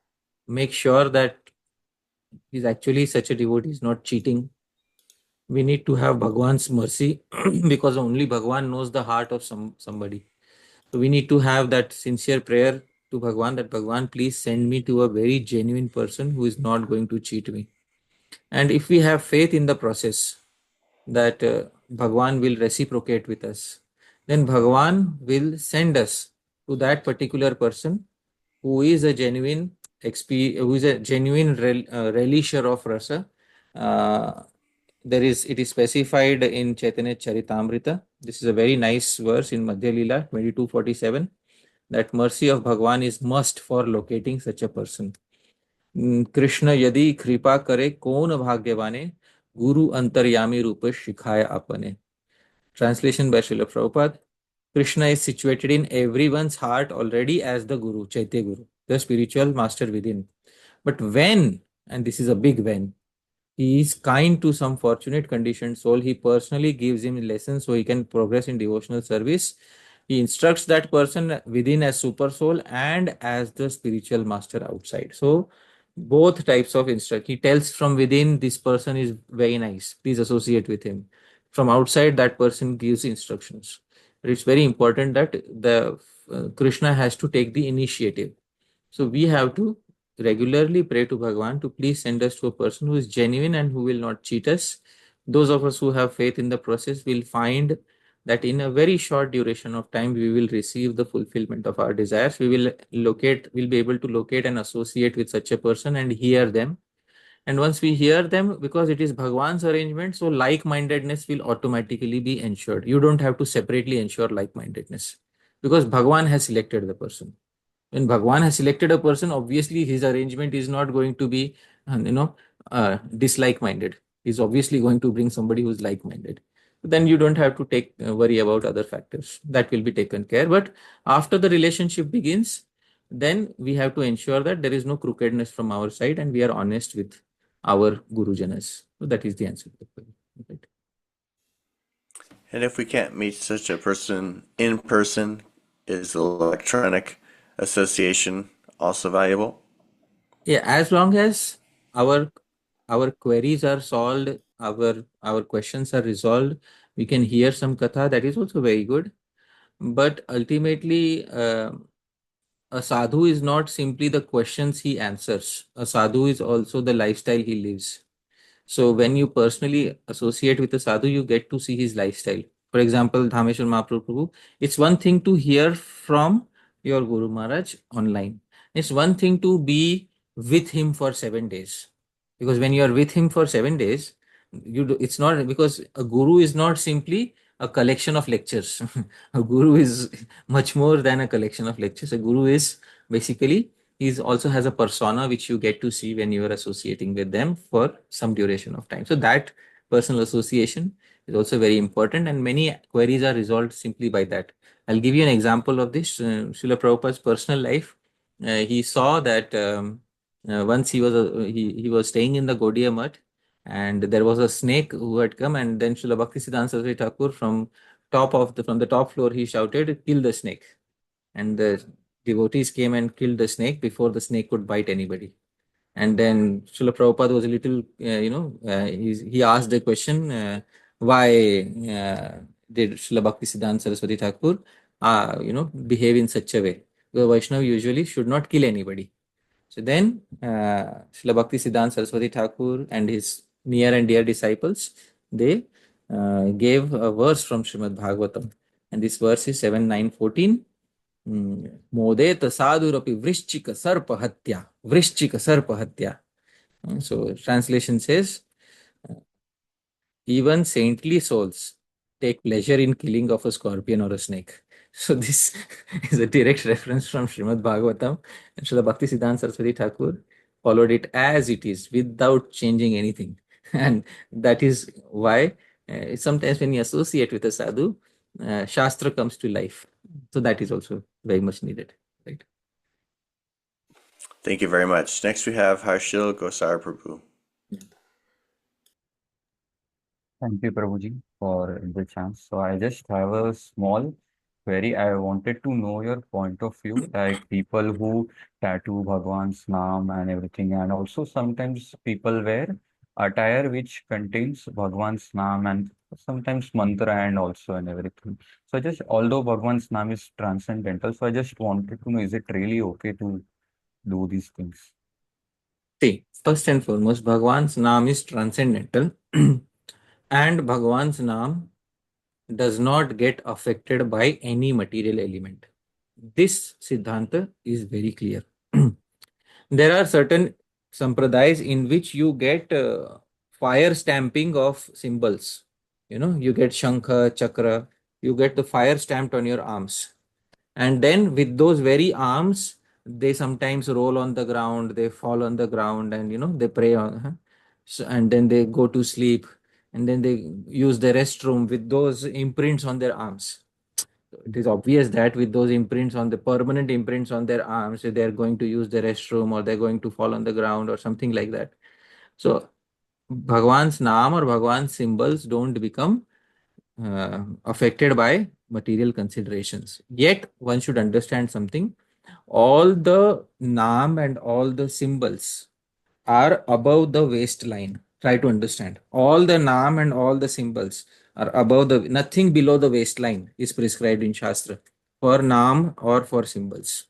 make sure that he's actually such a devotee, is not cheating. We need to have Bhagwan's mercy because only Bhagwan knows the heart of somebody. So we need to have that sincere prayer to Bhagwan, that Bhagwan, please send me to a very genuine person who is not going to cheat me. And if we have faith in the process that Bhagwan will reciprocate with us, then Bhagwan will send us to that particular person who is a genuine relisher of rasa. It is specified in Chaitanya Charitamrita. This is a very nice verse in Madhya Lila 22:47, that mercy of Bhagwan is must for locating such a person. Krishna yadi kripa kare kon bhagyavane, guru antaryami rupa shikhaya apane. Translation by Srila Prabhupada. Krishna is situated in everyone's heart already as the Guru, Chaitya Guru, the spiritual master within. But when, and this is a big when, he is kind to some fortunate conditioned soul, he personally gives him lessons so he can progress in devotional service. He instructs that person within as super soul and as the spiritual master outside. So both types of instruct. He tells from within, this person is very nice, please associate with him. From outside, that person gives instructions. But it's very important that the Krishna has to take the initiative. So we have to regularly pray to Bhagavan to please send us to a person who is genuine and who will not cheat us. Those of us who have faith in the process will find that in a very short duration of time, we will receive the fulfillment of our desires. We'll be able to locate and associate with such a person and hear them. And once we hear them, because it is Bhagwan's arrangement, so like-mindedness will automatically be ensured. You don't have to separately ensure like-mindedness because Bhagwan has selected the person. When Bhagwan has selected a person, obviously his arrangement is not going to be, dislike-minded. He's obviously going to bring somebody who's like-minded. Then you don't have to worry about other factors. That will be taken care. But after the relationship begins, then we have to ensure that there is no crookedness from our side and we are honest with our Gurujanas. So that is the answer to the question. Right. And if we can't meet such a person in person, is electronic association also valuable? Yeah, as long as our queries are solved, our questions are resolved, we can hear some katha. That is also very good. But ultimately, a sadhu is not simply the questions he answers. A sadhu is also the lifestyle he lives. So when you personally associate with a sadhu, you get to see his lifestyle. For example, Dhāmeśvara Mahāprabhu, it's one thing to hear from your Guru Maharaj online. It's one thing to be with him for 7 days. Because when you are with him for 7 days, it's not because a guru is not simply a collection of lectures. A guru is much more than a collection of lectures. A guru is basically he also has a persona which you get to see when you are associating with them for some duration of time. So that personal association is also very important, and many queries are resolved simply by that. I'll give you an example of this. Srila Prabhupada's personal life. He saw that once he was staying in the Gaudiya Mutt, and there was a snake who had come, and then Srila Bhaktisiddhanta Saraswati Thakur from the top floor he shouted, "Kill the snake!" And the devotees came and killed the snake before the snake could bite anybody. And then Srila Prabhupada was a little, he asked the question, why did Srila Bhaktisiddhanta Saraswati Thakur, behave in such a way? The Vaishnava usually should not kill anybody. So then Srila Bhaktisiddhanta Saraswati Thakur and his near and dear disciples, they gave a verse from Srimad Bhagavatam. And this verse is 7:9-14. Modet sadhurapi vrishchika sarpa hatya. So translation says, even saintly souls take pleasure in killing of a scorpion or a snake. So this is a direct reference from Srimad Bhagavatam, and Srila Bhaktisiddhanta Saraswati Thakur followed it as it is without changing anything. And that is why sometimes when you associate with a sadhu, Shastra comes to life. So that is also very much needed. Right. Thank you very much. Next we have Harshil Gosar Prabhu. Thank you, Prabhuji, for the chance. So I just have a small query. I wanted to know your point of view, like people who tattoo Bhagwan's name and everything, and also sometimes people wear attire which contains Bhagwan's name and sometimes mantra and also and everything. So just although Bhagwan's name is transcendental, so I just wanted to know, is it really okay to do these things? See, first and foremost, Bhagwan's name is transcendental. And Bhagwan's name does not get affected by any material element. This Siddhanta is very clear. There are certain sampradayas in which you get fire stamping of symbols. You get Shankha, Chakra, you get the fire stamped on your arms. And then with those very arms, they sometimes roll on the ground, they fall on the ground, and they pray on. So, and then they go to sleep, and then they use the restroom with those imprints on their arms. So it is obvious that with those imprints on the permanent imprints on their arms, they are going to use the restroom or they're going to fall on the ground or something like that. So Bhagwan's naam or Bhagwan's symbols don't become affected by material considerations. Yet one should understand something. All the naam and all the symbols are above the waistline. Try to understand. All the naam and all the symbols or above the, nothing below the waistline is prescribed in Shastra for naam or for symbols.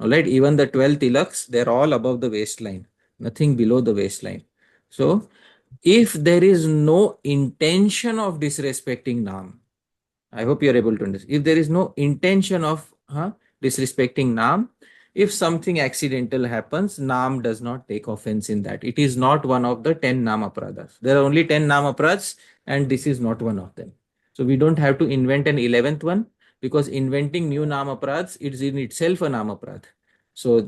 All right, even the 12 tilaks, they're all above the waistline, nothing below the waistline. So, if there is no intention of disrespecting naam, I hope you're able to understand. If there is no intention of disrespecting naam, if something accidental happens, naam does not take offense in that. It is not one of the 10 naam apradhas. There are only 10 naam apradhas, and this is not one of them. So we don't have to invent an 11th one, because inventing new naam apradhas is in itself a naam apradh. So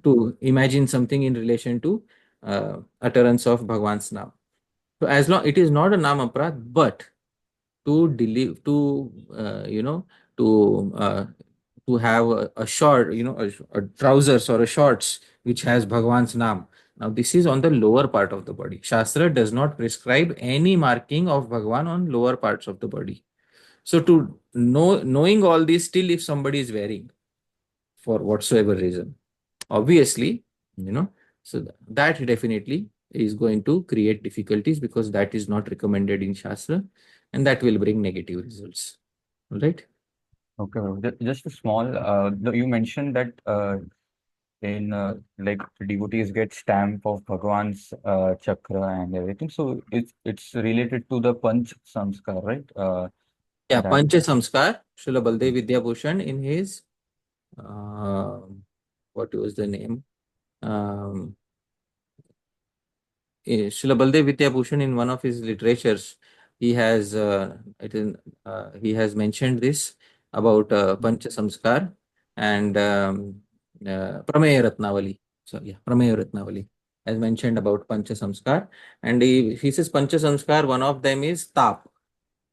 to imagine something in relation to utterance of Bhagwan's naam. So as long it is not a naam apradh, but to deliver to have a short, a trousers or a shorts which has Bhagwan's naam. Now this is on the lower part of the body. Shastra does not prescribe any marking of Bhagwan on lower parts of the body. So to knowing all this, still if somebody is wearing for whatsoever reason, obviously, so that definitely is going to create difficulties, because that is not recommended in Shastra, and that will bring negative results. All right. Okay, just a small, you mentioned that in like devotees get stamp of Bhagwan's chakra and everything. So it's related to the Panch Samskar, right? Yeah, That Pancha Samskar, Srila Baldev Vidyabhushan in his, what was the name? Srila Baldev Vidyabhushan, in one of his literatures, he has he has mentioned this about Pancha Samskar and Prameya Ratnavali. So yeah, Prameya Ratnavali has mentioned about Pancha Samskar, and he says Pancha Samskar, one of them is Tap.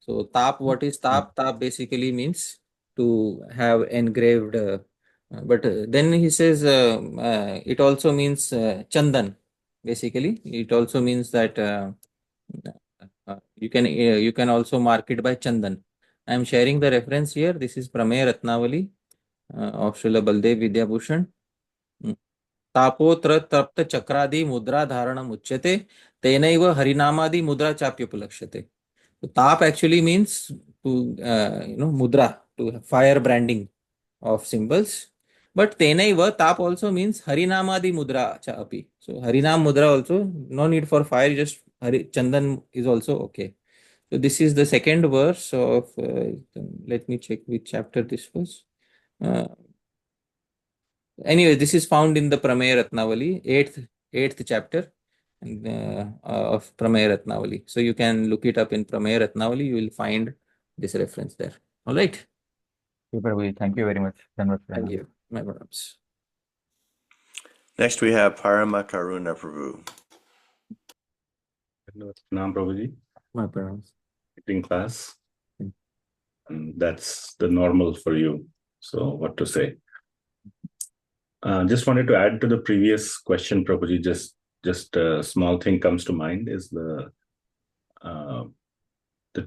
So Tap, what is Tap? Tap basically means to have engraved, but then he says it also means Chandan. Basically, it also means that you can also mark it by Chandan. I am sharing the reference here. This is Prameya Ratnavali of Srila Baldev Vidyabhushan. तापोत्र तप्त चक्रादि मुद्रा धारणम उच्यते तेनैव हरिनामादि मुद्रा चाप्युपलक्ष्यते. So tap actually means to mudra, to fire branding of symbols. But tenaiva, tap also means harinamadi mudra cha api. So harinam mudra also, no need for fire, just chandan is also okay. So this is the second verse of, let me check which chapter this was. Anyway, this is found in the Prameya Ratnavali, eighth chapter of Prameya Ratnavali. So you can look it up in Prameya Ratnavali, you will find this reference there. All right. Thank you very much. Thank you. My brothers. Next we have Parama Karuna Prabhu. Nāmnām Prabhuji. My brothers. In class. And that's the normal for you. So what to say? Just wanted to add to the previous question, Prabhuji. Just a small thing comes to mind is the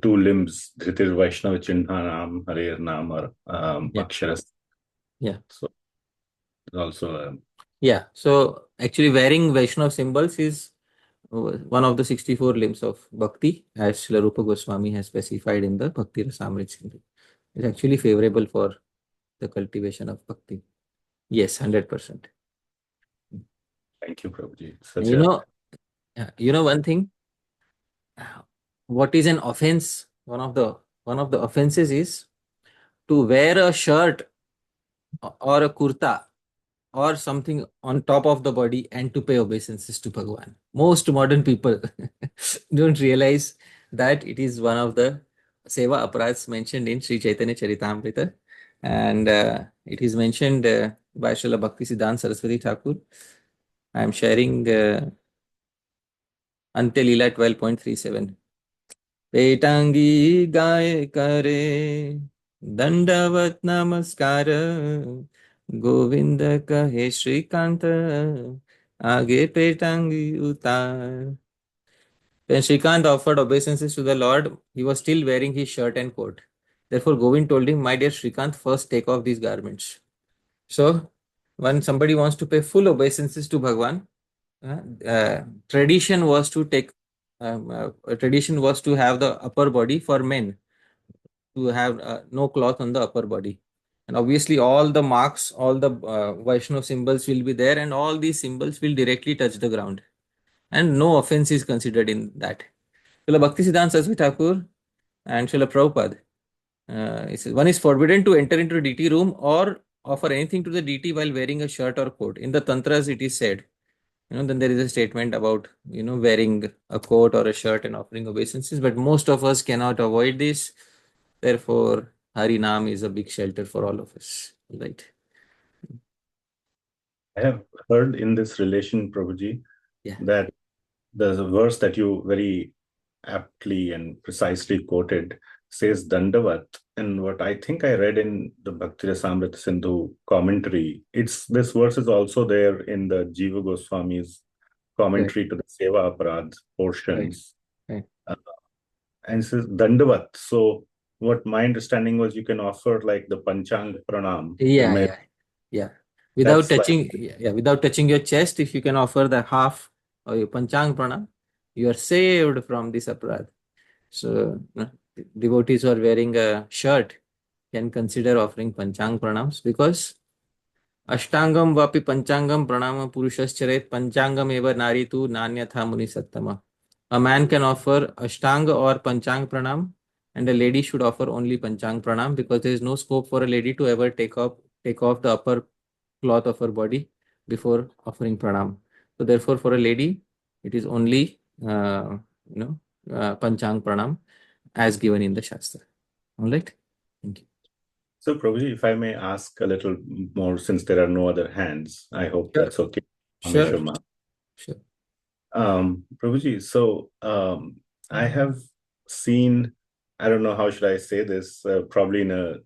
two limbs, Dhritir Vaishnava Chinnhanam, Harer Nam, or Aksharas. Yeah. So also. Yeah. So actually, wearing Vaishnava symbols is one of the 64 limbs of Bhakti, as Srila Rupa Goswami has specified in the Bhakti Rasamrita Sindhu. It's actually favorable for the cultivation of Bhakti. Yes, 100%. Thank you, Prabhuji. You know one thing. What is an offense? One of the offenses is to wear a shirt or a kurta or something on top of the body and to pay obeisances to Bhagwan. Most modern people don't realize that it is one of the seva aparadhas mentioned in Śrī-Caitanya-Śikṣāṣṭakam, and it is mentioned by Srila Bhakti Siddhanta Saraswati Thakur. I am sharing Ante Leela 12.37. पेटांगी गाय करे दंडवत नमस्कार गोविंद कहे श्रीकांत आगे पेटांगी उतार. When Shrikant offered obeisances to the Lord, he was still wearing his shirt and coat. Therefore, Govind told him, "My dear Shrikant, first take off these garments." So, when somebody wants to pay full obeisances to Bhagwan, tradition was to take a tradition was to have the upper body for men, to have no cloth on the upper body. And obviously all the marks, all the Vaishnava symbols will be there, and all these symbols will directly touch the ground. And no offense is considered in that. Srila Bhaktisiddhanta Saraswati Thakur and Srila Prabhupada, it says, one is forbidden to enter into a deity room or offer anything to the deity while wearing a shirt or coat. In the Tantras it is said, then there is a statement about, wearing a coat or a shirt and offering obeisances, but most of us cannot avoid this. Therefore, Harinam is a big shelter for all of us, right? I have heard in this relation, Prabhuji, Yeah. that there's a verse that you very aptly and precisely quoted says Dandavat. And what I think I read in the Bhakti Rasamrita Sindhu commentary, this verse is also there in the Jiva Goswami's commentary to the Seva Aparadh portions. Right. And it says Dandavat. So what my understanding was, you can offer like the Panchang Pranam. Yeah. Without That's touching, without touching your chest, if you can offer the half or your Panchang Pranam, you are saved from this aparadh. So devotees who are wearing a shirt can consider offering Panchang Pranams, because Ashtangam vapi Panchangam Pranama Purushascharet Panchangam eva nari tu nanyatha muni sattama. A man can offer Ashtanga or Panchang Pranam, and a lady should offer only Panchang Pranam, because there is no scope for a lady to ever take off the upper cloth of her body before offering Pranam. So therefore, for a lady, it is only Panchang Pranam as given in the Shastra. All right? Thank you. So, Prabhuji, if I may ask a little more, since there are no other hands, I hope that's okay. Sure. Prabhuji, so I have seen, I don't know how should I say this, probably in a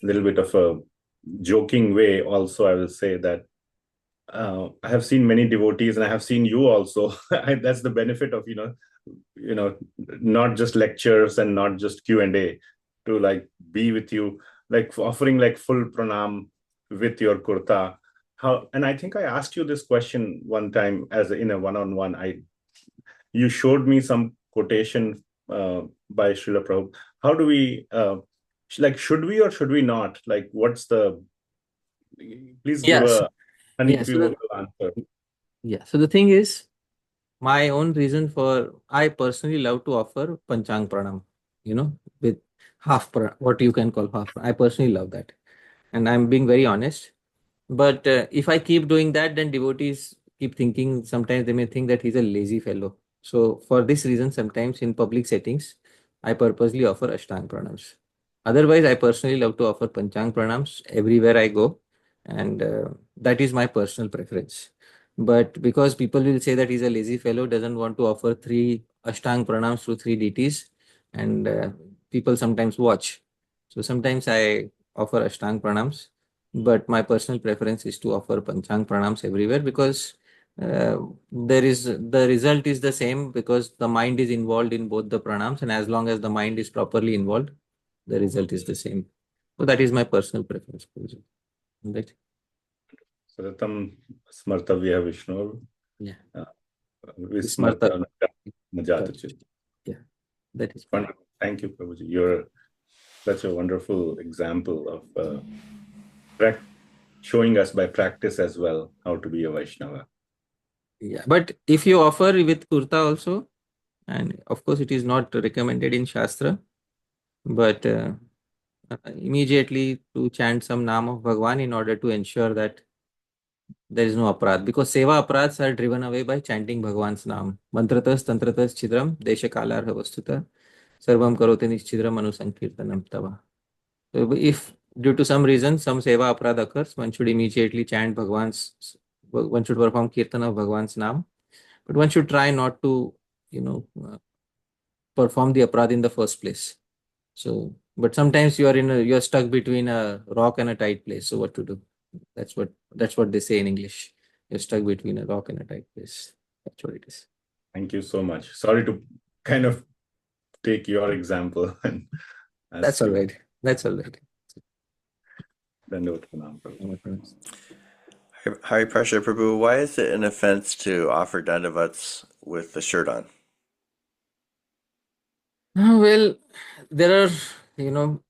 little bit of a joking way also, I will say that I have seen many devotees, and I have seen you also. That's the benefit of, not just lectures and not just Q&A, to like be with you, like offering like full pranam with your kurta. And I think I asked you this question one time in a one-on-one. You showed me some quotation by Srila Prabhupada. How do we, should we or should we not? Like, what's the, please give a unequivocal answer. Yeah, so the thing is, my own reason for, I personally love to offer Panchang Pranam, with half, what you can call half. I personally love that. And I'm being very honest. But if I keep doing that, then devotees keep thinking, sometimes they may think that he's a lazy fellow. So for this reason, sometimes in public settings, I purposely offer Ashtang Pranams. Otherwise, I personally love to offer Panchang Pranams everywhere I go. And that is my personal preference. But because people will say that he's a lazy fellow, doesn't want to offer 3 Ashtang Pranams to 3 deities, and people sometimes watch. So sometimes I offer Ashtang Pranams, but my personal preference is to offer Panchang Pranams everywhere, because the result is the same, because the mind is involved in both the pranams, and as long as the mind is properly involved, the result is the same. So that is my personal preference. Right? Sadatam smartavya Vishnu. Yeah. Vismarta Najatachit. Yeah. That is wonderful. Thank you, Prabhuji. You're such a wonderful example of showing us by practice as well how to be a Vaishnava. Yeah, but if you offer with kurta also, and of course it is not recommended in Shastra, but immediately to chant some name of Bhagwan in order to ensure that there is no aparadh, because seva aparadhs are driven away by chanting Bhagwan's name. Mantratas tantratas chidram desha kalarha vastuta sarvam karote nischidram anusankirtanam tava. So if due to some reason some seva aparadh occurs, one should immediately chant one should perform kirtan of Bhagwan's name, but one should try not to, perform the aparadh in the first place. So, but sometimes you're stuck between a rock and a tight place. So what to do? That's what they say in English. You're stuck between a rock and a tight place. That's what it is. Thank you so much. Sorry to kind of take your example. That's all right. That's all right. Hari Parshad Prabhu, why is it an offense to offer dandavats with the shirt on? Well, there are, you know,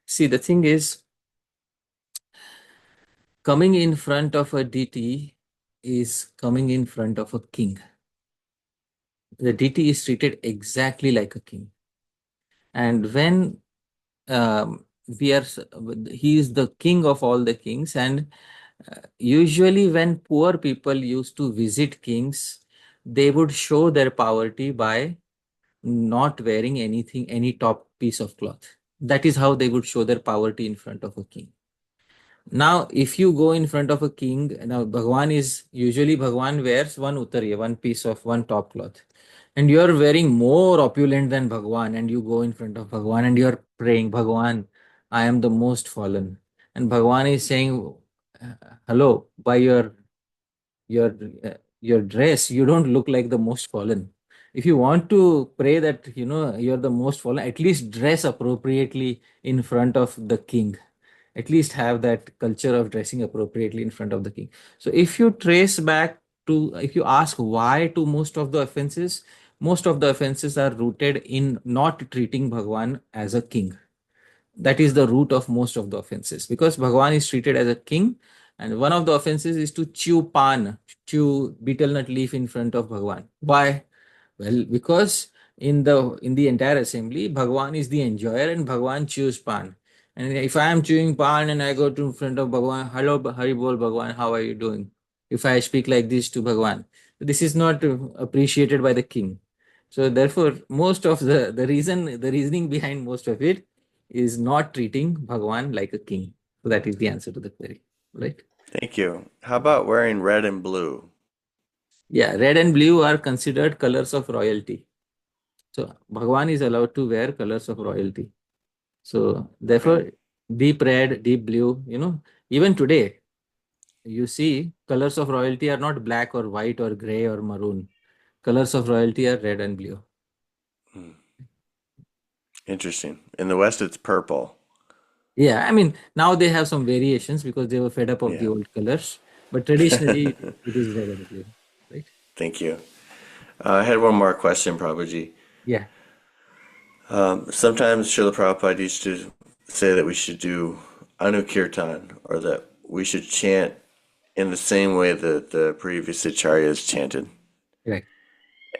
see, the thing is, coming in front of a deity is coming in front of a king. The deity is treated exactly like a king. And when we are, he is the king of all the kings. And usually when poor people used to visit kings, they would show their poverty by not wearing anything, any top piece of cloth. That is how they would show their poverty in front of a king. Now, if you go in front of a king, now Bhagwan is usually Bhagwan wears one uttariya, one piece of one top cloth, and you are wearing more opulent than Bhagwan, and you go in front of Bhagwan and you are praying, Bhagwan, I am the most fallen, and Bhagwan is saying, hello, by your your dress, you don't look like the most fallen. If you want to pray that you're the most fallen, at least dress appropriately in front of the king. At least have that culture of dressing appropriately in front of the king. So if you trace back to, if you ask why to most of the offenses are rooted in not treating Bhagwan as a king. That is the root of most of the offenses, because Bhagwan is treated as a king, and one of the offenses is to chew betel nut leaf in front of Bhagwan. Why? Well, because in the entire assembly, Bhagwan is the enjoyer and Bhagwan chews pan. And if I am chewing pan and I go to in front of Bhagwan, hello, Hari Bol Bhagwan, how are you doing? If I speak like this to Bhagwan, this is not appreciated by the king. So therefore, most of the reasoning behind most of it is not treating Bhagwan like a king. So that is the answer to the query, right? Thank you. How about wearing red and blue? Yeah, red and blue are considered colors of royalty. So Bhagwan is allowed to wear colors of royalty. So therefore, deep red, deep blue, even today, you see colors of royalty are not black or white or gray or maroon. Colors of royalty are red and blue. Interesting. In the West, it's purple. Yeah, I mean, now they have some variations because they were fed up of the Yeah. old colors, but traditionally it is red and blue, right? Thank you. I had one more question, Prabhuji. Yeah. Sometimes Srila Prabhupada used to say that we should do anukirtan, or that we should chant in the same way that the previous acharyas chanted. Right.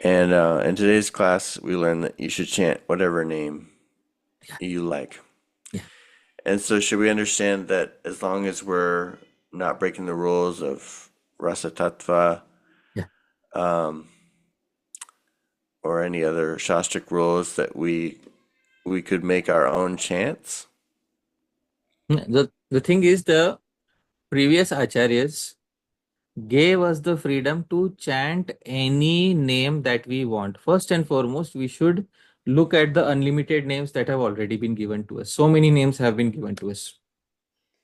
And in today's class, we learned that you should chant whatever name you like. Yeah. And so should we understand that as long as we're not breaking the rules of rasa tattva, Yeah. or any other shastric rules, that we could make our own chants? The thing is, the previous acharyas gave us the freedom to chant any name that we want. First and foremost, we should look at the unlimited names that have already been given to us. So many names have been given to us.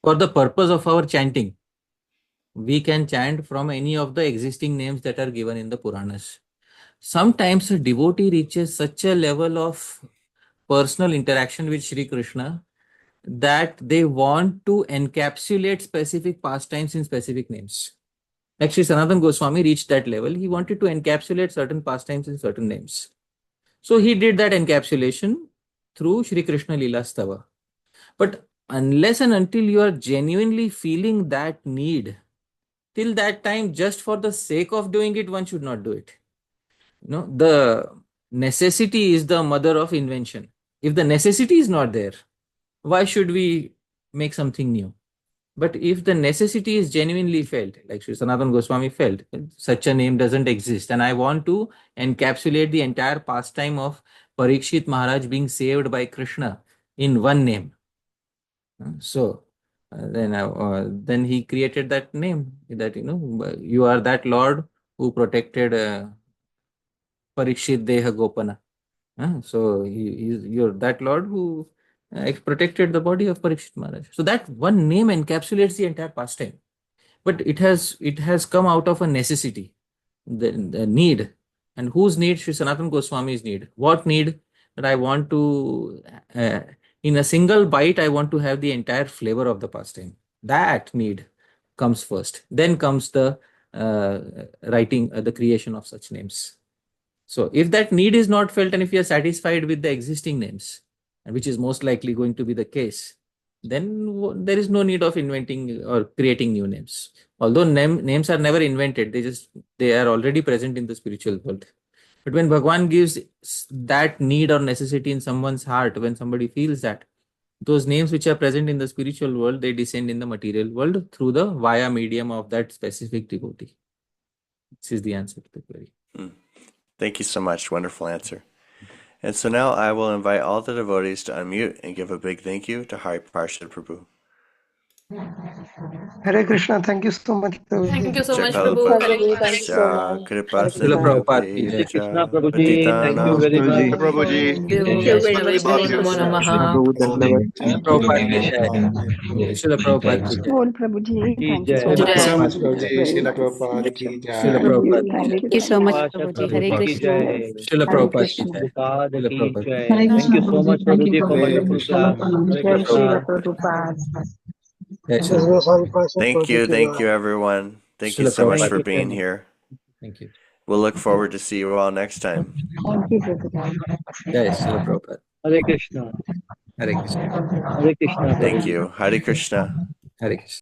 For the purpose of our chanting, we can chant from any of the existing names that are given in the Puranas. Sometimes a devotee reaches such a level of personal interaction with Shri Krishna that they want to encapsulate specific pastimes in specific names. Actually, Sanatana Goswami reached that level. He wanted to encapsulate certain pastimes in certain names. So he did that encapsulation through Shri Krishna Leela Stava. But unless and until you are genuinely feeling that need, till that time, just for the sake of doing it, one should not do it. The necessity is the mother of invention. If the necessity is not there, why should we make something new? But if the necessity is genuinely felt, like Sri Sanatana Goswami felt, such a name doesn't exist, and I want to encapsulate the entire pastime of Parikshit Maharaj being saved by Krishna in one name. So then he created that name, that you are that Lord who protected Parikshit Deha Gopana. So you're that Lord who protected the body of Parikshit Maharaj. So that one name encapsulates the entire pastime. But it has come out of a necessity, the need. And whose need? Sri Sanatana Goswami's need. What need? That I want to, in a single bite, I want to have the entire flavor of the pastime. That need comes first. Then comes the writing, the creation of such names. So if that need is not felt and if you are satisfied with the existing names, which is most likely going to be the case, then there is no need of inventing or creating new names. Although names are never invented, they are already present in the spiritual world. But when Bhagwan gives that need or necessity in someone's heart, when somebody feels that, those names which are present in the spiritual world, they descend in the material world through the via medium of that specific devotee. This is the answer to the query. Thank you so much. Wonderful answer. And so now I will invite all the devotees to unmute and give a big thank you to Hari Parshad Prabhu. Hare Krishna. Thank you so much, Prabhuji. Thank you so Jai much, Prabhu. Prabhupada. Hare Krishna. Thank you so much. Kripa Hare Srila Krishna. Prabhupada ki Sindhu jai. Krishna Prabhuji, thank you very much. Jai Prabhuji. Devo Thank you very Vaishnavebhyo much. Namo Krishna Namaha. Prabhu Dandavad. Srila Prabhupada ki jai. Srila Prabhupada ki jai. All Prabhuji, Ki thank you so jai. much. Thank you so Jai. much, Prabhupada ki Prabhuji. jai. Very Srila nice. Prabhupada ki Srila jai. Prabhupada ki Hare jai. Thank you so Krishna. much, Pārṣad Prabhuji. Hare Prabhuji ki Krishna. jai. Srila Hare Prabhupada ki Krishna. jai. Prabhupada Srila ki Prabhupada ki jai. jai. Thank you so much, Prabhuji, for Hare wonderful Krishna. class. Hare Jai Srila Krishna. Prabhupada. Jai This Srila was Hari Prabhupada. Parshad Prabhuji ki Thank you, jai. everyone. Thank you Srila so much Thank for Prabhupada. you so being much. here. Thank you. We'll look forward to see you all next time. Thank you, Prabhupada. Jai Srila Prabhupada. Hare Krishna. Hare Krishna. Hare Krishna, Thank Prabhuji. you. Hare Krishna. Hare Krishna.